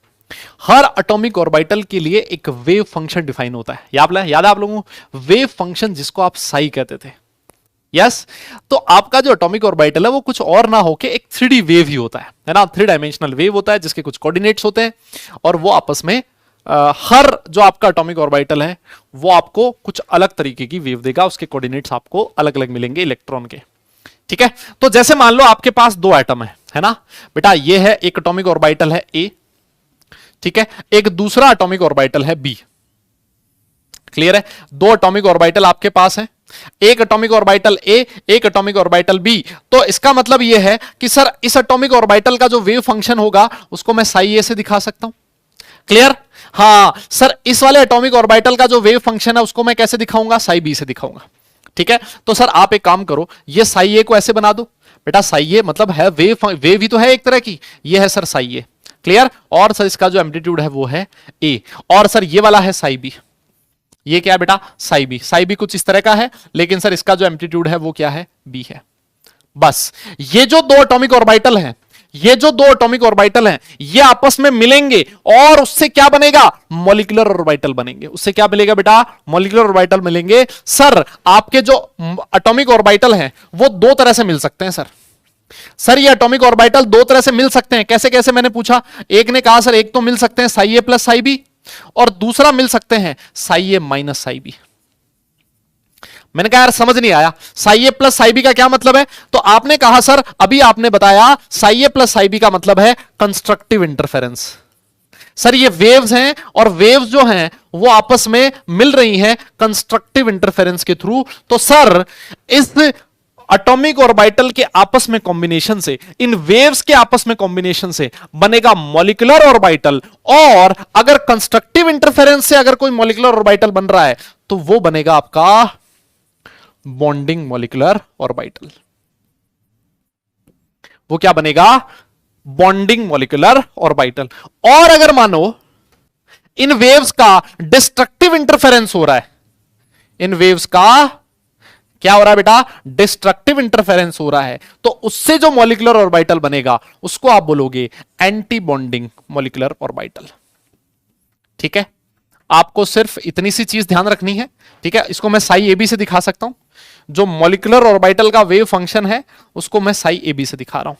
हर एटॉमिक ऑर्बिटल के लिए एक वेव फंक्शन डिफाइन होता है। याद है आप लोगों को वेव फंक्शन, जिसको आप साई कहते थे। यस, तो आपका जो एटॉमिक ऑर्बिटल है वो कुछ और ना होके एक 3D वेव ही होता है ना, 3 डायमेंशनल वेव होता है जिसके कुछ कोऑर्डिनेट्स होते हैं, और वो आपस में हर जो आपका एटॉमिक ऑर्बिटल है वो आपको कुछ अलग तरीके की वेव देगा, उसके कोऑर्डिनेट्स आपको अलग अलग मिलेंगे इलेक्ट्रॉन के। ठीक है, तो जैसे मान लो आपके पास दो एटम है ना बेटा, ये है एक एटॉमिक ऑर्बिटल है ए, ठीक है, एक दूसरा एटॉमिक ऑर्बिटल है बी। क्लियर है? दो एटॉमिक ऑर्बिटल आपके पास है, एक एटॉमिक ऑर्बिटल ए, एक एटॉमिक ऑर्बिटल बी। तो इसका मतलब यह है कि सर इस एटॉमिक ऑर्बिटल का जो वेव फंक्शन होगा उसको मैं साई ए से दिखा सकता हूं। क्लियर? हां सर, इस वाले एटॉमिक ऑर्बिटल का जो वेव फंक्शन है उसको मैं कैसे दिखाऊंगा? साई बी से दिखाऊंगा। ठीक है, तो सर आप एक काम करो, ये साई ए को ऐसे बना दो बेटा, साई ए मतलब है वेव, वेव ही तो है एक तरह की, ये है सर साई ए। क्लियर? और सर इसका जो एम्पलीट्यूड है वो है ए, और सर ये वाला है साई बी। ये क्या है बेटा? साई बी। साई बी कुछ इस तरह का है, लेकिन सर इसका जो एम्पलीट्यूड है वो क्या है? बी है। बस ये जो दो एटॉमिक ऑर्बिटल हैं, ये जो दो एटॉमिक ऑर्बिटल हैं, ये आपस में मिलेंगे और उससे क्या बनेगा? मॉलिक्यूलर ऑर्बिटल बनेंगे। उससे क्या मिलेगा बेटा? मॉलिक्यूलर ऑर्बिटल मिलेंगे। सर आपके जो एटॉमिक ऑर्बिटल हैं वो दो तरह से मिल सकते हैं सर। सर ये एटॉमिक ऑर्बिटल दो तरह से मिल सकते हैं, कैसे कैसे? मैंने पूछा, एक ने कहा सर एक तो मिल सकते हैं साई ए प्लस साई बी, और दूसरा मिल सकते हैं साई ए माइनस साई बी। मैंने कहा यार समझ नहीं आया, साई ए प्लस साई बी का क्या मतलब है? तो आपने कहा सर, अभी आपने बताया साई ए प्लस साई बी का मतलब है कंस्ट्रक्टिव इंटरफेरेंस। सर ये वेव्स हैं, और वेव्स जो हैं वो आपस में मिल रही हैं कंस्ट्रक्टिव इंटरफेरेंस के थ्रू। तो सर इस एटॉमिक ऑर्बिटल के आपस में कॉम्बिनेशन से, इन वेव्स के आपस में कॉम्बिनेशन से बनेगा मॉलिक्यूलर ऑर्बिटल, और अगर कंस्ट्रक्टिव इंटरफेरेंस से अगर कोई मॉलिक्यूलर ऑर्बिटल बन रहा है तो वो बनेगा आपका बॉन्डिंग मॉलिक्यूलर ऑर्बिटल। वो क्या बनेगा? Bonding molecular orbital. और अगर मानो इन वेव्स का डिस्ट्रक्टिव इंटरफेरेंस हो रहा है, इन वेव्स का क्या हो रहा है बेटा? डिस्ट्रक्टिव इंटरफेरेंस हो रहा है, तो उससे जो मॉलिक्यूलर ऑर्बिटल बनेगा उसको आप बोलोगे एंटी बॉन्डिंग मॉलिक्यूलर ऑर्बिटल। ठीक है, आपको सिर्फ इतनी सी चीज ध्यान रखनी है। ठीक है, इसको मैं साई ए बी से दिखा सकता हूं, जो मॉलिक्यूलर ऑर्बिटल का वेव फंक्शन है उसको मैं साई ए बी से दिखा रहा हूं।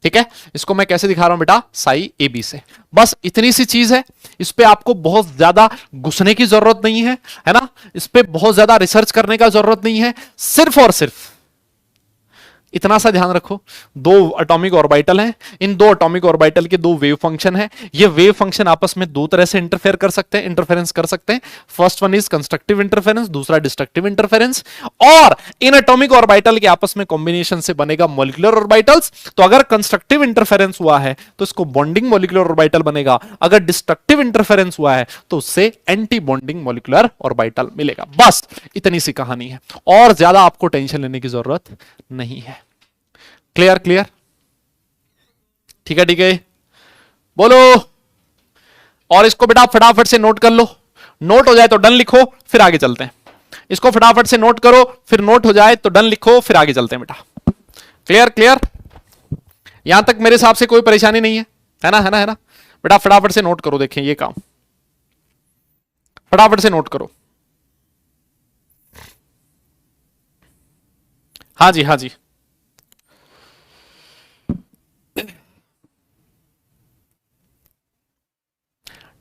ठीक है, इसको मैं कैसे दिखा रहा हूं बेटा? साई ए बी से। बस इतनी सी चीज है, इस पे आपको बहुत ज्यादा घुसने की जरूरत नहीं है ना, इस पे बहुत ज्यादा रिसर्च करने का जरूरत नहीं है, सिर्फ और सिर्फ इतना सा ध्यान रखो, दो एटॉमिक ऑर्बिटल हैं, इन दो एटॉमिक ऑर्बिटल के दो वेव फंक्शन हैं, ये वेव फंक्शन आपस में दो तरह से इंटरफेयर कर सकते हैं, इंटरफेरेंस कर सकते हैं। First one is constructive interference, दूसरा डिस्ट्रक्टिव इंटरफेरेंस। और इन एटॉमिक ऑर्बिटल के आपस में कॉम्बिनेशन से बनेगा मॉलिक्यूलर ऑर्बिटल्स। तो अगर कंस्ट्रक्टिव इंटरफेरेंस हुआ है तो इसको बॉन्डिंग मॉलिक्यूलर ऑर्बिटल बनेगा, अगर डिस्ट्रक्टिव इंटरफेरेंस हुआ है तो उससे एंटी बॉन्डिंग मॉलिक्यूलर ऑर्बिटल मिलेगा। बस इतनी सी कहानी है, और ज्यादा आपको टेंशन लेने की जरूरत नहीं है। क्लियर? क्लियर? ठीक है, ठीक है, बोलो। और इसको बेटा फटाफट से नोट कर लो, नोट हो जाए तो डन लिखो, फिर आगे चलते हैं। इसको फटाफट से नोट करो, फिर नोट हो जाए तो डन लिखो, फिर आगे चलते हैं बेटा। क्लियर? क्लियर? यहां तक मेरे हिसाब से कोई परेशानी नहीं है, है ना? है ना? है ना बेटा? फटाफट से नोट करो, देखें ये काम। फटाफट से नोट करो। हाँ जी, हाँ जी,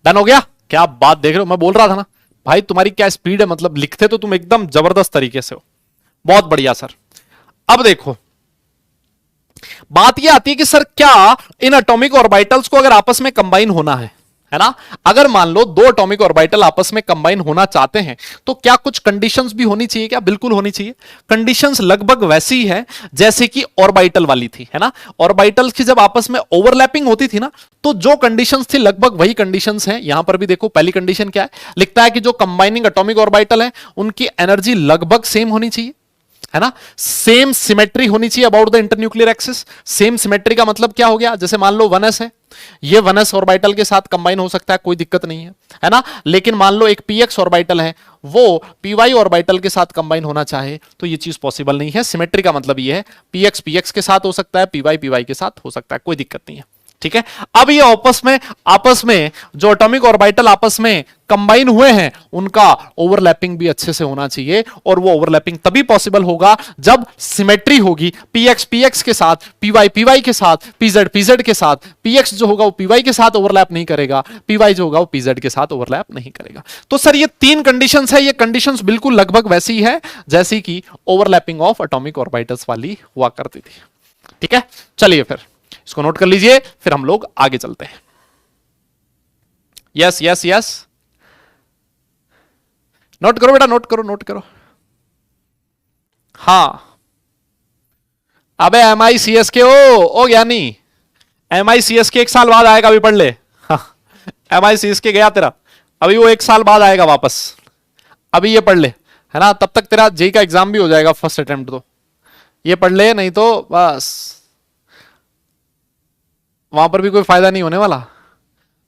डन हो गया। क्या बात देख रहे हो, मैं बोल रहा था ना भाई तुम्हारी क्या स्पीड है, मतलब लिखते तो तुम एकदम जबरदस्त तरीके से हो। बहुत बढ़िया सर। अब देखो बात यह आती है कि सर क्या इन एटॉमिक ऑर्बिटल्स को अगर आपस में कंबाइन होना है ना, अगर मान लो दो एटॉमिक ऑर्बिटल आपस में कंबाइन होना चाहते हैं तो क्या कुछ कंडीशंस भी होनी चाहिए क्या? बिल्कुल होनी चाहिए। कंडीशंस लगभग वैसी ही है जैसे कि ऑर्बिटल वाली थी, है ना। ऑर्बिटल्स की जब आपस में ओवरलैपिंग होती थी ना, तो जो कंडीशंस थी लगभग वही कंडीशंस हैं यहां पर भी। देखो पहली कंडीशन क्या है, लिखता है कि जो कंबाइनिंग एटॉमिक ऑर्बिटल है उनकी एनर्जी लगभग सेम होनी चाहिए, है ना। सेम सिमेट्री होनी चाहिए about the internuclear axis. Same symmetry का मतलब क्या हो गया, जैसे मान लो 1s है, ये 1s ऑर्बिटल के साथ कंबाइन हो सकता है, कोई दिक्कत नहीं है ना। लेकिन मान लो एक px ऑर्बिटल है, वो py ऑर्बिटल के साथ कंबाइन होना चाहे तो ये चीज पॉसिबल नहीं है। सिमेट्री का मतलब ये है px px के साथ हो सकता है, py py के साथ हो सकता है, कोई दिक्कत नहीं है, ठीक है। अब ये आपस में जो एटॉमिक ऑर्बिटल आपस में कंबाइन हुए हैं उनका ओवरलैपिंग भी अच्छे से होना चाहिए, और वो ओवरलैपिंग तभी पॉसिबल होगा जब सिमेट्री होगी px px के साथ, py py के साथ, pz pz के साथ। px जो होगा वो py के साथ ओवरलैप नहीं करेगा, py जो होगा वो pz के साथ ओवरलैप नहीं करेगा। तो सर ये तीन कंडीशंस है, ये कंडीशंस बिल्कुल लगभग वैसी है जैसी कि ओवरलैपिंग ऑफ एटॉमिक ऑर्बिटल्स वाली हुआ करती थी, ठीक है। चलिए फिर इसको नोट कर लीजिए, फिर हम लोग आगे चलते हैं। यस यस यस, नोट करो बेटा, नोट करो नोट करो। हाँ, अबे MICS के ओ ज्ञानी, MICS के 1 साल बाद आएगा, अभी पढ़ ले। हाँ, MICS के गया तेरा, अभी वो 1 साल बाद आएगा वापस, अभी ये पढ़ ले, है ना। तब तक तेरा जेई का एग्जाम भी हो जाएगा फर्स्ट अटेम्प्ट, तो ये पढ़ ले, नहीं तो बस वहां पर भी कोई फायदा नहीं होने वाला,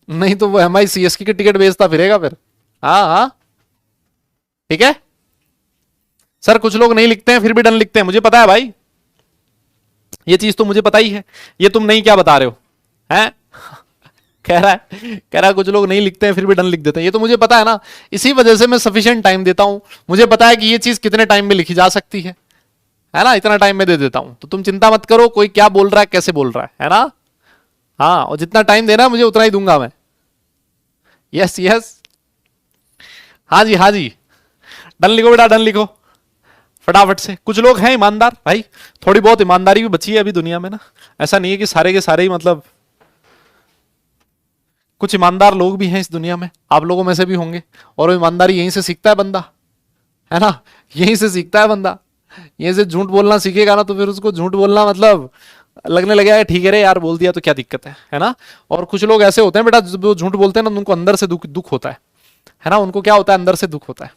नहीं तो वो MICS की टिकट बेचता फिरेगा फिर। हाँ हाँ, ठीक है सर। कुछ लोग नहीं लिखते हैं फिर भी डन लिखते हैं, मुझे पता है भाई, ये चीज तो मुझे पता ही है। ये तुम नहीं क्या बता रहे हो, हैं? कह रहा है कुछ लोग नहीं लिखते हैं फिर भी डन लिख देते हैं, ये तो मुझे पता है ना। इसी वजह से मैं सफिशिएंट टाइम देता हूं, मुझे पता है कि ये चीज कितने टाइम में लिखी जा सकती है ना, इतना टाइम में दे देता हूं। तो तुम चिंता मत करो कोई क्या बोल रहा है कैसे बोल रहा है ना। हाँ, और जितना टाइम देना है मुझे उतना ही दूंगा मैं। यस यस, हाँ जी हाँ जी, डन लिखो बेटा, डन लिखो फटाफट से। कुछ लोग हैं ईमानदार भाई, थोड़ी बहुत ईमानदारी भी बची है अभी दुनिया में ना, ऐसा नहीं है कि सारे के सारे ही, मतलब कुछ ईमानदार लोग भी हैं इस दुनिया में, आप लोगों में से भी होंगे। और वो ईमानदारी यहीं से सीखता है बंदा, है ना, यहीं से सीखता है बंदा। यहीं से झूठ बोलना सीखेगा ना तो फिर उसको झूठ बोलना मतलब लगने लगेगा ठीक है रे यार, बोल दिया तो क्या दिक्कत है ना। और कुछ लोग ऐसे होते हैं बेटा जो झूठ बोलते हैं ना, उनको अंदर से दुख होता है ना, उनको क्या होता है, अंदर से दुख होता है,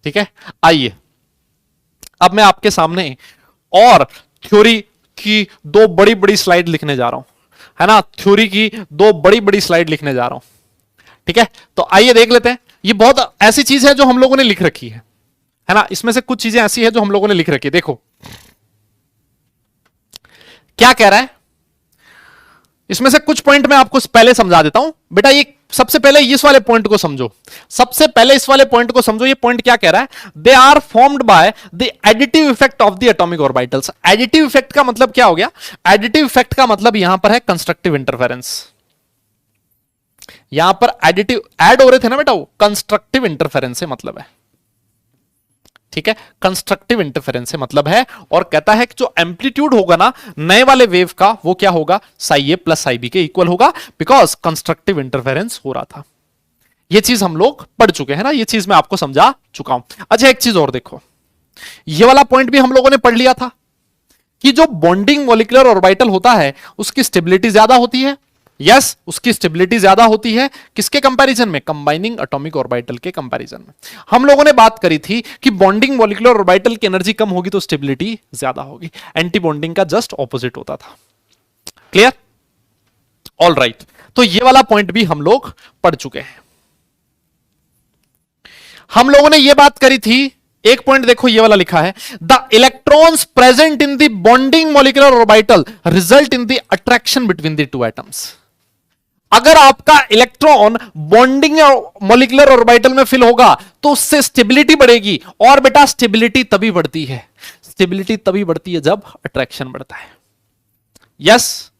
ठीक है। आइए अब मैं आपके सामने और थ्योरी की 2 बड़ी बड़ी स्लाइड लिखने जा रहा हूं, है ना। थ्योरी की 2 बड़ी बड़ी स्लाइड लिखने जा रहा हूं, ठीक है। तो आइए देख लेते हैं। ये बहुत ऐसी चीज है जो हम लोगों ने लिख रखी है ना। इसमें से कुछ चीजें ऐसी है जो हम लोगों ने लिख रखी है। देखो क्या कह रहा है, इसमें से कुछ पॉइंट मैं आपको पहले समझा देता हूं बेटा। ये सबसे पहले इस वाले पॉइंट को समझो, सबसे पहले इस वाले पॉइंट को समझो। ये पॉइंट क्या कह रहा है, they are formed by the additive effect of the atomic orbitals. Additive effect का मतलब क्या हो गया, एडिटिव इफेक्ट का मतलब यहां पर है कंस्ट्रक्टिव इंटरफेरेंस। यहां पर एडिटिव ऐड हो रहे थे ना बेटा, वो कंस्ट्रक्टिव इंटरफेरेंस से मतलब है, ठीक है। कंस्ट्रक्टिव इंटरफेरेंस से मतलब है, और कहता है कि जो एम्पलीट्यूड होगा ना नए वाले वेव का, वो क्या होगा, साई ए प्लस साई बी के इक्वल होगा, बिकॉज कंस्ट्रक्टिव इंटरफेरेंस हो रहा था। ये चीज हम लोग पढ़ चुके हैं ना, ये चीज मैं आपको समझा चुका हूं। अच्छा एक चीज और देखो, ये वाला पॉइंट भी हम लोगों ने पढ़ लिया था कि जो बॉन्डिंग मॉलिक्यूलर ऑर्बिटल होता है उसकी स्टेबिलिटी ज्यादा होती है। यस, उसकी स्टेबिलिटी ज्यादा होती है किसके कंपैरिजन में, कंबाइनिंग एटॉमिक ऑर्बिटल के कंपैरिजन में। हम लोगों ने बात करी थी कि बॉन्डिंग मॉलिक्यूलर ऑर्बिटल की एनर्जी कम होगी तो स्टेबिलिटी ज्यादा होगी, एंटी बॉन्डिंग का जस्ट ऑपोजिट होता था। Clear, all right. तो ये वाला पॉइंट भी हम लोग पढ़ चुके हैं। हम लोगों ने ये बात करी थी, एक पॉइंट देखो ये वाला लिखा है, the electrons present in the bonding molecular orbital result in the attraction between the 2 atoms. अगर आपका इलेक्ट्रॉन बॉन्डिंग मॉलिक्यूलर ऑर्बिटल में फिल होगा तो उससे स्टेबिलिटी बढ़ेगी, और बेटा स्टेबिलिटी तभी बढ़ती है, स्टेबिलिटी तभी बढ़ती है जब अट्रैक्शन बढ़ता है। यस,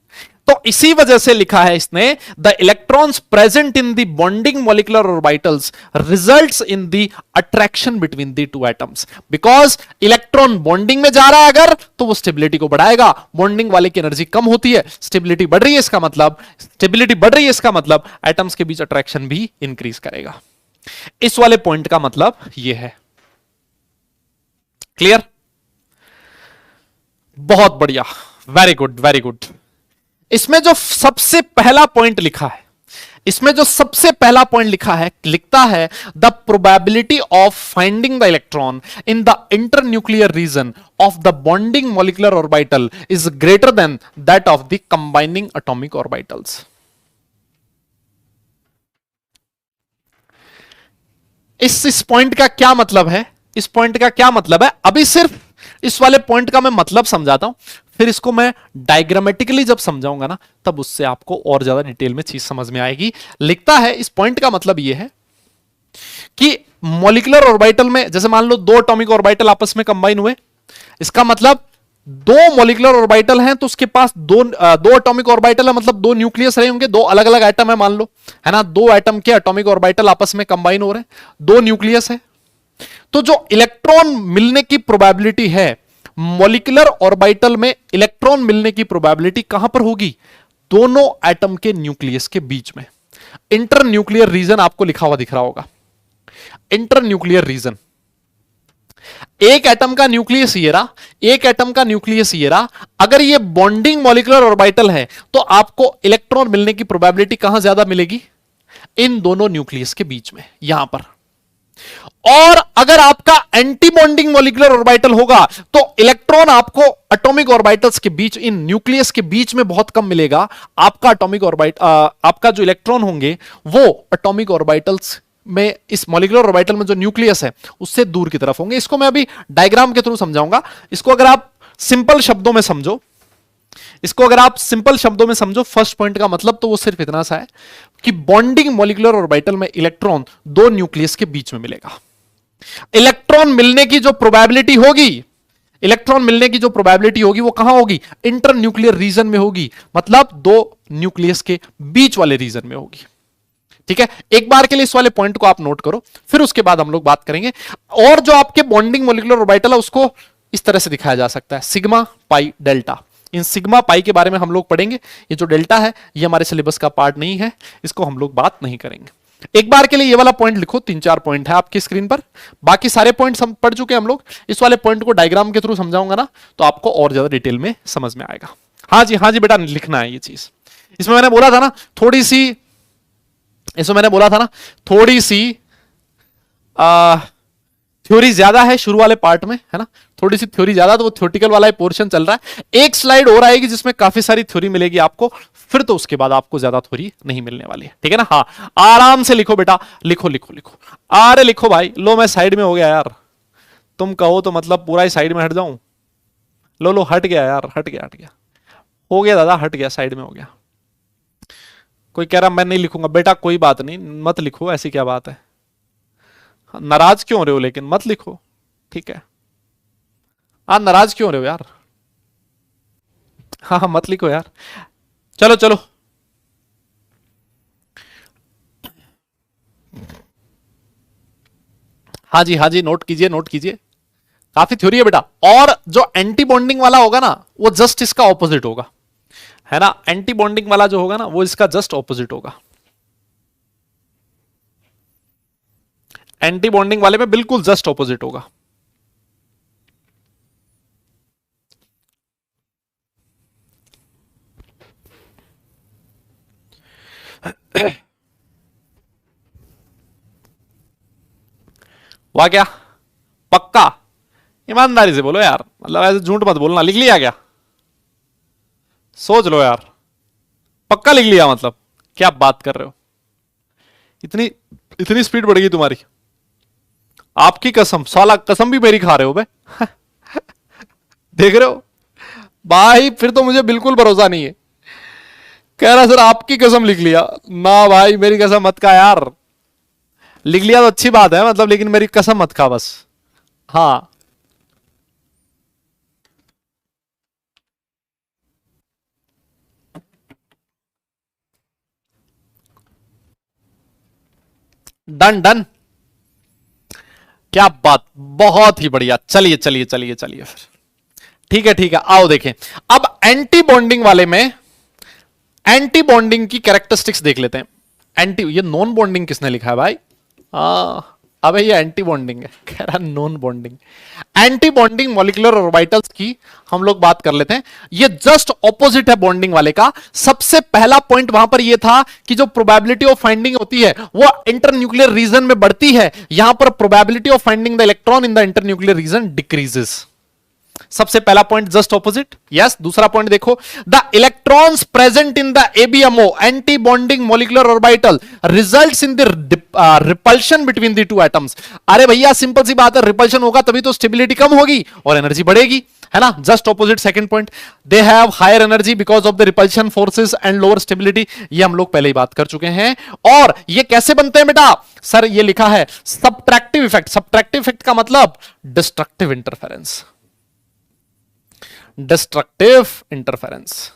तो इसी वजह से लिखा है इसने, the electrons present in the bonding molecular orbitals results in the attraction between the two atoms. Because electron bonding में जा रहा है अगर, तो वो स्टेबिलिटी को बढ़ाएगा, बॉन्डिंग वाले की एनर्जी कम होती है, स्टेबिलिटी बढ़ रही है, इसका मतलब स्टेबिलिटी बढ़ रही है, इसका मतलब एटम्स के बीच अट्रैक्शन भी इंक्रीज करेगा। इस वाले पॉइंट का मतलब ये है। क्लियर? बहुत बढ़िया, वेरी गुड वेरी गुड। इसमें जो सबसे पहला पॉइंट लिखा है, इसमें जो सबसे पहला पॉइंट लिखा है, लिखता है the probability of finding the electron in the internuclear region of the bonding molecular orbital is greater than that of the combining atomic orbitals. इस पॉइंट का क्या मतलब है? इस पॉइंट का क्या मतलब है, अभी सिर्फ इस वाले पॉइंट का मैं मतलब समझाता हूं, फिर इसको मैं डायग्रामेटिकली जब समझाऊंगा ना, तब उससे आपको और ज्यादा डिटेल में चीज समझ में आएगी। लिखता है इस पॉइंट का मतलब यह है कि मॉलिक्यूलर ऑर्बिटल में, जैसे मान लो दो एटॉमिक ऑर्बिटल आपस में कंबाइन हुए, इसका मतलब दो मॉलिक्यूलर ऑर्बिटल हैं तो उसके पास दो एटॉमिक ऑर्बिटल है, मतलब दो न्यूक्लियस रहे होंगे, दो अलग अलग एटम है मान लो, है ना, दो एटम के एटॉमिक ऑर्बिटल आपस में कंबाइन हो रहे हैं, दो न्यूक्लियस है। तो जो इलेक्ट्रॉन मिलने की प्रोबेबिलिटी है मॉलिक्यूलर ऑर्बिटल में, इलेक्ट्रॉन मिलने की प्रोबेबिलिटी कहां पर होगी? दोनों एटम के न्यूक्लियस के बीच में। इंटर न्यूक्लियर रीजन आपको लिखा हुआ दिख रहा होगा, इंटर न्यूक्लियर रीजन। एक एटम का न्यूक्लियस ये रहा, एक एटम का न्यूक्लियस ये रहा। अगर ये बॉन्डिंग मॉलिक्यूलर ऑर्बिटल है तो आपको इलेक्ट्रॉन मिलने की प्रोबेबिलिटी कहां ज्यादा मिलेगी? इन दोनों न्यूक्लियस के बीच में, यहां पर। और अगर आपका एंटी बॉन्डिंग मॉलिक्यूलर ऑर्बिटल होगा तो इलेक्ट्रॉन आपको एटॉमिक ऑर्बिटल्स के बीच, इन न्यूक्लियस के बीच में बहुत कम मिलेगा। आपका एटॉमिक ऑर्बिटल, आपका जो इलेक्ट्रॉन होंगे वो एटॉमिक ऑर्बिटल्स में, इस मॉलिक्यूलर ऑर्बिटल में जो न्यूक्लियस है उससे दूर की तरफ होंगे। इसको मैं अभी डायग्राम के थ्रू समझाऊंगा। इसको अगर आप सिंपल शब्दों में समझो, इसको अगर आप सिंपल शब्दों में समझो, फर्स्ट पॉइंट का मतलब तो वो सिर्फ इतना सा है कि बॉन्डिंग मॉलिक्यूलर ऑर्बिटल में इलेक्ट्रॉन दो न्यूक्लियस के बीच में मिलेगा। इलेक्ट्रॉन मिलने की जो प्रोबेबिलिटी होगी, इलेक्ट्रॉन मिलने की जो प्रोबेबिलिटी होगी वो कहां होगी? इंटर न्यूक्लियर रीजन में होगी, मतलब दो न्यूक्लियस के बीच वाले रीजन में होगी। ठीक है, एक बार के लिए इस वाले पॉइंट को आप नोट करो, फिर उसके बाद हम लोग बात करेंगे। और जो आपके बॉन्डिंग मॉलिक्यूलर ऑर्बिटल है उसको इस तरह से दिखाया जा सकता है, sigma pi delta. In sigma pi के बारे में हम लोग पढ़ेंगे। ये जो डेल्टा है ये हमारे सिलेबस का पार्ट नहीं है, इसको हम लोग बात नहीं करेंगे। एक बार के लिए ये वाला पॉइंट लिखो, 3-4 पॉइंट है आपकी स्क्रीन पर, बाकी सारे पॉइंट्स हम पढ़ चुके हैं हम लोग। इस वाले पॉइंट को डायग्राम के थ्रू समझाऊंगा ना, तो आपको और ज्यादा डिटेल में समझ में आएगा। हाँ जी बेटा, लिखना है ये चीज। इसमें मैंने बोला था ना थोड़ी सी, इसमें मैंने बोला था ना थोड़ी सी थ्योरी ज्यादा है शुरू वाले पार्ट में, है ना, थोड़ी सी थ्योरी ज्यादा, तो वो थ्योरेटिकल वाला पोर्शन चल रहा है। एक स्लाइड और आएगी जिसमें काफी सारी थ्योरी मिलेगी आपको, फिर तो उसके बाद आपको ज्यादा थ्योरी नहीं मिलने वाली है। ठीक है ना? हाँ, आराम से लिखो बेटा, लिखो लिखो लिखो, अरे लिखो भाई। लो मैं साइड में हो गया यार, तुम कहो तो मतलब पूरा ही साइड में हट जाऊं। लो हट गया यार, हट गया हो गया दादा, हट गया, साइड में हो गया। कोई कह रहा मैं नहीं लिखूंगा, बेटा कोई बात नहीं, मत लिखो, ऐसी क्या बात है, नाराज क्यों हो रहे हो, लेकिन मत लिखो, ठीक है? हाँ, नाराज क्यों हो रहे हो यार? हाँ मत लिखो यार, चलो चलो। हाँ जी, नोट कीजिए नोट कीजिए, काफी थ्योरी है बेटा। और जो एंटी बॉन्डिंग वाला होगा ना, वो जस्ट इसका ऑपोजिट होगा, है ना। एंटी बॉन्डिंग वाला जो होगा ना, वो इसका जस्ट ऑपोजिट होगा। एंटी बॉन्डिंग वाले में बिल्कुल जस्ट ऑपोजिट होगा। वाह, क्या पक्का? ईमानदारी से बोलो यार, मतलब ऐसे झूठ मत बोलना। लिख लिया क्या? सोच लो यार, पक्का लिख लिया मतलब? क्या बात कर रहे हो, इतनी इतनी स्पीड बढ़ गई तुम्हारी? आपकी कसम, साला कसम भी मेरी खा रहे हो बे। देख रहे हो भाई, फिर तो मुझे बिल्कुल भरोसा नहीं है। कह रहा सर आपकी कसम लिख लिया। ना भाई मेरी कसम मत खा यार, लिख लिया तो अच्छी बात है मतलब, लेकिन मेरी कसम मत खा बस। हाँ डन डन, क्या बात, बहुत ही बढ़िया। चलिए चलिए चलिए चलिए फिर, ठीक है आओ देखें। अब एंटी बॉन्डिंग वाले में एंटी बॉन्डिंग की कैरेक्टरिस्टिक्स देख लेते हैं। एंटी, ये नॉन बॉन्डिंग किसने लिखा है भाई? अबे ये एंटी बॉन्डिंग है, कह रहा non bonding. Anti bonding molecular orbitals की हम लोग बात कर लेते हैं। ये जस्ट ऑपोजिट है बॉन्डिंग वाले का। सबसे पहला पॉइंट वहां पर ये था कि जो प्रोबेबिलिटी ऑफ फाइंडिंग होती है वो इंटरन्यूक्लियर रीजन में बढ़ती है, यहां पर probability of finding the electron in the internuclear region decreases. सबसे पहला पॉइंट जस्ट ऑपोजिट, यस। दूसरा पॉइंट देखो, the electrons present in the ABMO anti bonding molecular orbital results in the repulsion between the two atoms. अरे भैया simple सी बात है, repulsion होगा तभी तो स्टेबिलिटी कम होगी और एनर्जी बढ़ेगी, है ना। Just opposite second point, they have higher energy because of the repulsion forces and lower stability. ये हम लोग पहले ही बात कर चुके हैं। और ये कैसे बनते हैं बेटा? सर ये लिखा है सब्ट्रैक्टिव इफेक्ट। सब्ट्रैक्टिव इफेक्ट का मतलब डिस्ट्रक्टिव इंटरफेरेंस, डिस्ट्रक्टिव इंटरफेरेंस,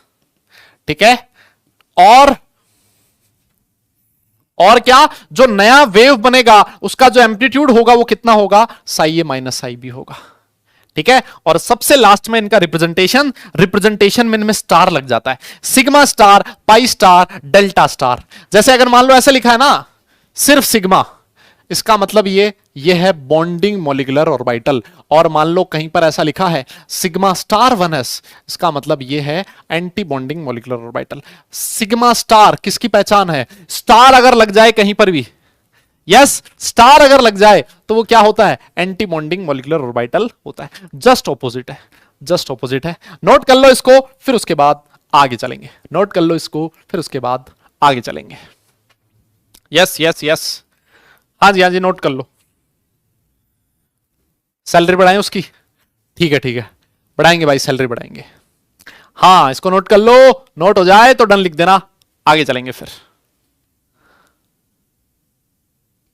ठीक है। और क्या, जो नया वेव बनेगा उसका जो एम्पलीट्यूड होगा वो कितना होगा? साई ए माइनस साई बी होगा, ठीक है। और सबसे लास्ट में इनका रिप्रेजेंटेशन में इनमें स्टार लग जाता है, sigma star, pi star, delta star. जैसे अगर मान लो ऐसे लिखा है ना सिर्फ सिग्मा, इसका मतलब ये है बॉन्डिंग मॉलिक्यूलर ऑर्बिटल। और मान लो कहीं पर ऐसा लिखा है सिग्मा स्टार 1s, इसका मतलब ये है anti bonding molecular orbital. Sigma star किसकी पहचान है? स्टार अगर लग जाए कहीं पर भी, यस, स्टार अगर लग जाए तो वो क्या होता है? एंटी बॉन्डिंग मॉलिक्यूलर ऑर्बिटल होता है। जस्ट ऑपोजिट है, जस्ट ऑपोजिट है। नोट कर लो इसको, फिर उसके बाद आगे चलेंगे। नोट कर लो इसको, फिर उसके बाद आगे चलेंगे। यस यस यस, हाँ जी नोट कर लो। सैलरी बढ़ाएं उसकी, ठीक है बढ़ाएंगे भाई, सैलरी बढ़ाएंगे। हाँ इसको नोट कर लो, नोट हो जाए तो डन लिख देना, आगे चलेंगे फिर।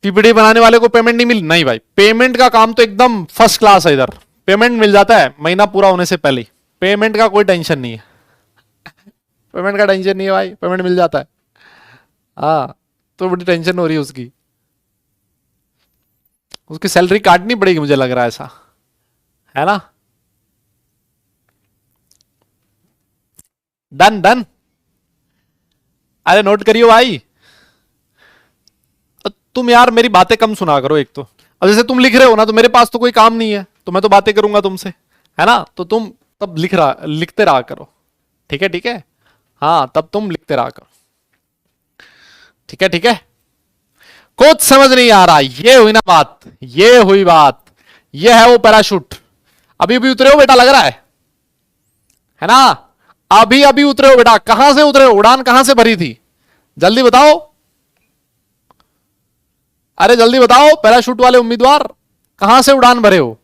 पीपीटी बनाने वाले को पेमेंट नहीं मिल, नहीं भाई पेमेंट का काम तो एकदम फर्स्ट क्लास है इधर, पेमेंट मिल जाता है महीना पूरा होने से पहले। पेमेंट का कोई टेंशन नहीं है, पेमेंट का टेंशन नहीं है भाई, पेमेंट मिल जाता है। हाँ तो बड़ी टेंशन हो रही है उसकी, उसकी सैलरी काटनी पड़ेगी मुझे लग रहा है ऐसा, है ना। डन डन, अरे नोट करियो भाई। तुम यार मेरी बातें कम सुना करो एक तो। अब जैसे तुम लिख रहे हो ना, तो मेरे पास तो कोई काम नहीं है, तो मैं तो बातें करूंगा तुमसे, है ना। तो तुम तब लिखते रहा करो, ठीक है। हाँ तब तुम लिखते रहा करो, ठीक है। कुछ समझ नहीं आ रहा, ये हुई ना बात, ये हुई बात। ये है वो पैराशूट, अभी भी उतरे हो बेटा, लग रहा है ना। अभी अभी उतरे हो बेटा, कहां से उतरे हो? उड़ान कहां से भरी थी? जल्दी बताओ, अरे जल्दी बताओ पैराशूट वाले उम्मीदवार, कहां से उड़ान भरे हो?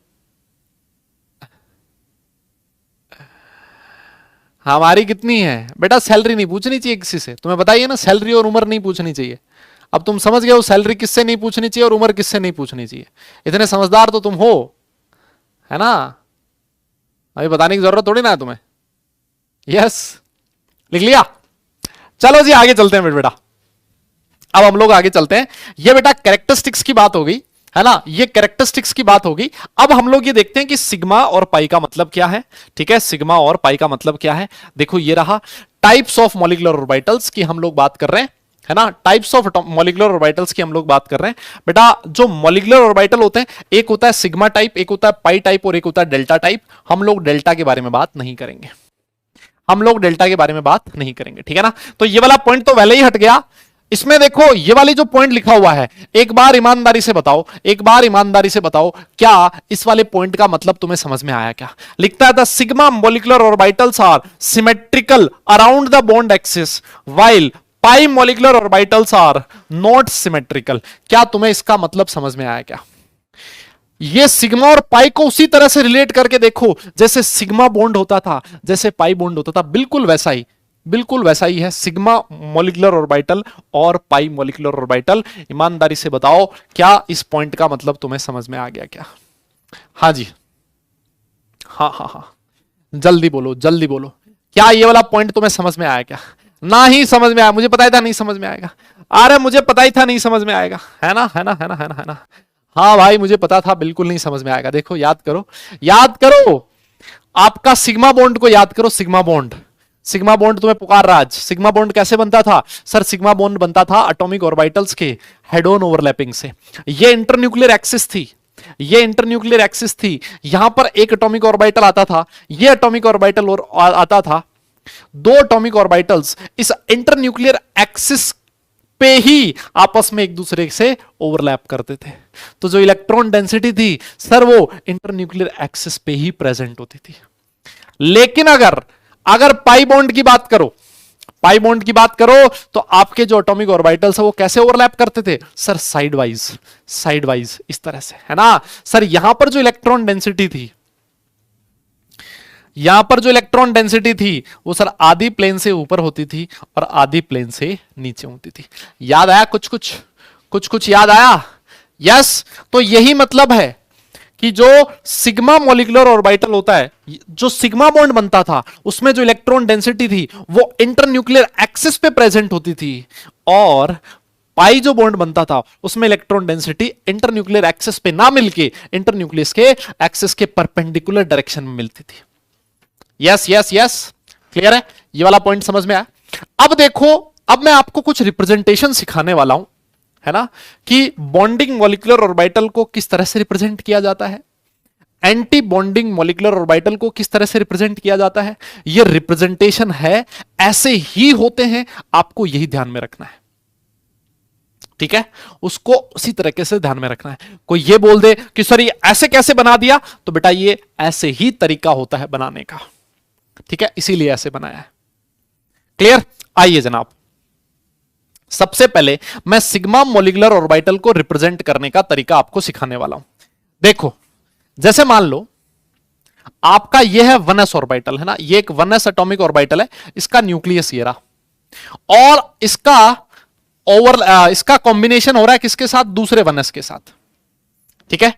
हमारी कितनी है बेटा? सैलरी नहीं पूछनी चाहिए किसी से, तुम्हें बताइए ना, सैलरी और उम्र नहीं पूछनी चाहिए। अब तुम समझ गए हो सैलरी किससे नहीं पूछनी चाहिए और उम्र किससे नहीं पूछनी चाहिए। इतने समझदार तो तुम हो, है ना। अभी बताने की जरूरत थोड़ी ना है तुम्हें। यस, लिख लिया। चलो जी आगे चलते हैं बेटा। अब हम लोग आगे चलते हैं। ये बेटा कैरेक्टरिस्टिक्स की बात हो गई, है ना, ये कैरेक्टरिस्टिक्स की बात होगी। अब हम लोग ये देखते हैं कि सिग्मा और पाई का मतलब क्या है, ठीक है। सिग्मा और पाई का मतलब क्या है? देखो ये रहा, टाइप्स ऑफ मॉलिक्यूलर ऑर्बिटल्स की हम लोग बात कर रहे हैं, है ना। टाइप्स ऑफ मॉलिक्यूलर ऑर्बिटल्स की हम लोग बात कर रहे हैं बेटा। जो मॉलिक्यूलर ऑर्बिटल होते हैं, एक होता है सिग्मा टाइप, एक होता है पाई टाइप और एक होता है डेल्टा टाइप। हम लोग डेल्टा के बारे में बात नहीं करेंगे, हम लोग डेल्टा के बारे में बात नहीं करेंगे, ठीक है ना। तो ये वाला पॉइंट तो पहले ही हट गया। इसमें देखो ये वाली जो पॉइंट लिखा हुआ है, एक बार ईमानदारी से बताओ, एक बार ईमानदारी से बताओ, क्या इस वाले पॉइंट का मतलब तुम्हें समझ में आया? क्या लिखता है? The sigma molecular orbitals are symmetrical around the bond axis while pi molecular orbitals are not symmetrical. क्या तुम्हें इसका मतलब समझ में आया? क्या ये सिग्मा और पाई को उसी तरह से रिलेट करके देखो, जैसे सिग्मा बॉन्ड होता था, जैसे पाई बॉन्ड होता था, बिल्कुल वैसा ही बिल्कुल वैसा ही है, सिग्मा मॉलिक्यूलर ऑर्बिटल और पाई मॉलिक्यूलर ऑर्बिटल। ईमानदारी से बताओ, क्या इस पॉइंट का मतलब तुम्हें समझ में आ गया क्या? हाँ जी, हाँ हाँ हाँ, जल्दी बोलो जल्दी बोलो, क्या ये वाला पॉइंट तुम्हें समझ में आया क्या? ना ही समझ में आया, मुझे पता ही था नहीं समझ में आएगा। अरे मुझे पता ही था नहीं समझ में आएगा, है ना है ना है ना है ना है ना। हाँ भाई मुझे पता था बिल्कुल नहीं समझ में आएगा। देखो याद करो, याद करो, आपका सिग्मा बॉन्ड को याद करो, सिग्मा बॉन्ड, सिग्मा बॉन्ड तुम्हें पुकार रहा आज। सिग्मा बॉन्ड कैसे बनता था सर? सिग्मा बॉन्ड बनता था एटॉमिक ऑर्बिटल्स के हेड ऑन ओवरलैपिंग से। ये इंटरन्यूक्लियर एक्सिस थी, ये इंटरन्यूक्लियर एक्सिस थी, यहां पर एक एटॉमिक ऑर्बिटल आता था, ये एटॉमिक ऑर्बिटल और आता था, दो एटॉमिक ऑर्बिटल्स इस इंटरन्यूक्लियर एक्सिस पे ही आपस में एक दूसरे से ओवरलैप करते थे। तो जो इलेक्ट्रॉन डेंसिटी थी सर वो इंटरन्यूक्लियर एक्सिस पे ही प्रेजेंट होती थी। लेकिन अगर अगर पाई बॉन्ड की बात करो, पाई बॉन्ड की बात करो तो आपके जो एटॉमिक ऑर्बिटल्स है वो कैसे ओवरलैप करते थे sir? Side wise, side wise इस तरह से, है ना सर। यहां पर जो इलेक्ट्रॉन डेंसिटी थी, यहां पर जो इलेक्ट्रॉन डेंसिटी थी वो सर आधी प्लेन से ऊपर होती थी और आधी प्लेन से नीचे होती थी। याद आया कुछ कुछ? कुछ कुछ याद आया? यस। तो यही मतलब है कि जो सिग्मा मॉलिक्यूलर ऑर्बिटल होता है, जो सिग्मा बॉन्ड बनता था उसमें जो इलेक्ट्रॉन डेंसिटी थी वो इंटरन्यूक्लियर एक्सिस पे प्रेजेंट होती थी, और पाई जो बॉन्ड बनता था उसमें इलेक्ट्रॉन डेंसिटी इंटरन्यूक्लियर एक्सिस पे ना मिलके इंटरन्यूक्लियस के एक्सिस के परपेंडिकुलर डायरेक्शन में मिलती थी। यस यस यस, क्लियर है? ये वाला पॉइंट समझ में आया? अब देखो, अब मैं आपको कुछ रिप्रेजेंटेशन सिखाने वाला हूं, है ना, कि बॉन्डिंग मॉलिक्यूलर ऑर्बिटल को किस तरह से रिप्रेजेंट किया जाता है, एंटी बॉन्डिंग मॉलिक्यूलर ऑर्बिटल को किस तरह से रिप्रेजेंट किया जाता है। ये रिप्रेजेंटेशन है, ऐसे ही होते हैं, आपको यही ध्यान में रखना है, ठीक है? उसको उसी तरीके से ध्यान में रखना है। कोई ये बोल दे कि सर ये ऐसे कैसे बना दिया, तो बेटा ये ऐसे ही तरीका होता है बनाने का, ठीक है? इसीलिए ऐसे बनाया है। क्लियर? आइए जनाब, सबसे पहले मैं सिग्मा मॉलिक्यूलर ऑर्बिटल को रिप्रेजेंट करने का तरीका आपको सिखाने वाला हूं। देखो, जैसे मान लो आपका यह है 1s ऑर्बिटल, है ना, ये एक 1s एटॉमिक ऑर्बिटल है, इसका न्यूक्लियस ये रहा, और इसका कॉम्बिनेशन हो रहा है किसके साथ? दूसरे 1s के साथ, ठीक है?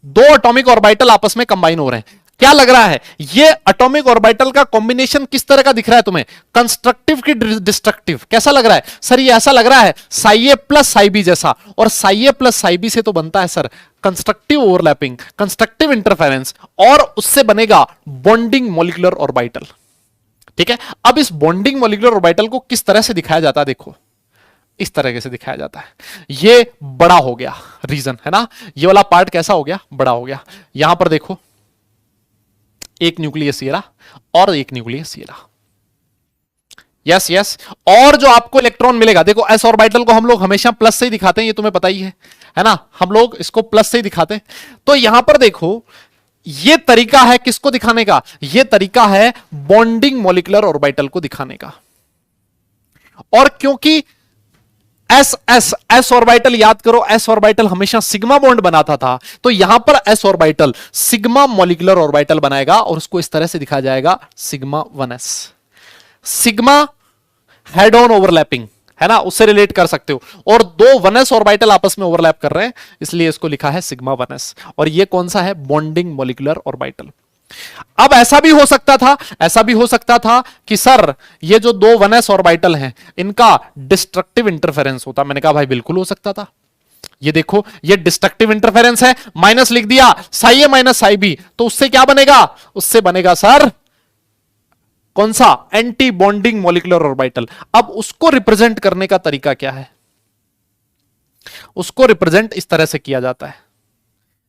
दो एटॉमिक ऑर्बिटल आपस में कंबाइन हो रहे हैं। क्या लग रहा है, ये एटॉमिक ऑर्बिटल का कॉम्बिनेशन किस तरह का दिख रहा है तुम्हें? कंस्ट्रक्टिव की डिस्ट्रक्टिव? कैसा लग रहा है सर? ये ऐसा लग रहा है साई ए प्लस साई बी जैसा, और साई ए प्लस साई बी से तो बनता है sir constructive overlapping, constructive interference, और उससे बनेगा बॉन्डिंग मॉलिक्यूलर ऑर्बिटल, ठीक है? अब इस बॉन्डिंग मॉलिक्यूलर ऑर्बिटल को किस तरह से दिखाया जाता है? देखो, इस तरह से दिखाया जाता है। ये बड़ा हो गया रीजन, है ना, ये वाला पार्ट कैसा हो गया? बड़ा हो गया। यहां पर देखो, एक न्यूक्लियस ये रहा और एक न्यूक्लियस ये रहा। Yes yes. और जो आपको इलेक्ट्रॉन मिलेगा, देखो एस ऑर्बिटल को हम लोग हमेशा प्लस से ही दिखाते हैं, ये तुम्हें पता ही है ना, हम लोग इसको प्लस से ही दिखाते हैं। तो यहां पर देखो, ये तरीका है किसको दिखाने का? ये तरीका है बॉन्डिंग मॉलिक्यूलर ऑर्बिटल को दिखाने का। और क्योंकि एस एस एस ऑर्बिटल, याद करो, एस ऑर्बिटल हमेशा सिग्मा बॉन्ड बनाता था, तो यहां पर S orbital sigma molecular orbital बनाएगा, और उसको इस तरह से दिखाया जाएगा sigma 1s। Sigma head on overlapping, है ना, उससे रिलेट कर सकते हो, और दो 1s ऑर्बिटल आपस में ओवरलैप कर रहे हैं, इसलिए इसको लिखा है सिग्मा 1s। और ये कौन सा है? Bonding molecular orbital. अब ऐसा भी हो सकता था, ऐसा भी हो सकता था कि सर ये जो दो 1s ऑर्बिटल हैं इनका डिस्ट्रक्टिव इंटरफेरेंस होता। मैंने कहा भाई बिल्कुल हो सकता था। ये देखो, ये डिस्ट्रक्टिव इंटरफेरेंस है, माइनस लिख दिया, साई ए माइनस साई बी, तो उससे क्या बनेगा? उससे बनेगा सर कौन सा? Anti bonding molecular orbital. अब उसको रिप्रेजेंट करने का तरीका क्या है? उसको रिप्रेजेंट इस तरह से किया जाता है,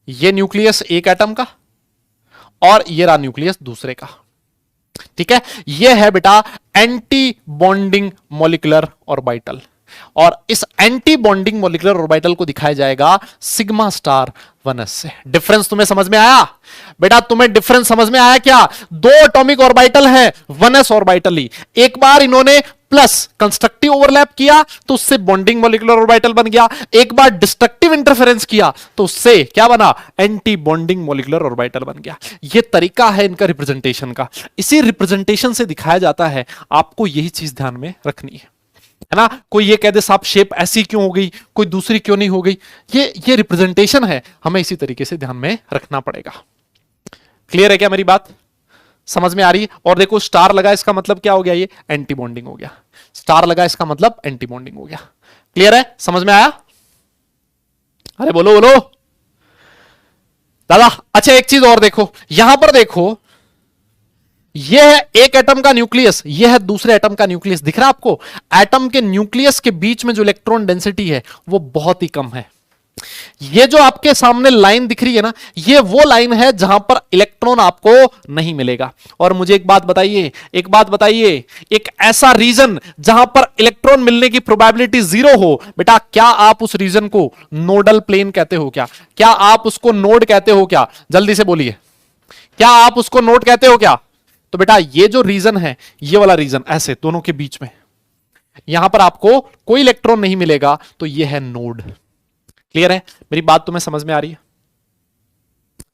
ये न्यूक्लियस एक एटम का और ये रहा न्यूक्लियस दूसरे का, ठीक है? ये है बेटा एंटी बॉन्डिंग मॉलिक्यूलर ऑर्बिटल, और इस एंटी बॉन्डिंग मॉलिक्यूलर ऑर्बिटल को दिखाया जाएगा सिग्मा स्टार 1s से। डिफरेंस तुम्हें समझ में आया बेटा? तुम्हें डिफरेंस समझ में आया क्या? दो एटॉमिक ऑर्बिटल है 1s ऑर्बिटल ही, एक बार इन्होंने प्लस कंस्ट्रक्टिव ओवरलैप किया तो उससे बॉन्डिंग मॉलिक्यूलर ऑर्बिटल बन गया, एक बार डिस्ट्रक्टिव इंटरफेरेंस किया तो उससे क्या बना, एंटी बॉन्डिंग मॉलिक्यूलर ऑर्बिटल बन गया। यह तरीका है इनका रिप्रेजेंटेशन का, इसी रिप्रेजेंटेशन से दिखाया जाता है। आपको यही चीज ध्यान में रखनी है ना। कोई ये कह दे साहब शेप ऐसी क्यों हो गई, कोई दूसरी क्यों नहीं हो गई, ये रिप्रेजेंटेशन है, हमें इसी तरीके से ध्यान में रखना पड़ेगा। क्लियर है क्या मेरी बात, समझ में आ रही है। और देखो स्टार लगा इसका मतलब क्या हो गया, ये एंटी बॉन्डिंग हो गया, स्टार लगा इसका मतलब एंटी बॉन्डिंग हो गया। क्लियर है, समझ में आया, अरे बोलो बोलो दादा। अच्छा एक चीज और देखो, यहां पर देखो, यह है एक एटम का न्यूक्लियस, यह है दूसरे एटम का न्यूक्लियस, दिख रहा है आपको। एटम के न्यूक्लियस के बीच में जो इलेक्ट्रॉन डेंसिटी है वो बहुत ही कम है। ये जो आपके सामने लाइन दिख रही है ना, ये वो लाइन है जहां पर इलेक्ट्रॉन आपको नहीं मिलेगा। और मुझे एक बात बताइए, एक ऐसा रीजन जहां पर इलेक्ट्रॉन मिलने की प्रोबेबिलिटी 0 हो, बेटा क्या आप उस रीजन को नोडल प्लेन कहते हो क्या आप उसको नोड कहते हो क्या, जल्दी से बोलिए, क्या आप उसको नोड कहते हो क्या। तो बेटा ये जो रीजन है, ये वाला रीजन ऐसे दोनों के बीच में, यहां पर आपको कोई इलेक्ट्रॉन नहीं मिलेगा, तो ये है नोड। क्लियर है, मेरी बात तुम्हें समझ में आ रही है।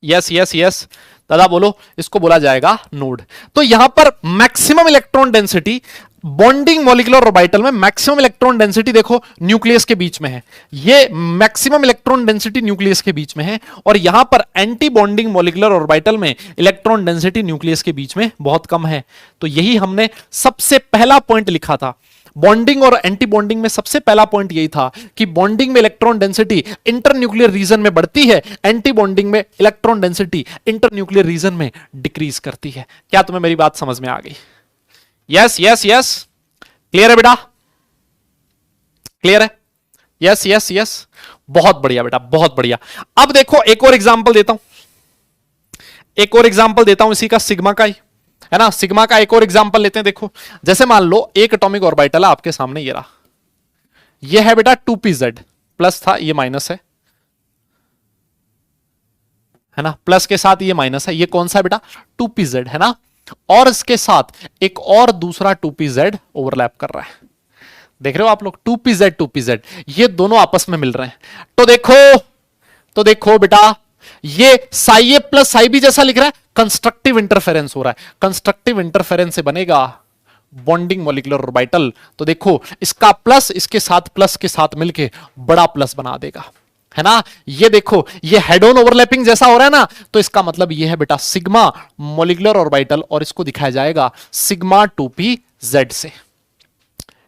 यस यस यस दादा बोलो, इसको बोला जाएगा नोड। तो यहां पर maximum electron density bonding molecular orbital में, मैक्सिमम इलेक्ट्रॉन डेंसिटी देखो न्यूक्लियस के बीच में है, ये मैक्सिमम इलेक्ट्रॉन डेंसिटी न्यूक्लियस के बीच में है। और यहां पर एंटी बॉन्डिंग मॉलिक्यूलर ऑर्बिटल में इलेक्ट्रॉन डेंसिटी न्यूक्लियस के बीच में बहुत कम है। तो यही हमने सबसे पहला पॉइंट लिखा था बॉन्डिंग और एंटी बॉन्डिंग में, सबसे पहला पॉइंट यही था कि बॉन्डिंग में इलेक्ट्रॉन डेंसिटी इंटरन्यूक्लियर रीजन में बढ़ती है, एंटी बॉन्डिंग में इलेक्ट्रॉन डेंसिटी इंटरन्यूक्लियर रीजन में डिक्रीज करती है। क्या तुम्हें मेरी बात समझ में आ गई। यस यस यस, क्लियर है बेटा, क्लियर है, यस यस यस, बहुत बढ़िया बेटा, बहुत बढ़िया। अब देखो एक और एग्जांपल देता हूं, इसी का सिग्मा का ही है ना, सिग्मा का एक और एग्जांपल लेते हैं। देखो जैसे मान लो एक एटॉमिक ऑर्बिटल है आपके सामने, ये रहा, ये है बेटा 2pz, प्लस था ये माइनस है ना, प्लस के साथ ये माइनस है, ये कौन सा है बेटा 2pz है ना, और इसके साथ एक और दूसरा 2pz ओवरलैप कर रहा है। देख रहे हो आप लोग, 2pz ये दोनों आपस में मिल रहे हैं। तो देखो बेटा, ये साई ए प्लस साई बी जैसा लिख रहा है, कंस्ट्रक्टिव इंटरफेरेंस हो रहा है, कंस्ट्रक्टिव इंटरफेरेंस से बनेगा बॉन्डिंग मॉलिक्यूलर ऑर्बिटल। तो देखो इसका प्लस इसके साथ प्लस के साथ मिलके बड़ा प्लस बना देगा, है ना। ये देखो ये हेड ऑन ओवरलैपिंग जैसा हो रहा है ना, तो इसका मतलब ये है बेटा सिग्मा मॉलिक्यूलर ऑर्बिटल, और इसको दिखाया जाएगा सिग्मा 2pz से।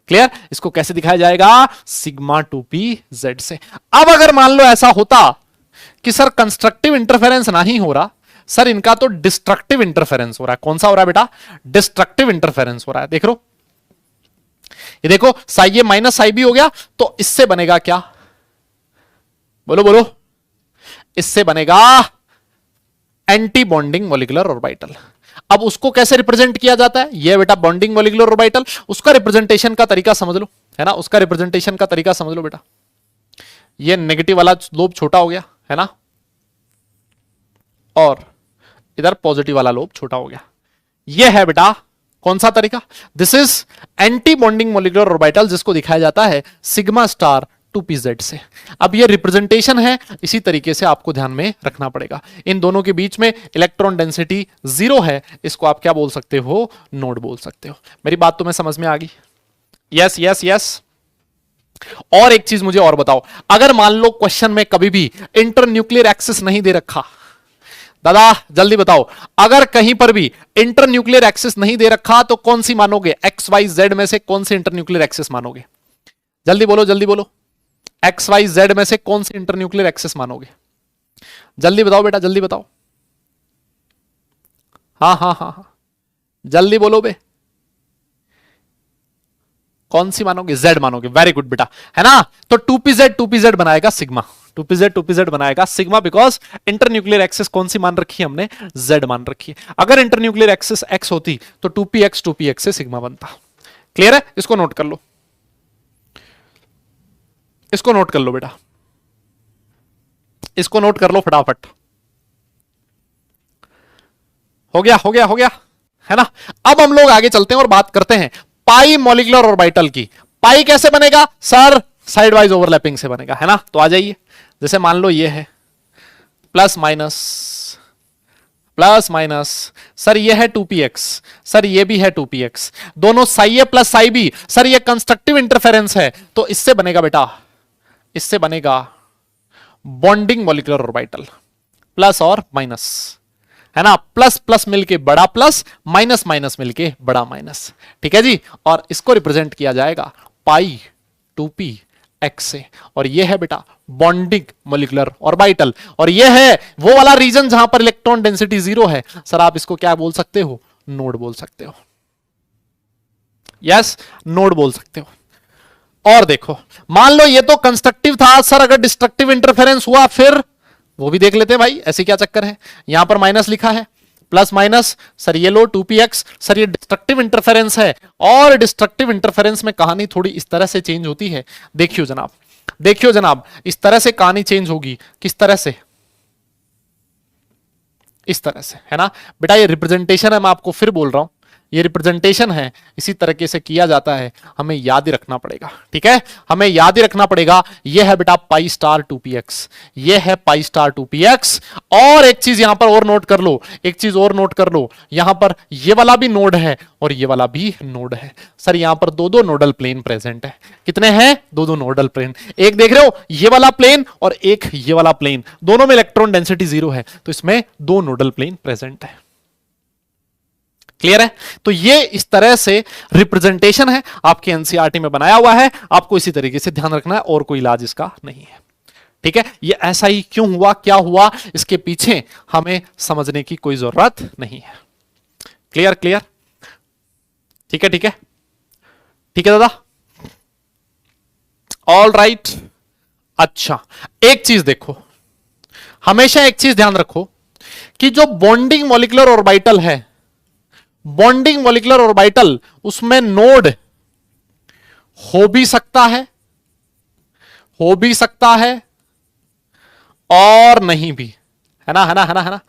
क्लियर, इसको कैसे दिखाया जाएगा, सिग्मा 2pz से। अब अगर मान लो ऐसा होता कि सर कंस्ट्रक्टिव इंटरफेरेंस नहीं हो रहा, सर इनका तो डिस्ट्रक्टिव इंटरफेरेंस हो रहा है। कौन सा हो रहा है बेटा, डिस्ट्रक्टिव इंटरफेरेंस हो रहा है। देख लो, ये देखो साई ए माइनस साई बी हो गया, तो इससे बनेगा क्या, बोलो बोलो, इससे बनेगा एंटी बॉन्डिंग मॉलिक्यूलर ऑर्बिटल। अब उसको कैसे रिप्रेजेंट किया जाता है, ये बेटा बॉन्डिंग मॉलिक्यूलर ऑर्बिटल, उसका रिप्रेजेंटेशन का तरीका समझ लो, है ना, उसका रिप्रेजेंटेशन का तरीका समझ लो बेटा। ये नेगेटिव वाला लोब छोटा हो गया, है ना, और इधर पॉजिटिव वाला लोब छोटा हो गया। ये है बेटा कौन सा तरीका, this is anti bonding molecular orbital, जिसको दिखाया जाता है सिग्मा स्टार 2pz से। अब ये रिप्रेजेंटेशन है, इसी तरीके से आपको ध्यान में रखना पड़ेगा। इन दोनों के बीच में इलेक्ट्रॉन डेंसिटी 0 है, इसको आप क्या बोल सकते हो, नोड बोल सकते हो। मेरी बात तुम्हें समझ में आ गई। Yes yes yes. और एक चीज मुझे और बताओ, अगर मान लो क्वेश्चन में कभी भी इंटरन्यूक्लियर एक्सिस नहीं दे रखा, दादा जल्दी बताओ, अगर कहीं पर भी इंटरन्यूक्लियर एक्सिस नहीं दे रखा तो कौन सी मानोगे, एक्स वाई जेड में से कौन सी इंटरन्यूक्लियर एक्सिस मानोगे, जल्दी बोलो जल्दी बोलो, एक्स वाई जेड में से कौन सी इंटरन्यूक्लियर एक्सिस मानोगे, जल्दी बताओ बेटा जल्दी बताओ, हाँ हाँ हाँ हाँ जल्दी बोलो बे, कौन सी मानोगे, जेड मानोगे, वेरी गुड बेटा, है ना। तो 2pz बनाएगा सिग्मा, 2pz बनाएगा सिग्मा, बिकॉज इंटरन्यूक्लियर एक्सिस कौन सी मान रखी है हमने, जेड मान रखी है। अगर इंटरन्यूक्लियर एक्सिस एक्स होती तो 2px से सिग्मा बनता। क्लियर है, इसको नोट कर लो, इसको नोट कर लो बेटा, इसको नोट कर लो फटाफट। हो गया हो गया हो गया, है ना। अब हम लोग आगे चलते हैं और बात करते हैं पाई मॉलिक्यूलर ऑर्बिटल की। पाई कैसे बनेगा सर? साइड वाइज ओवरलैपिंग से बनेगा, है ना। तो आ जाइए, जैसे मान लो ये है plus minus plus minus, sir ये है 2px, सर ये भी है 2px, दोनों साई ए प्लस साई बी, सर ये कंस्ट्रक्टिव इंटरफेरेंस है, तो इससे बनेगा बेटा, इससे बनेगा बॉन्डिंग मॉलिक्यूलर ऑर्बिटल, प्लस और माइनस, है ना। प्लस प्लस मिलके बड़ा प्लस, माइनस माइनस मिलके बड़ा माइनस, ठीक है जी। और इसको रिप्रेजेंट किया जाएगा पाई 2p x से, और ये है बेटा बॉन्डिंग मॉलिक्यूलर ऑर्बिटल, और ये है वो वाला रीजन जहां पर इलेक्ट्रॉन डेंसिटी 0 है। सर आप इसको क्या बोल सकते हो? नोड बोल सकते हो, यस नोड बोल सकते हो। और देखो मान लो ये तो कंस्ट्रक्टिव था, सर अगर डिस्ट्रक्टिव इंटरफेरेंस हुआ फिर वो भी देख लेते हैं भाई, ऐसे क्या चक्कर है। यहां पर माइनस लिखा है, प्लस माइनस, सर ये लो 2px, सर ये डिस्ट्रक्टिव इंटरफेरेंस है, और डिस्ट्रक्टिव इंटरफेरेंस में कहानी थोड़ी इस तरह से चेंज होती है। देखियो जनाब, देखियो जनाब, इस तरह से कहानी चेंज होगी। किस तरह से? इस तरह से, है ना बेटा। ये रिप्रेजेंटेशन है, मैं आपको फिर बोल रहा हूं, ये रिप्रेजेंटेशन है, इसी तरीके से किया जाता है, हमें याद ही रखना पड़ेगा, ठीक है। हमें याद ही रखना पड़ेगा। ये है बेटा पाई स्टार 2px, ये है पाई स्टार 2px। और एक चीज यहां पर और नोट कर लो, एक चीज और नोट कर लो, यहां पर ये वाला भी नोड है और ये वाला भी नोड है। सर यहां पर दो दो नोडल प्लेन प्रेजेंट है। कितने हैं? दो दो नोडल प्लेन। एक देख रहे हो ये वाला प्लेन और एक ये वाला प्लेन, दोनों में इलेक्ट्रॉन डेंसिटी 0 है, तो इसमें दो नोडल प्लेन प्रेजेंट है। क्लियर है? तो ये इस तरह से रिप्रेजेंटेशन है, आपके एनसीईआरटी में बनाया हुआ है, आपको इसी तरीके से ध्यान रखना है, और कोई इलाज इसका नहीं है, ठीक है। ये ऐसा ही क्यों हुआ, क्या हुआ, इसके पीछे हमें समझने की कोई जरूरत नहीं है। क्लियर क्लियर, ठीक है ठीक है ठीक है दादा, ऑल राइट। अच्छा एक चीज देखो, हमेशा एक चीज ध्यान रखो कि जो बॉन्डिंग मॉलिक्यूलर ऑर्बिटल है, बॉन्डिंग मॉलिक्यूलर ऑर्बिटल, उसमें नोड हो भी सकता है, हो भी सकता है और नहीं भी, है ना है ना है ना है ना।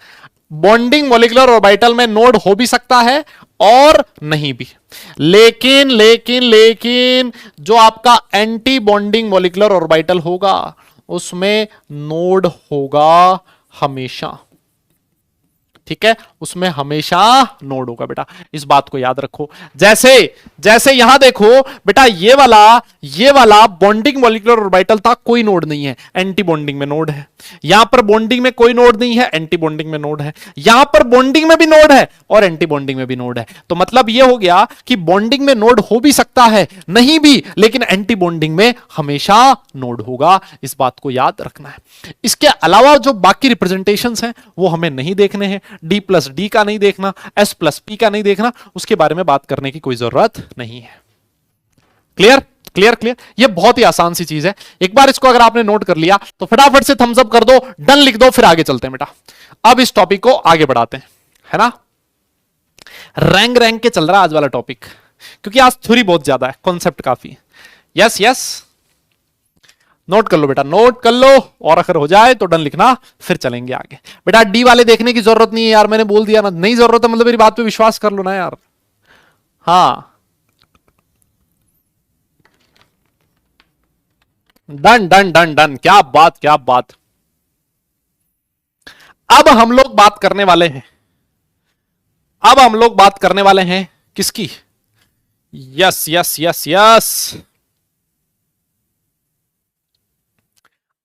बॉन्डिंग मॉलिक्यूलर ऑर्बिटल में नोड हो भी सकता है और नहीं भी, लेकिन लेकिन लेकिन जो आपका एंटी बॉन्डिंग मॉलिक्यूलर ऑर्बिटल होगा उसमें नोड होगा हमेशा, ठीक है, उसमें हमेशा नोड होगा बेटा, इस बात को याद रखो। जैसे जैसे यहां देखो बेटा, ये वाला बॉन्डिंग मॉलिक्यूलर ऑर्बिटल था, कोई नोड नहीं है, एंटी बॉन्डिंग में नोड है। यहां पर बॉन्डिंग में कोई नोड नहीं है, एंटी बॉन्डिंग में नोड है। यहां पर बॉन्डिंग में भी नोड है और एंटी बॉन्डिंग में भी नोड है। तो मतलब यह हो गया कि बॉन्डिंग में नोड हो भी सकता है, नहीं भी, लेकिन एंटी बॉन्डिंग में हमेशा नोड होगा, इस बात को याद रखना है। इसके अलावा जो बाकी रिप्रेजेंटेशंस हैं वो हमें नहीं देखने हैं, डी प्लस डी का नहीं देखना, एस प्लस पी का नहीं देखना, उसके बारे में बात करने की कोई जरूरत नहीं है। क्लियर क्लियर क्लियर, ये बहुत ही आसान सी चीज है। एक बार इसको अगर आपने नोट कर लिया तो फटाफट से थम्स अप कर दो, डन लिख दो, फिर आगे चलते हैं बेटा। अब इस टॉपिक को आगे बढ़ाते हैं, है ना। रैंक रैंक के चल रहा है आज वाला टॉपिक, क्योंकि आज थ्योरी बहुत ज्यादा है, कॉन्सेप्ट काफी। यस यस, नोट कर लो बेटा, नोट कर लो, और अगर हो जाए तो डन लिखना, फिर चलेंगे आगे। बेटा डी वाले देखने की जरूरत नहीं है यार, मैंने बोल दिया ना, नहीं जरूरत है मतलब मेरी बात पे विश्वास कर लो ना यार। हाँ डन डन डन डन, क्या बात क्या बात। अब हम लोग बात करने वाले हैं, अब हम लोग बात करने वाले हैं किसकी? यस यस यस यस,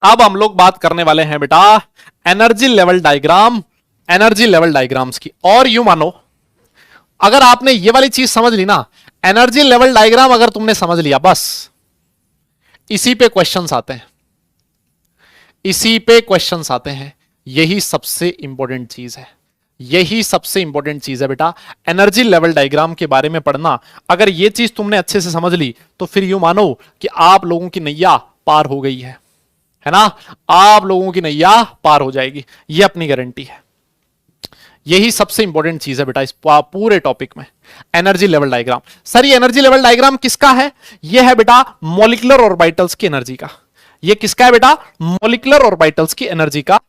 अब हम लोग बात करने वाले हैं बेटा energy level diagram, energy level diagrams की। और यूं मानो अगर आपने ये वाली चीज समझ ली ना, एनर्जी लेवल डायग्राम अगर तुमने समझ लिया, बस इसी पे क्वेश्चंस आते हैं, इसी पे क्वेश्चंस आते हैं। यही सबसे इंपॉर्टेंट चीज है, यही सबसे इंपॉर्टेंट चीज है बेटा, एनर्जी लेवल डायग्राम के बारे में पढ़ना। अगर ये चीज तुमने अच्छे से समझ ली तो फिर यूं मानो कि आप लोगों की नैया पार हो गई है ना, आप लोगों की नैया पार हो जाएगी, ये अपनी गारंटी है। यही सबसे इंपॉर्टेंट चीज है बेटा इस पूरे टॉपिक में, एनर्जी लेवल डायग्राम। सर ये एनर्जी लेवल डायग्राम किसका है? ये है बेटा मॉलिक्यूलर ऑर्बिटल्स की एनर्जी का। ये किसका है बेटा? मॉलिक्यूलर ऑर्बिटल्स की एनर्जी का।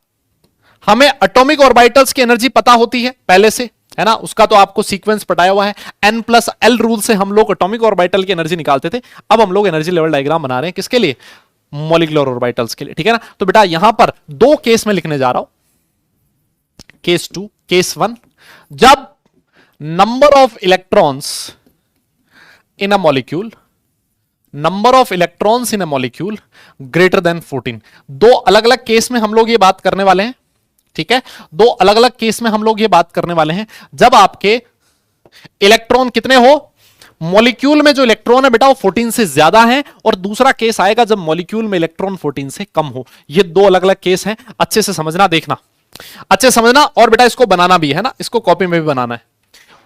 हमें एटॉमिक ऑर्बिटल्स की एनर्जी पता होती है पहले से, है ना, उसका तो आपको सीक्वेंस पटाया हुआ है। N+L रूल से हम लोग एटॉमिक ऑर्बिटल की एनर्जी निकालते थे, अब हम लोग एनर्जी लेवल डायग्राम बना रहे हैं किसके लिए, मॉलिक्यूलर ऑर्बिटल्स के लिए, ठीक है ना। तो बेटा यहां पर दो केस में लिखने जा रहा हूं, केस 2, केस 1, जब number of electrons in a molecule, number of electrons in a molecule greater than 14। दो अलग अलग केस में हम लोग ये बात करने वाले हैं, ठीक है, दो अलग अलग केस में हम लोग ये बात करने वाले हैं, जब आपके इलेक्ट्रॉन कितने हो, मॉलिक्यूल में जो इलेक्ट्रॉन है बेटा वो 14 से ज्यादा है, और दूसरा केस आएगा जब मॉलिक्यूल में इलेक्ट्रॉन 14 से कम हो। ये दो अलग अलग केस हैं, अच्छे से समझना, देखना, अच्छे से समझना, और बेटा इसको बनाना भी है ना, इसको कॉपी में भी बनाना है,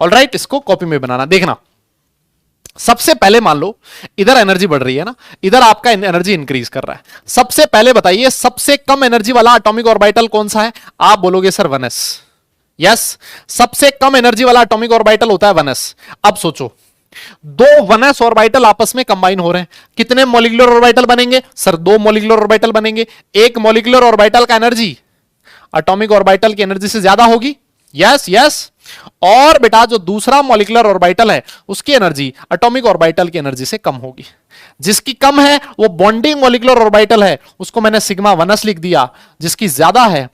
ऑलराइट, इसको कॉपी में बनाना, देखना। सबसे पहले मान लो इधर एनर्जी बढ़ रही है ना, इधर आपका एनर्जी इंक्रीज कर रहा है। सबसे पहले बताइए सबसे कम एनर्जी वाला एटॉमिक ऑर्बिटल कौन सा है, आप बोलोगे सर 1s, यस, सबसे कम एनर्जी वाला एटॉमिक ऑर्बिटल होता है 1s। अब सोचो दो 1s ऑर्बिटल आपस में कंबाइन हो रहे हैं, कितने मॉलिक्यूलर ऑर्बिटल बनेंगे, सर दो मॉलिक्यूलर ऑर्बिटल बनेंगे। एक मॉलिक्यूलर ऑर्बिटल का एनर्जी एटॉमिक ऑर्बिटल की एनर्जी से ज्यादा होगी, यस यस, और बेटा जो दूसरा मॉलिक्यूलर ऑर्बिटल है उसकी एनर्जी एटॉमिक ऑर्बिटल की एनर्जी से कम होगी। जिसकी कम है वो बॉन्डिंग मॉलिक्यूलर ऑर्बिटल है, उसको मैंने सिग्मा 1s लिख दिया। जिसकी ज्यादा है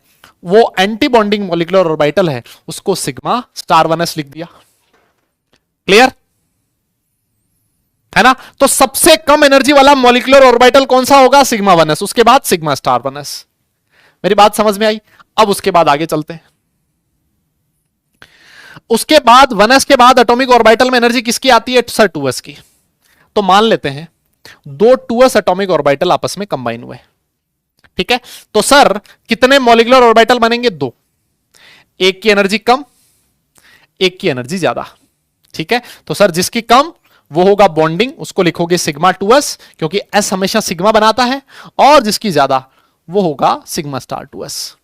वो एंटी बॉन्डिंग मॉलिक्यूलर ऑर्बिटल है, उसको सिग्मा स्टार 1s लिख दिया। क्लियर है ना। तो सबसे कम एनर्जी वाला मॉलिक्यूलर ऑर्बिटल कौन सा होगा, सिग्मा 1s, उसके बाद सिग्मा स्टार 1s। मेरी बात समझ में आई। अब उसके बाद आगे चलते हैं। उसके बाद 1s के बाद एटॉमिक ऑर्बिटल में एनर्जी किसकी आती है, सर 2s की। तो मान लेते हैं दो 2s एटॉमिक ऑर्बिटल आपस में कंबाइन हुए, ठीक है, तो सर कितने मॉलिक्यूलर ऑर्बिटल बनेंगे, दो, एक की एनर्जी कम, एक की एनर्जी ज्यादा, ठीक है। तो सर जिसकी कम वो होगा बॉन्डिंग, उसको लिखोगे सिग्मा 2s, क्योंकि s हमेशा सिग्मा बनाता है, और जिसकी ज्यादा वो होगा सिग्मा स्टार 2s।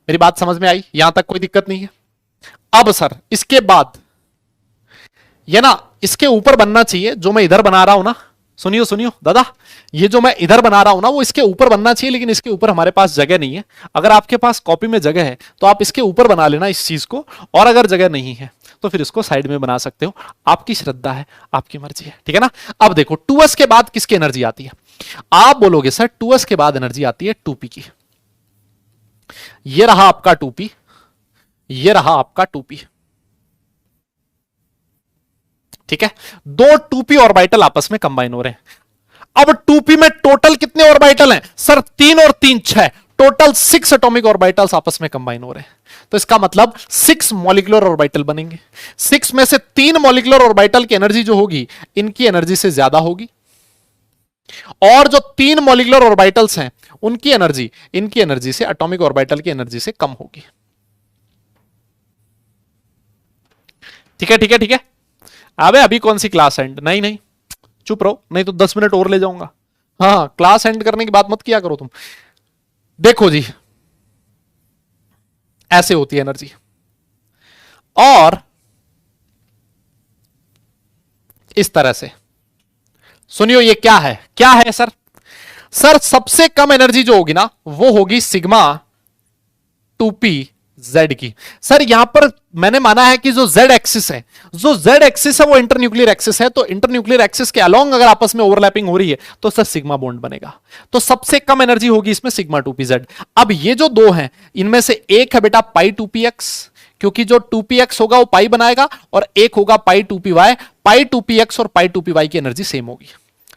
मेरी बात समझ में आई, यहां तक कोई दिक्कत नहीं है। अब सर इसके बाद ये ना इसके ऊपर बनना चाहिए जो मैं इधर बना रहा हूं ना, सुनियो सुनियो दादा, ये जो मैं इधर बना रहा हूं ना वो इसके ऊपर बनना चाहिए, लेकिन इसके ऊपर हमारे पास जगह नहीं है। अगर आपके पास कॉपी में जगह है तो आप इसके ऊपर बना लेना इस चीज को, और अगर जगह नहीं है तो फिर इसको साइड में बना सकते हो, आपकी श्रद्धा है, आपकी मर्जी है, ठीक है ना। अब देखो 2s के बाद किसकी एनर्जी आती है, आप बोलोगे सर 2s के बाद एनर्जी आती है 2p की। ये रहा आपका 2p, ये रहा आपका 2p, ठीक है। दो 2p ऑर्बिटल आपस में कंबाइन हो रहे हैं। अब 2p में टोटल कितने ऑर्बिटल हैं, सर 3 और 3 6, टोटल 6 एटॉमिक ऑर्बिटल्स आपस में कंबाइन हो रहे हैं। तो इसका मतलब 6 मॉलिक्यूलर ऑर्बिटल बनेंगे। 6 में से 3 मॉलिक्यूलर ऑर्बिटल की एनर्जी जो होगी इनकी एनर्जी से ज्यादा होगी, और जो 3 मॉलिक्यूलर ऑर्बिटल्स हैं उनकी एनर्जी इनकी एनर्जी से, एटॉमिक ऑर्बिटल की एनर्जी से कम होगी। ठीक है ठीक है ठीक है। अबे अभी कौन सी क्लास एंड, नहीं नहीं चुप रहो, नहीं तो 10 मिनट और ले जाऊंगा। हाँ क्लास एंड करने की बात मत किया करो तुम। देखो जी ऐसे होती है एनर्जी, और इस तरह से सुनियो ये क्या है, क्या है सर, सर सबसे कम एनर्जी जो होगी ना वो होगी सिग्मा 2p z की। सर यहां पर मैंने माना है कि जो z एक्सिस है, जो z एक्सिस है वो इंटरन्यूक्लियर एक्सिस है, तो इंटरन्यूक्लियर एक्सिस के अलोंग अगर आपस में ओवरलैपिंग हो रही है तो सर सिग्मा बॉन्ड बनेगा, तो सबसे कम एनर्जी होगी इसमें सिग्मा 2pz। अब ये जो दो हैं इनमें से एक है बेटा पाई 2px, क्योंकि जो 2px होगा वो पाई बनाएगा, और एक होगा पाई 2py, पाई 2px और पाई 2py की एनर्जी सेम होगी,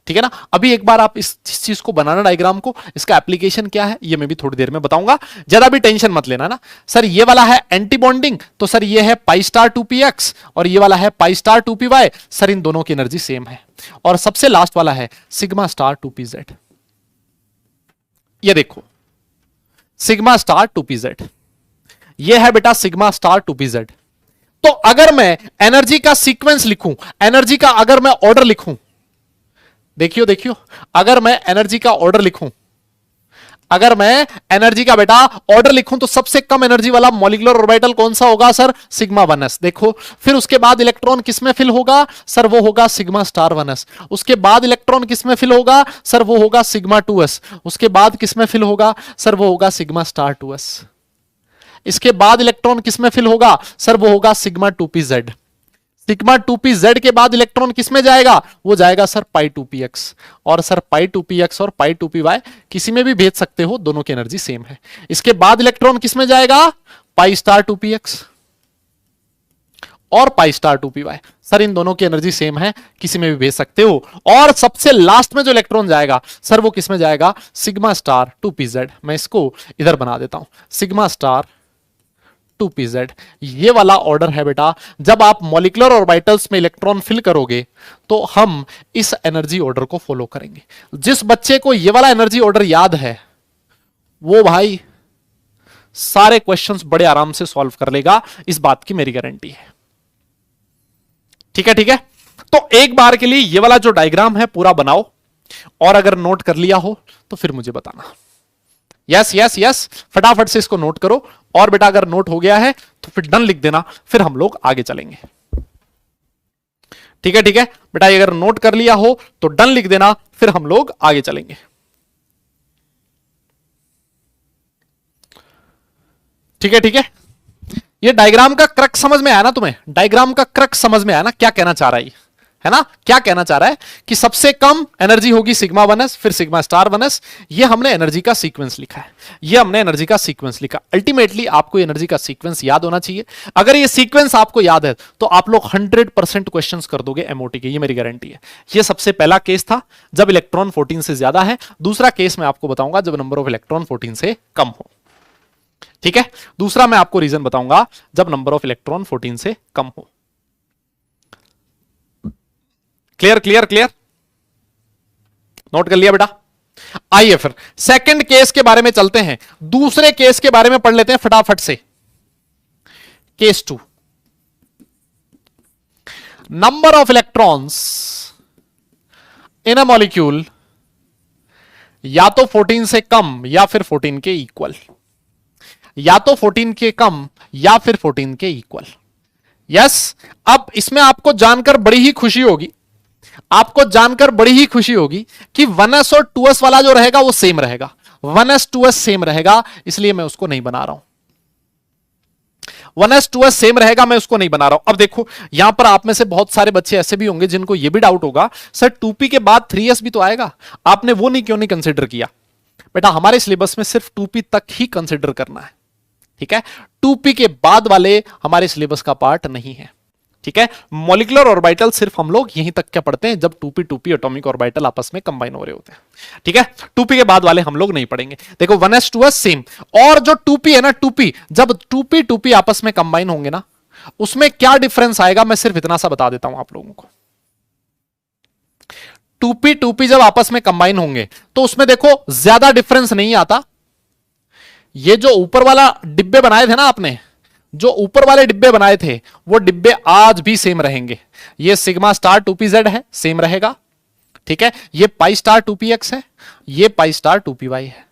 ठीक है ना। अभी एक बार आप इस चीज को बनाना डायग्राम को, इसका एप्लीकेशन क्या है ये मैं भी थोड़ी देर में बताऊंगा, ज्यादा भी टेंशन मत लेना ना। सर ये वाला है एंटी बॉन्डिंग, तो सर ये है पाई स्टार 2px, और ये वाला है पाई स्टार 2py, सर इन दोनों की एनर्जी सेम है। और सबसे लास्ट वाला है सिग्मा स्टार 2pz। ये देखो सिग्मा स्टार 2pz, ये है बेटा सिग्मा स्टार 2pz। तो अगर मैं एनर्जी का सीक्वेंस लिखूं, एनर्जी का अगर मैं ऑर्डर लिखूं, देखियो देखियो, अगर मैं एनर्जी का ऑर्डर लिखूं, अगर मैं एनर्जी का बेटा ऑर्डर लिखूं, तो सबसे कम एनर्जी वाला मॉलिक्यूलर ऑर्बिटल कौन सा होगा सर, सिग्मा 1s। देखो फिर उसके बाद इलेक्ट्रॉन किसमें फिल होगा, सर वो होगा सिग्मा स्टार 1s। उसके बाद इलेक्ट्रॉन किसमें फिल होगा, सर वो होगा सिग्मा 2s। उसके बाद किसमें फिल होगा, सर वो होगा सिग्मा स्टार 2s। इसके बाद इलेक्ट्रॉन किस में फिल होगा सर, वो होगा sigma 2p z। Sigma 2p z के बाद इलेक्ट्रॉन किस में जाएगा, वो जाएगा सर पाई 2px। और सर पाई 2px और पाई 2py किसी में भी भेज सकते हो, दोनों की एनर्जी सेम है। इसके बाद इलेक्ट्रॉन किस में जाएगा, पाई स्टार 2px और पाई स्टार 2py। सर इन दोनों की एनर्जी सेम है, किसी में भी भेज सकते हो। और सबसे लास्ट में जो इलेक्ट्रॉन जाएगा सर, वो किस में जाएगा, सिग्मा स्टार 2pz। मैं इसको इधर बना देता हूं, सिग्मा स्टार 2pz। ये वाला ऑर्डर है बेटा, जब आप मॉलिक्यूलर ऑर्बिटल्स में इलेक्ट्रॉन फिल करोगे तो हम इस एनर्जी ऑर्डर को फॉलो करेंगे। जिस बच्चे को ये वाला एनर्जी ऑर्डर याद है वो भाई सारे क्वेश्चंस बड़े आराम से सॉल्व कर लेगा, इस बात की मेरी गारंटी है। ठीक है, ठीक है। तो एक बार के लिए ये वाला जो डायग्राम है पूरा बनाओ, और अगर नोट कर लिया हो तो फिर मुझे बताना। यस यस यस, फटाफट से इसको नोट करो। और बेटा अगर नोट हो गया है तो फिर डन लिख देना, फिर हम लोग आगे चलेंगे। ठीक है, ठीक है बेटा, अगर नोट कर लिया हो तो डन लिख देना, फिर हम लोग आगे चलेंगे। ठीक है, ठीक है। ये डायग्राम का क्रक्स समझ में आया ना तुम्हें, डायग्राम का क्रक्स समझ में आया ना, क्या कहना चाह रहा है ना, क्या कहना चाह रहा है कि सबसे कम एनर्जी होगी सिग्मा 1s, फिर सिग्मा स्टार 1s। ये हमने एनर्जी का सीक्वेंस लिखा है, ये हमने एनर्जी का सीक्वेंस लिखा। अल्टीमेटली आपको एनर्जी का सीक्वेंस याद होना चाहिए। अगर ये सीक्वेंस आपको याद है तो आप लोग 100% क्वेश्चंस कर दोगे एमओटी के, ये मेरी गारंटी है। ये सबसे पहला केस था जब इलेक्ट्रॉन 14 से ज्यादा है। दूसरा केस मैं आपको बताऊंगा जब नंबर ऑफ इलेक्ट्रॉन 14 से कम हो। ठीक है, दूसरा मैं आपको रीजन बताऊंगा जब नंबर ऑफ इलेक्ट्रॉन 14 से कम हो। क्लियर क्लियर क्लियर, नोट कर लिया बेटा। आइए फिर सेकंड केस के बारे में चलते हैं, दूसरे केस के बारे में पढ़ लेते हैं फटाफट से। Case 2, number of electrons in a molecule या तो 14 से कम या फिर 14 के इक्वल, या तो 14 के कम या फिर 14 के इक्वल। यस, अब इसमें आपको जानकर बड़ी ही खुशी होगी, आपको जानकर बड़ी ही खुशी होगी कि 1s और 2s वाला जो रहेगा वो सेम रहेगा, 1s 2s सेम रहेगा, इसलिए मैं उसको नहीं बना रहा हूं। 1s 2s सेम रहेगा, मैं उसको नहीं बना रहा हूं। अब देखो यहां पर आप में से बहुत सारे बच्चे ऐसे भी होंगे जिनको ये भी डाउट होगा, सर 2p के बाद 3s भी तो आएगा, आपने वो नहीं क्यों नहीं कंसिडर किया। बेटा हमारे सिलेबस में सिर्फ 2p तक ही कंसिडर करना है। ठीक है, 2p के बाद वाले हमारे सिलेबस का पार्ट नहीं है। ठीक है, मॉलिक्यूलर ऑर्बिटल सिर्फ हम लोग यहीं तक क्या पढ़ते हैं जब 2p एटॉमिक ऑर्बिटल आपस में कंबाइन हो रहे होते हैं। ठीक है, 2p के बाद वाले हम लोग नहीं पढ़ेंगे। देखो 1s 2s सेम, और जो 2p है ना, 2p जब 2p आपस में कंबाइन होंगे ना, उसमें क्या डिफरेंस आएगा मैं सिर्फ इतना सा बता देता हूं आप लोगों को। 2p जब आपस में कंबाइन होंगे तो उसमें देखो ज्यादा डिफरेंस नहीं आता। ये जो ऊपर वाला डिब्बे बनाए थे ना आपने, जो ऊपर वाले डिब्बे बनाए थे वो डिब्बे आज भी सेम रहेंगे। ये सिग्मा स्टार 2pz है, सेम रहेगा। ठीक है, ये पाई स्टार 2px है, ये पाई स्टार 2py है,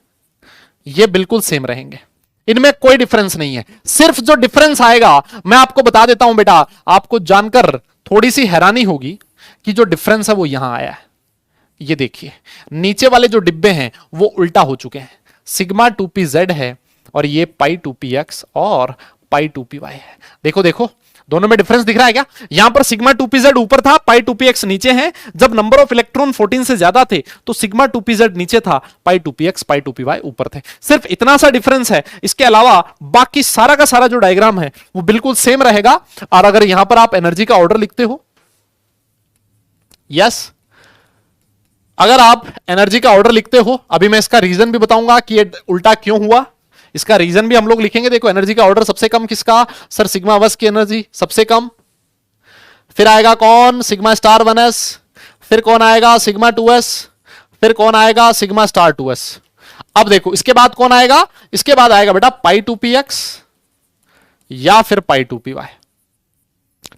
ये बिल्कुल सेम रहेंगे, इनमें कोई डिफरेंस नहीं है। सिर्फ जो डिफरेंस आएगा मैं आपको बता देता हूं बेटा, आपको जानकर थोड़ी सी हैरानी होगी कि जो डिफरेंस है वो यहां आया है। ये देखिए नीचे वाले जो डिब्बे हैं वो उल्टा हो चुके हैं, सिग्मा 2pz है और ये पाई 2px और पाई 2py है। देखो देखो दोनों में डिफरेंस दिख रहा है क्या, यहां पर सिग्मा 2pz ऊपर था, पाई 2px नीचे है। जब नंबर ऑफ इलेक्ट्रॉन 14 से ज्यादा थे तो सिग्मा 2pz नीचे था, पाई 2px पाई 2py ऊपर थे। सिर्फ इतना सा डिफरेंस है, इसके अलावा बाकी सारा का सारा जो डायग्राम है वो बिल्कुल सेम रहेगा। और अगर यहां पर आप एनर्जी का ऑर्डर लिखते हो, यस अगर आप एनर्जी का ऑर्डर लिखते हो, अभी मैं इसका रीजन भी बताऊंगा कि ये उल्टा क्यों हुआ, इसका रीजन भी हम लोग लिखेंगे। देखो एनर्जी का ऑर्डर सबसे कम किसका, सर सिग्मा 1s की एनर्जी सबसे कम, फिर आएगा कौन, सिग्मा स्टार 1s, फिर कौन आएगा सिग्मा 2s, फिर कौन आएगा सिग्मा स्टार 2s। अब देखो इसके बाद कौन आएगा, इसके बाद आएगा बेटा पाई 2px या फिर पाई 2py।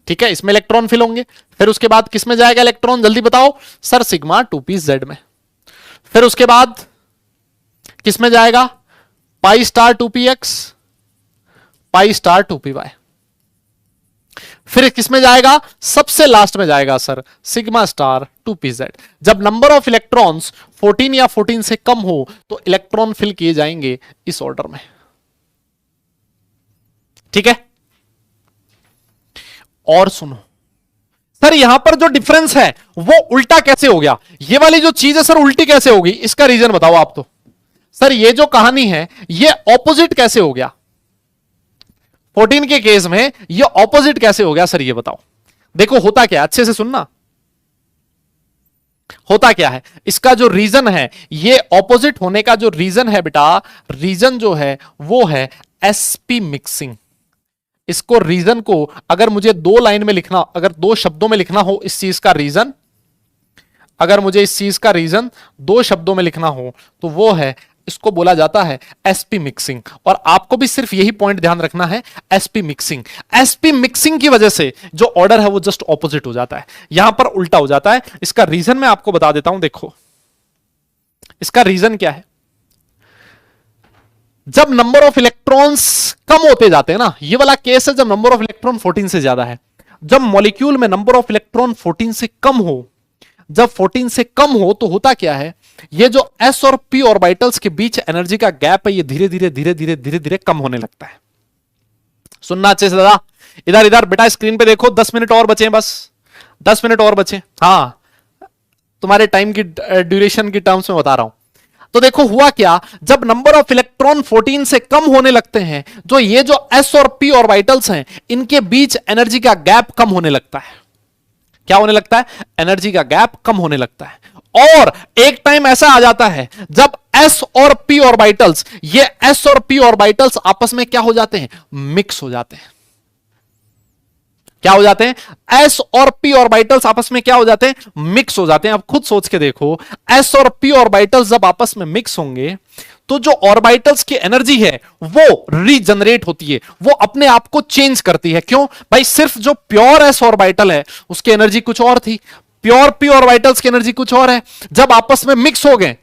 ठीक है, इसमें इलेक्ट्रॉन फिल होंगे। फिर उसके बाद किस में जाएगा इलेक्ट्रॉन, जल्दी बताओ, सर सिग्मा 2pz में। फिर उसके बाद किस में जाएगा, pi star 2px pi star 2py। फिर किस में जाएगा, सबसे लास्ट में जाएगा सर सिग्मा स्टार 2pz। जब नंबर ऑफ इलेक्ट्रॉन्स 14 या 14 से कम हो तो इलेक्ट्रॉन फिल किए जाएंगे इस ऑर्डर में। ठीक है, और सुनो सर, यहां पर जो डिफरेंस है वो उल्टा कैसे हो गया? ये वाली जो चीज है सर उल्टी कैसे होगी? इसका रीजन बताओ आप तो। सर ये जो कहानी है ये ऑपोजिट कैसे हो गया? 14 के केस में ये ऑपोजिट कैसे हो गया सर, ये बताओ। देखो होता क्या, अच्छे से सुनना, होता क्या है, इसका जो रीजन है, ये ऑपोजिट होने का जो रीजन है बेटा, रीजन जो है वो है एसपी मिक्सिंग। इसको रीजन को अगर मुझे दो लाइन में लिखना, अगर दो शब्दों में लिखना हो इस चीज का रीजन, अगर मुझे इस चीज का रीजन दो शब्दों में लिखना हो तो वो है, इसको बोला जाता है एसपी मिक्सिंग। और आपको भी सिर्फ यही पॉइंट ध्यान रखना है, एसपी मिक्सिंग। एसपी मिक्सिंग की वजह से जो ऑर्डर है वो जस्ट ऑपोजिट हो जाता है, यहां पर उल्टा हो जाता है। इसका रीजन मैं आपको बता देता हूं, देखो इसका रीजन क्या है। जब नंबर ऑफ इलेक्ट्रॉन्स कम होते जाते हैं ना, ये वाला केस है जब नंबर ऑफ इलेक्ट्रॉन 14 से ज्यादा है। जब मॉलिक्यूल में नंबर ऑफ इलेक्ट्रॉन 14 से कम हो, जब 14 से कम हो तो होता क्या है, ये जो s और p ऑर्बिटल्स के बीच एनर्जी का गैप है ये धीरे धीरे धीरे धीरे धीरे धीरे कम होने लगता है। सुनना अच्छे से दादा, इधर इधर बेटा स्क्रीन पे देखो, 10 मिनट और बचे, बस 10 मिनट और बचे। हाँ, तुम्हारे टाइम की ड्यूरेशन की टर्म्स में बता रहा हूं। तो देखो हुआ क्या, जब नंबर ऑफ इलेक्ट्रॉन 14 से कम होने लगते हैं, जो ये जो s और p ऑर्बिटल्स हैं इनके बीच एनर्जी का गैप कम होने लगता है। क्या होने लगता है? एनर्जी का गैप कम होने लगता है। और एक टाइम ऐसा आ जाता है जब s और p ऑर्बिटल्स, ये s और p ऑर्बिटल्स आपस में क्या हो जाते हैं? मिक्स हो जाते हैं। क्या हो जाते हैं? s और p ऑर्बिटल्स आपस में क्या हो जाते हैं? मिक्स हो जाते हैं। अब खुद सोच के देखो, s और p ऑर्बिटल्स जब आपस में मिक्स होंगे तो जो ऑर्बिटल्स की एनर्जी है वो रीजनरेट होती है, वो अपने आप को चेंज करती है। क्यों भाई? सिर्फ जो प्योर s ऑर्बिटल है उसकी एनर्जी कुछ और थी, प्योर p ऑर्बिटल्स की एनर्जी कुछ और है। जब आपस में मिक्स हो गए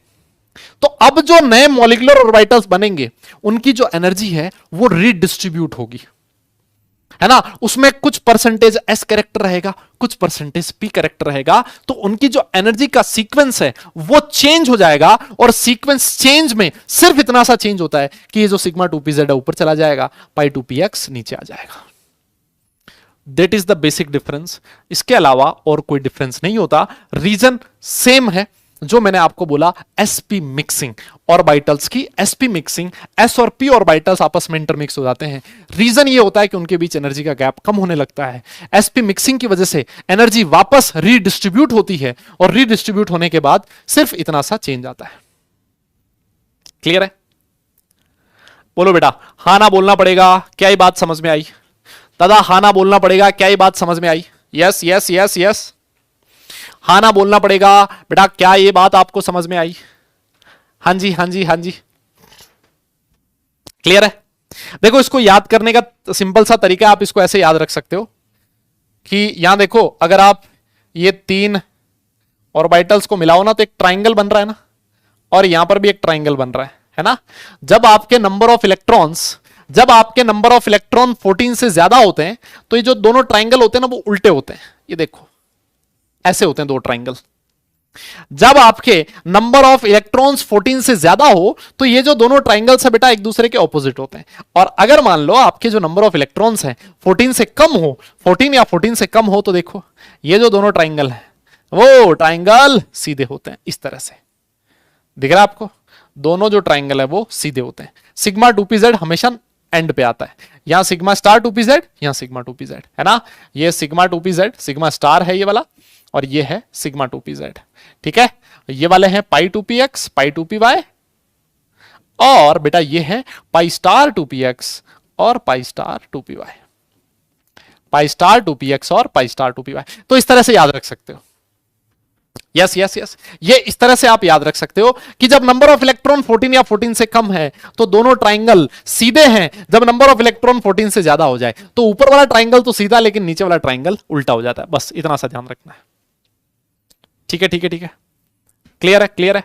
तो अब जो नए मॉलिक्यूलर ऑर्बिटल्स बनेंगे उनकी जो एनर्जी है वो रीडिस्ट्रीब्यूट होगी, है ना। उसमें कुछ परसेंटेज s कैरेक्टर रहेगा, कुछ परसेंटेज p कैरेक्टर रहेगा। तो उनकी जो एनर्जी का सीक्वेंस है वो चेंज हो जाएगा। और सीक्वेंस चेंज में सिर्फ इतना सा चेंज होता है कि ये जो सिग्मा 2pz है ऊपर चला जाएगा, पाई 2px नीचे आ जाएगा। That is the basic difference. इसके अलावा और कोई डिफरेंस नहीं होता। रीजन सेम है जो मैंने आपको बोला, sp मिक्सिंग, ऑर्बिटल्स की sp मिक्सिंग, s और p ऑर्बिटल्स आपस में इंटरमिक्स हो जाते हैं। रीजन ये होता है कि उनके बीच एनर्जी का गैप कम होने लगता है। sp मिक्सिंग की वजह से एनर्जी वापस रीडिस्ट्रीब्यूट होती है और रीडिस्ट्रीब्यूट होने के बाद सिर्फ इतना सा चेंज आता है। क्लियर है? बोलो बेटा, हाँ ना बोलना पड़ेगा। क्या ये बात समझ में आई? दादा हाँ ना बोलना पड़ेगा। क्या ये बात समझ में आई? यस यस यस यस, हाँ ना बोलना पड़ेगा बेटा। क्या ये बात आपको समझ में आई? हाँ जी हाँ जी हाँ जी, क्लियर है? देखो इसको याद करने का सिंपल सा तरीका, आप इसको ऐसे याद रख सकते हो कि यहां देखो, अगर आप ये तीन ऑर्बिटल्स को मिलाओ ना तो एक ट्राइंगल बन रहा है ना, और यहां पर भी एक ट्राइंगल बन रहा है ना। जब आपके नंबर ऑफ इलेक्ट्रॉन्स, जब आपके नंबर ऑफ इलेक्ट्रॉन 14 से ज्यादा होते हैं तो ये जो दोनों ट्राइंगल होते हैं ना वो उल्टे होते हैं। ये देखो ऐसे होते हैं दो ट्राइंगल। जब आपके नंबर ऑफ इलेक्ट्रॉन्स 14 से ज्यादा हो तो ये जो दोनों ट्राइंगल्स है बेटा एक दूसरे के ऑपोजिट होते हैं। और अगर मान लो आपके जो नंबर ऑफ इलेक्ट्रॉन्स हैं 14 से कम हो, 14 या 14 से कम हो, तो देखो ये जो दोनों ट्राइंगल हैं वो ट्राइंगल सीधे होते हैं। इस तरह से दिख रहा है आपको? दोनों जो ट्राइंगल है वो सीधे होते हैं। सिग्मा 2pz हमेशा एंड पे आता है। यहां सिग्मा स्टार 2pz, यहां सिग्मा 2pz, है ना। ये सिग्मा 2pz, सिग्मा स्टार है ये वाला, और ये है सिग्मा 2pz। ठीक है, ये वाले हैं पाई 2px, पाई 2py, और बेटा ये है पाई स्टार 2px और pi star 2py, pi star 2px और पाई स्टार 2py। तो इस तरह से याद रख सकते हो। यस यस यस, ये इस तरह से आप याद रख सकते हो कि जब नंबर ऑफ इलेक्ट्रॉन 14 या 14 से कम है तो दोनों ट्राइंगल सीधे हैं। जब नंबर ऑफ इलेक्ट्रॉन 14 से ज्यादा हो जाए तो ऊपर वाला ट्राइंगल तो सीधा, लेकिन नीचे वाला ट्राइंगल उल्टा हो जाता है। बस इतना सा ध्यान रखना है। ठीक है ठीक है ठीक है, क्लियर है? क्लियर है?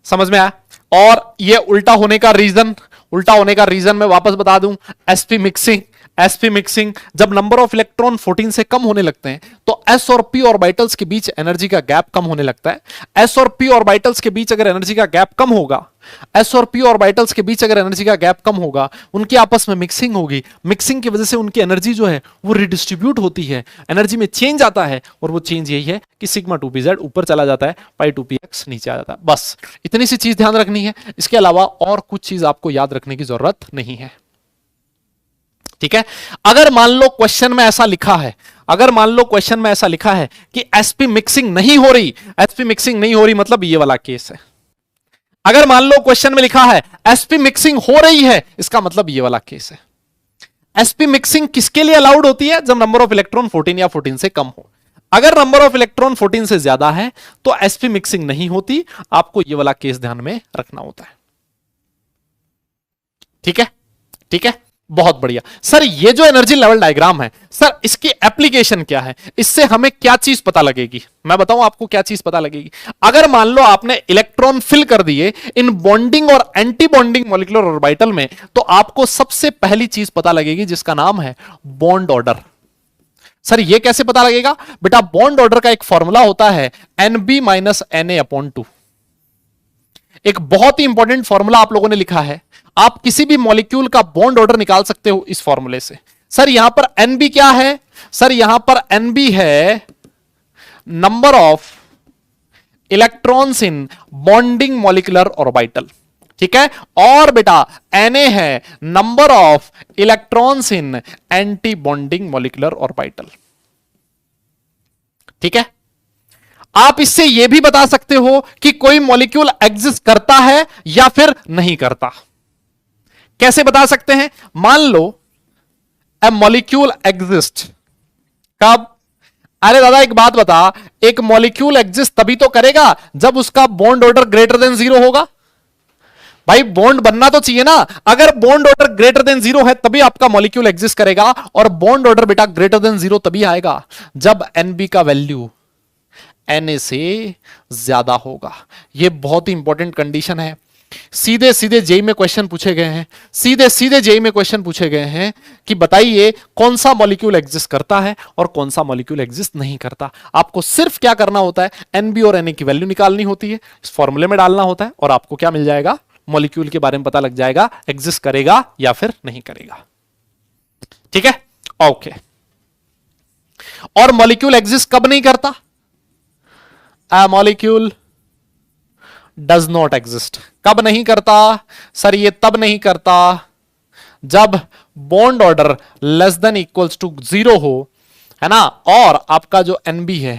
समझ में आया? और ये उल्टा होने का रीजन, उल्टा होने का रीजन मैं वापस बता दूं, sp मिक्सिंग, sp मिक्सिंग, जब नंबर ऑफ इलेक्ट्रॉन 14 से कम होने लगते हैं तो s और p ऑर्बिटल्स के बीच एनर्जी का गैप कम होने लगता है। s और p ऑर्बिटल्स के बीच अगर एनर्जी का गैप कम होगा, s और p ऑर्बिटल्स के बीच अगर एनर्जी का गैप कम होगा, उनकी आपस में मिक्सिंग होगी, मिक्सिंग की वजह से उनकी एनर्जी जो है वो रिडिस्ट्रीब्यूट होती है, एनर्जी में चेंज आता है, और वो चेंज यही है कि सिग्मा 2pz ऊपर चला जाता है, पाई 2px नीचे आ जाता है। बस इतनी सी चीज ध्यान रखनी है, इसके अलावा और कुछ चीज आपको याद रखने की जरूरत नहीं है। ठीक है, अगर मान लो क्वेश्चन में ऐसा लिखा है, अगर मान लो क्वेश्चन में ऐसा लिखा है कि sp मिक्सिंग नहीं हो रही, sp मिक्सिंग नहीं हो रही मतलब ये वाला केस है। अगर मान लो क्वेश्चन में लिखा है sp मिक्सिंग हो रही है, इसका मतलब ये वाला केस है। sp मिक्सिंग किसके लिए अलाउड होती है? जब नंबर ऑफ इलेक्ट्रॉन 14 या 14 से कम हो। अगर नंबर ऑफ इलेक्ट्रॉन 14 से ज्यादा है तो sp मिक्सिंग नहीं होती, आपको ये वाला केस ध्यान में रखना होता है। ठीक है, ठीक है, बहुत बढ़िया। सर ये जो एनर्जी लेवल डायग्राम है, सर इसकी एप्लीकेशन क्या है, इससे हमें क्या चीज पता लगेगी? मैं बताऊं आपको क्या चीज पता लगेगी। अगर मान लो आपने इलेक्ट्रॉन फिल कर दिए इन बॉन्डिंग और एंटी बॉन्डिंग मॉलिक्यूलर ऑर्बिटल में, तो आपको सबसे पहली चीज पता लगेगी जिसका नाम है बॉन्ड ऑर्डर। सर ये कैसे पता लगेगा? बेटा बॉन्ड ऑर्डर का एक फॉर्मूला होता है NB माइनस Na/2। एक बहुत ही इंपॉर्टेंट फॉर्मूला आप लोगों ने लिखा है, आप किसी भी मॉलिक्यूल का बॉन्ड ऑर्डर निकाल सकते हो इस फॉर्मूले से। सर यहां पर NB क्या है? सर यहां पर NB है number of electrons in bonding molecular orbital. ठीक है, और बेटा Na है number of electrons in anti bonding molecular orbital. ठीक है, आप इससे यह भी बता सकते हो कि कोई मॉलिक्यूल एग्जिस्ट करता है या फिर नहीं करता। कैसे बता सकते हैं? मान लो ए मॉलिक्यूल एग्जिस्ट, कब? अरे दादा एक बात बता, एक मॉलिक्यूल एग्जिस्ट तभी तो करेगा जब उसका बॉन्ड ऑर्डर ग्रेटर देन 0 होगा। भाई बॉन्ड बनना तो चाहिए ना। अगर बॉन्ड ऑर्डर ग्रेटर देन 0 है तभी आपका मॉलिक्यूल एग्जिस्ट करेगा, और बॉन्ड ऑर्डर बेटा ग्रेटर देन 0 तभी आएगा जब NB का वैल्यू Na से ज्यादा होगा। यह बहुत ही इंपॉर्टेंट कंडीशन है। सीधे सीधे जेई में क्वेश्चन पूछे गए हैं, सीधे सीधे जेई में क्वेश्चन पूछे गए हैं कि बताइए कौन सा मॉलिक्यूल एग्जिस्ट करता है और कौन सा मॉलिक्यूल एग्जिस्ट नहीं करता। आपको सिर्फ क्या करना होता है, NB और Na की वैल्यू निकालनी होती है, इस फॉर्मूले में डालना होता है, और आपको क्या मिल जाएगा? मॉलिक्यूल के बारे में पता लग जाएगा, एग्जिस्ट करेगा या फिर नहीं करेगा। ठीक है, ओके। और मॉलिक्यूल एग्जिस्ट कब नहीं करता? A molecule does not exist। कब नहीं करता? सर ये तब नहीं करता जब bond order less than equals to 0 हो, है ना, और आपका जो NB है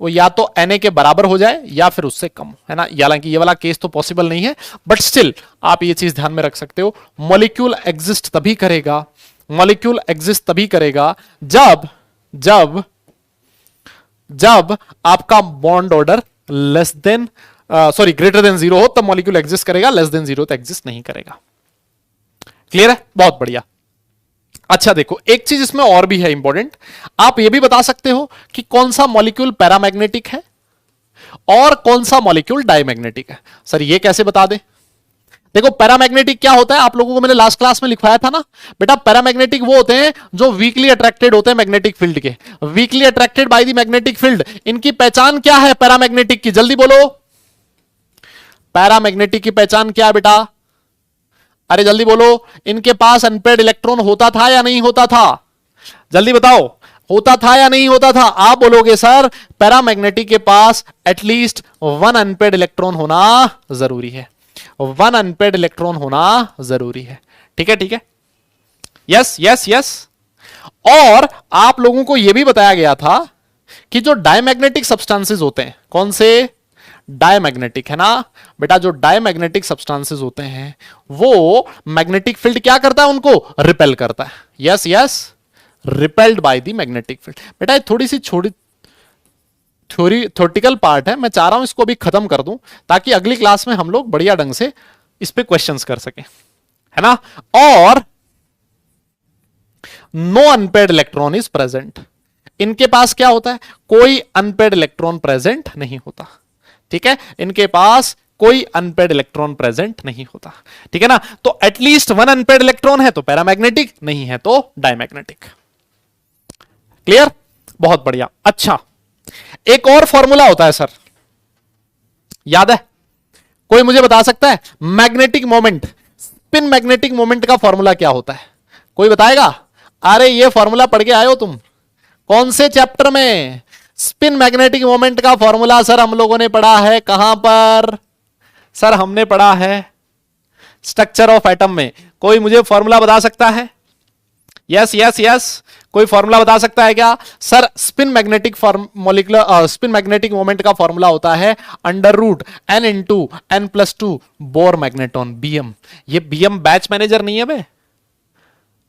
वो या तो Na के बराबर हो जाए या फिर उससे कम, है ना। हालांकि ये वाला केस तो पॉसिबल नहीं है, बट स्टिल आप ये चीज ध्यान में रख सकते हो। मॉलिक्यूल एग्जिस्ट तभी करेगा, मॉलिक्यूल एग्जिस्ट तभी करेगा जब जब जब आपका bond order less then greater than 0 हो, तब मॉलिक्यूल एग्जिस्ट करेगा, लेस देन 0 तो एग्जिस्ट नहीं करेगा। क्लियर है? बहुत बढ़िया। अच्छा देखो, एक चीज इसमें और भी है इंपॉर्टेंट, आप ये भी बता सकते हो कि कौन सा मॉलिक्यूल पैरामैग्नेटिक है और कौन सा मॉलिक्यूल डायमैग्नेटिक है। सर ये कैसे बता दें? देखो पैरामैग्नेटिक क्या होता है, आप लोगों को मैंने लास्ट क्लास में लिखवाया था ना बेटा। पैरामैग्नेटिक वो होते हैं जो वीकली अट्रैक्टेड होते हैं मैग्नेटिक फील्ड के, weekly attracted by the magnetic field. इनकी पहचान क्या है पैरामैग्नेटिक की? जल्दी बोलो, पैरामैग्नेटिक की पहचान क्या है बेटा? अरे जल्दी बोलो। इनके पास अनपेयर्ड इलेक्ट्रॉन होता था या नहीं होता था? जल्दी बताओ, होता था या नहीं होता था? आप बोलोगे सर पैरामैग्नेटिक के पास एटलीस्ट 1 अनपेयर्ड इलेक्ट्रॉन होना जरूरी है, 1 अनपेयर्ड इलेक्ट्रॉन होना जरूरी है। ठीक है, ठीक है, यस यस यस। और आप लोगों को यह भी बताया गया था कि जो डायमैग्नेटिक सब्सटेंसेस होते हैं, कौन से? डायमैग्नेटिक, है ना बेटा। जो डायमैग्नेटिक सब्सटेंसेस होते हैं वो मैग्नेटिक फील्ड क्या करता है? उनको रिपेल करता है। Yes yes, repelled by the magnetic field. बेटा ये थोड़ी सी छोटी थ्योरेटिकल पार्ट है, मैं चाह रहा हूं इसको अभी खत्म कर दूं ताकि अगली क्लास में हम लोग बढ़िया ढंग से इस पे क्वेश्चंस कर सकें, है ना। और no unpaired electron is present. इनके पास क्या होता है? कोई अनपेयर्ड इलेक्ट्रॉन प्रेजेंट नहीं होता। ठीक है, इनके पास कोई अनपेड इलेक्ट्रॉन प्रेजेंट नहीं होता। ठीक है ना, तो एटलीस्ट वन अनपेड इलेक्ट्रॉन है तो पैरामैग्नेटिक, नहीं है तो डायमैग्नेटिक। क्लियर, बहुत बढ़िया। अच्छा, एक और फॉर्मूला होता है सर, याद है? कोई मुझे बता सकता है magnetic moment, spin magnetic moment का फॉर्मूला क्या होता है? कोई बताएगा? अरे ये फॉर्मूला पढ़ के आए हो तुम, कौन से चैप्टर में? स्पिन मैग्नेटिक मोमेंट का फॉर्मूला सर हम लोगों ने पढ़ा है कहां पर? सर हमने पढ़ा है स्ट्रक्चर ऑफ एटम में। कोई मुझे फॉर्मूला बता सकता है? यस यस यस, कोई फॉर्मूला बता सकता है क्या? Sir spin magnetic molecular spin magnetic moment का फॉर्मूला होता है under root n into n plus two Bohr magneton, BM. ये बीएम बैच मैनेजर नहीं है बे,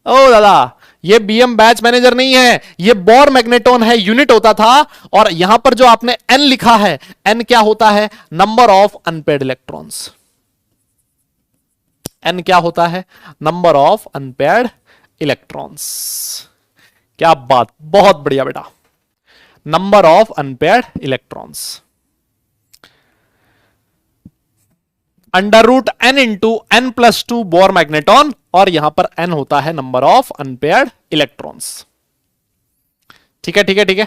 ओ दादा, ये बीएम बैच मैनेजर नहीं है, ये बोर मैग्नेटॉन है, यूनिट होता था। और यहां पर जो आपने n लिखा है, n क्या होता है? Number of unpaid electrons. n क्या होता है? Number of unpaid electrons. क्या बात, बहुत बढ़िया बेटा, number of unpaid electrons under root n into n plus two Bohr magneton, और यहां पर n होता है नंबर ऑफ अनपेयर्ड इलेक्ट्रॉन्स। ठीक है ठीक है ठीक है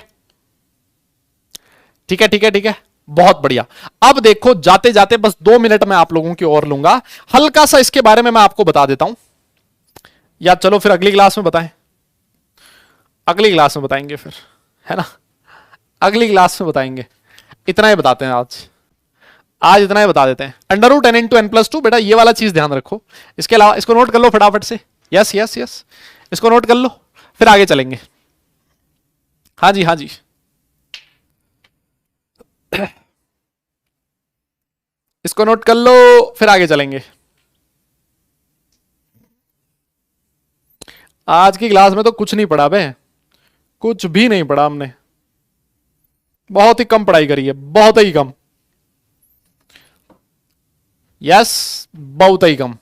ठीक है ठीक है ठीक है, बहुत बढ़िया। अब देखो, जाते जाते बस 2 मिनट में आप लोगों की और लूंगा, हल्का सा इसके बारे में मैं आपको बता देता हूं, या चलो फिर अगली क्लास में बताएं, अगली क्लास में बताएंगे फिर, है ना, अगली क्लास में बताएंगे। इतना ही बताते हैं आज इतना ही बता देते हैं। Under root n into n plus two, बेटा ये वाला चीज ध्यान रखो। इसके अलावा इसको नोट कर लो फटाफट से, यस यस यस, इसको नोट कर लो, फिर आगे चलेंगे। हाँ जी हाँ जी, इसको नोट कर लो, फिर आगे चलेंगे। आज की क्लास में तो कुछ नहीं पढ़ा बे, कुछ भी नहीं पढ़ा हमने, बहुत ही कम पढ़ाई करी है, बहुत ही कम। यस, बहुत ही कम।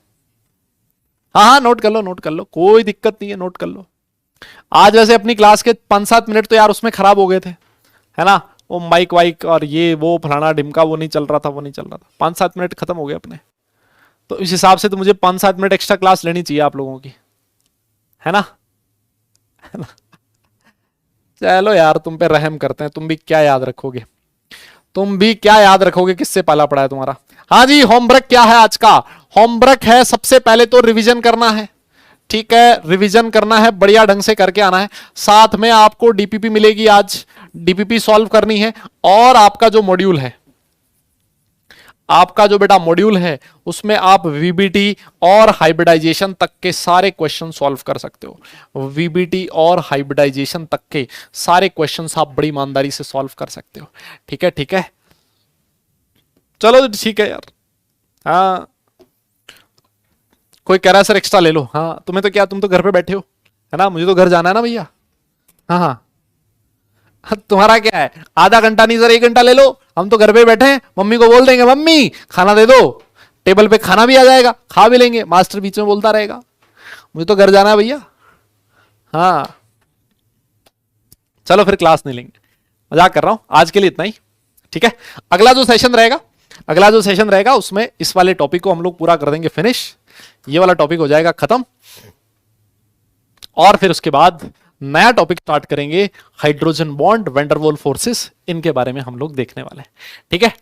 हाँ हाँ, नोट कर लो, नोट कर लो, कोई दिक्कत नहीं है, नोट कर लो। आज वैसे अपनी क्लास के 5-7 मिनट तो यार उसमें खराब हो गए थे, है ना, वो माइक वाइक और ये वो फलाना ढिमका, वो नहीं चल रहा था, वो नहीं चल रहा था। 5-7 मिनट खत्म हो गए अपने, तो इस हिसाब से तो मुझे 5-7 मिनट एक्स्ट्रा क्लास लेनी चाहिए आप लोगों की, है ना, है ना। चलो यार, तुम पे रहम करते हैं, तुम भी क्या याद रखोगे, तुम भी क्या याद रखोगे, किससे पाला पड़ा है तुम्हारा। हाँ जी, होमवर्क क्या है आज का? होमवर्क है सबसे पहले तो रिवीजन करना है, ठीक है, रिवीजन करना है, बढ़िया ढंग से करके आना है। साथ में आपको डीपीपी मिलेगी आज, डीपीपी सॉल्व करनी है, और आपका जो मॉड्यूल है, आपका जो बेटा मॉड्यूल है, उसमें आप वीबीटी और हाइब्रिडाइजेशन तक के सारे क्वेश्चन सॉल्व कर सकते हो। वीबीटी और हाइब्रिडाइजेशन तक के सारे क्वेश्चन आप बड़ी ईमानदारी से सॉल्व कर सकते हो। ठीक है ठीक है, चलो ठीक है यार। हाँ, कोई कह रहा है सर एक्स्ट्रा ले लो, हाँ तुम्हें तो क्या, तुम तो घर पे बैठे हो, है ना, मुझे तो घर जाना है ना भैया। हाँ हाँ, तुम्हारा क्या है, आधा घंटा नहीं सर 1 घंटा ले लो, हम तो घर पे बैठे हैं, मम्मी को बोल देंगे मम्मी खाना दे दो, टेबल पे खाना भी आ जाएगा, खा भी लेंगे, मास्टर बीच में बोलता रहेगा, मुझे तो घर जाना है भैया। हाँ चलो फिर क्लास नहीं लेंगे, मजाक कर रहा हूं, आज के लिए इतना ही। ठीक है, अगला जो सेशन रहेगा, अगला जो सेशन रहेगा उसमें इस वाले टॉपिक को हम लोग पूरा कर देंगे फिनिश, ये वाला टॉपिक हो जाएगा खत्म, और फिर उसके बाद नया टॉपिक स्टार्ट करेंगे, हाइड्रोजन बॉन्ड, वैंडरवॉल फोर्सेस, इनके बारे में हम लोग देखने वाले हैं। ठीक है,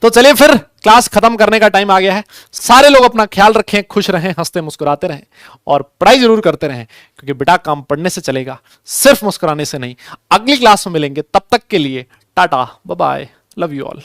तो चलिए फिर क्लास खत्म करने का टाइम आ गया है। सारे लोग अपना ख्याल रखें, खुश रहें, हंसते मुस्कुराते रहें, और पढ़ाई जरूर करते रहें, क्योंकि बेटा काम पढ़ने से चलेगा, सिर्फ मुस्कुराने से नहीं। अगली क्लास में मिलेंगे, तब तक के लिए tata bye bye, love you all.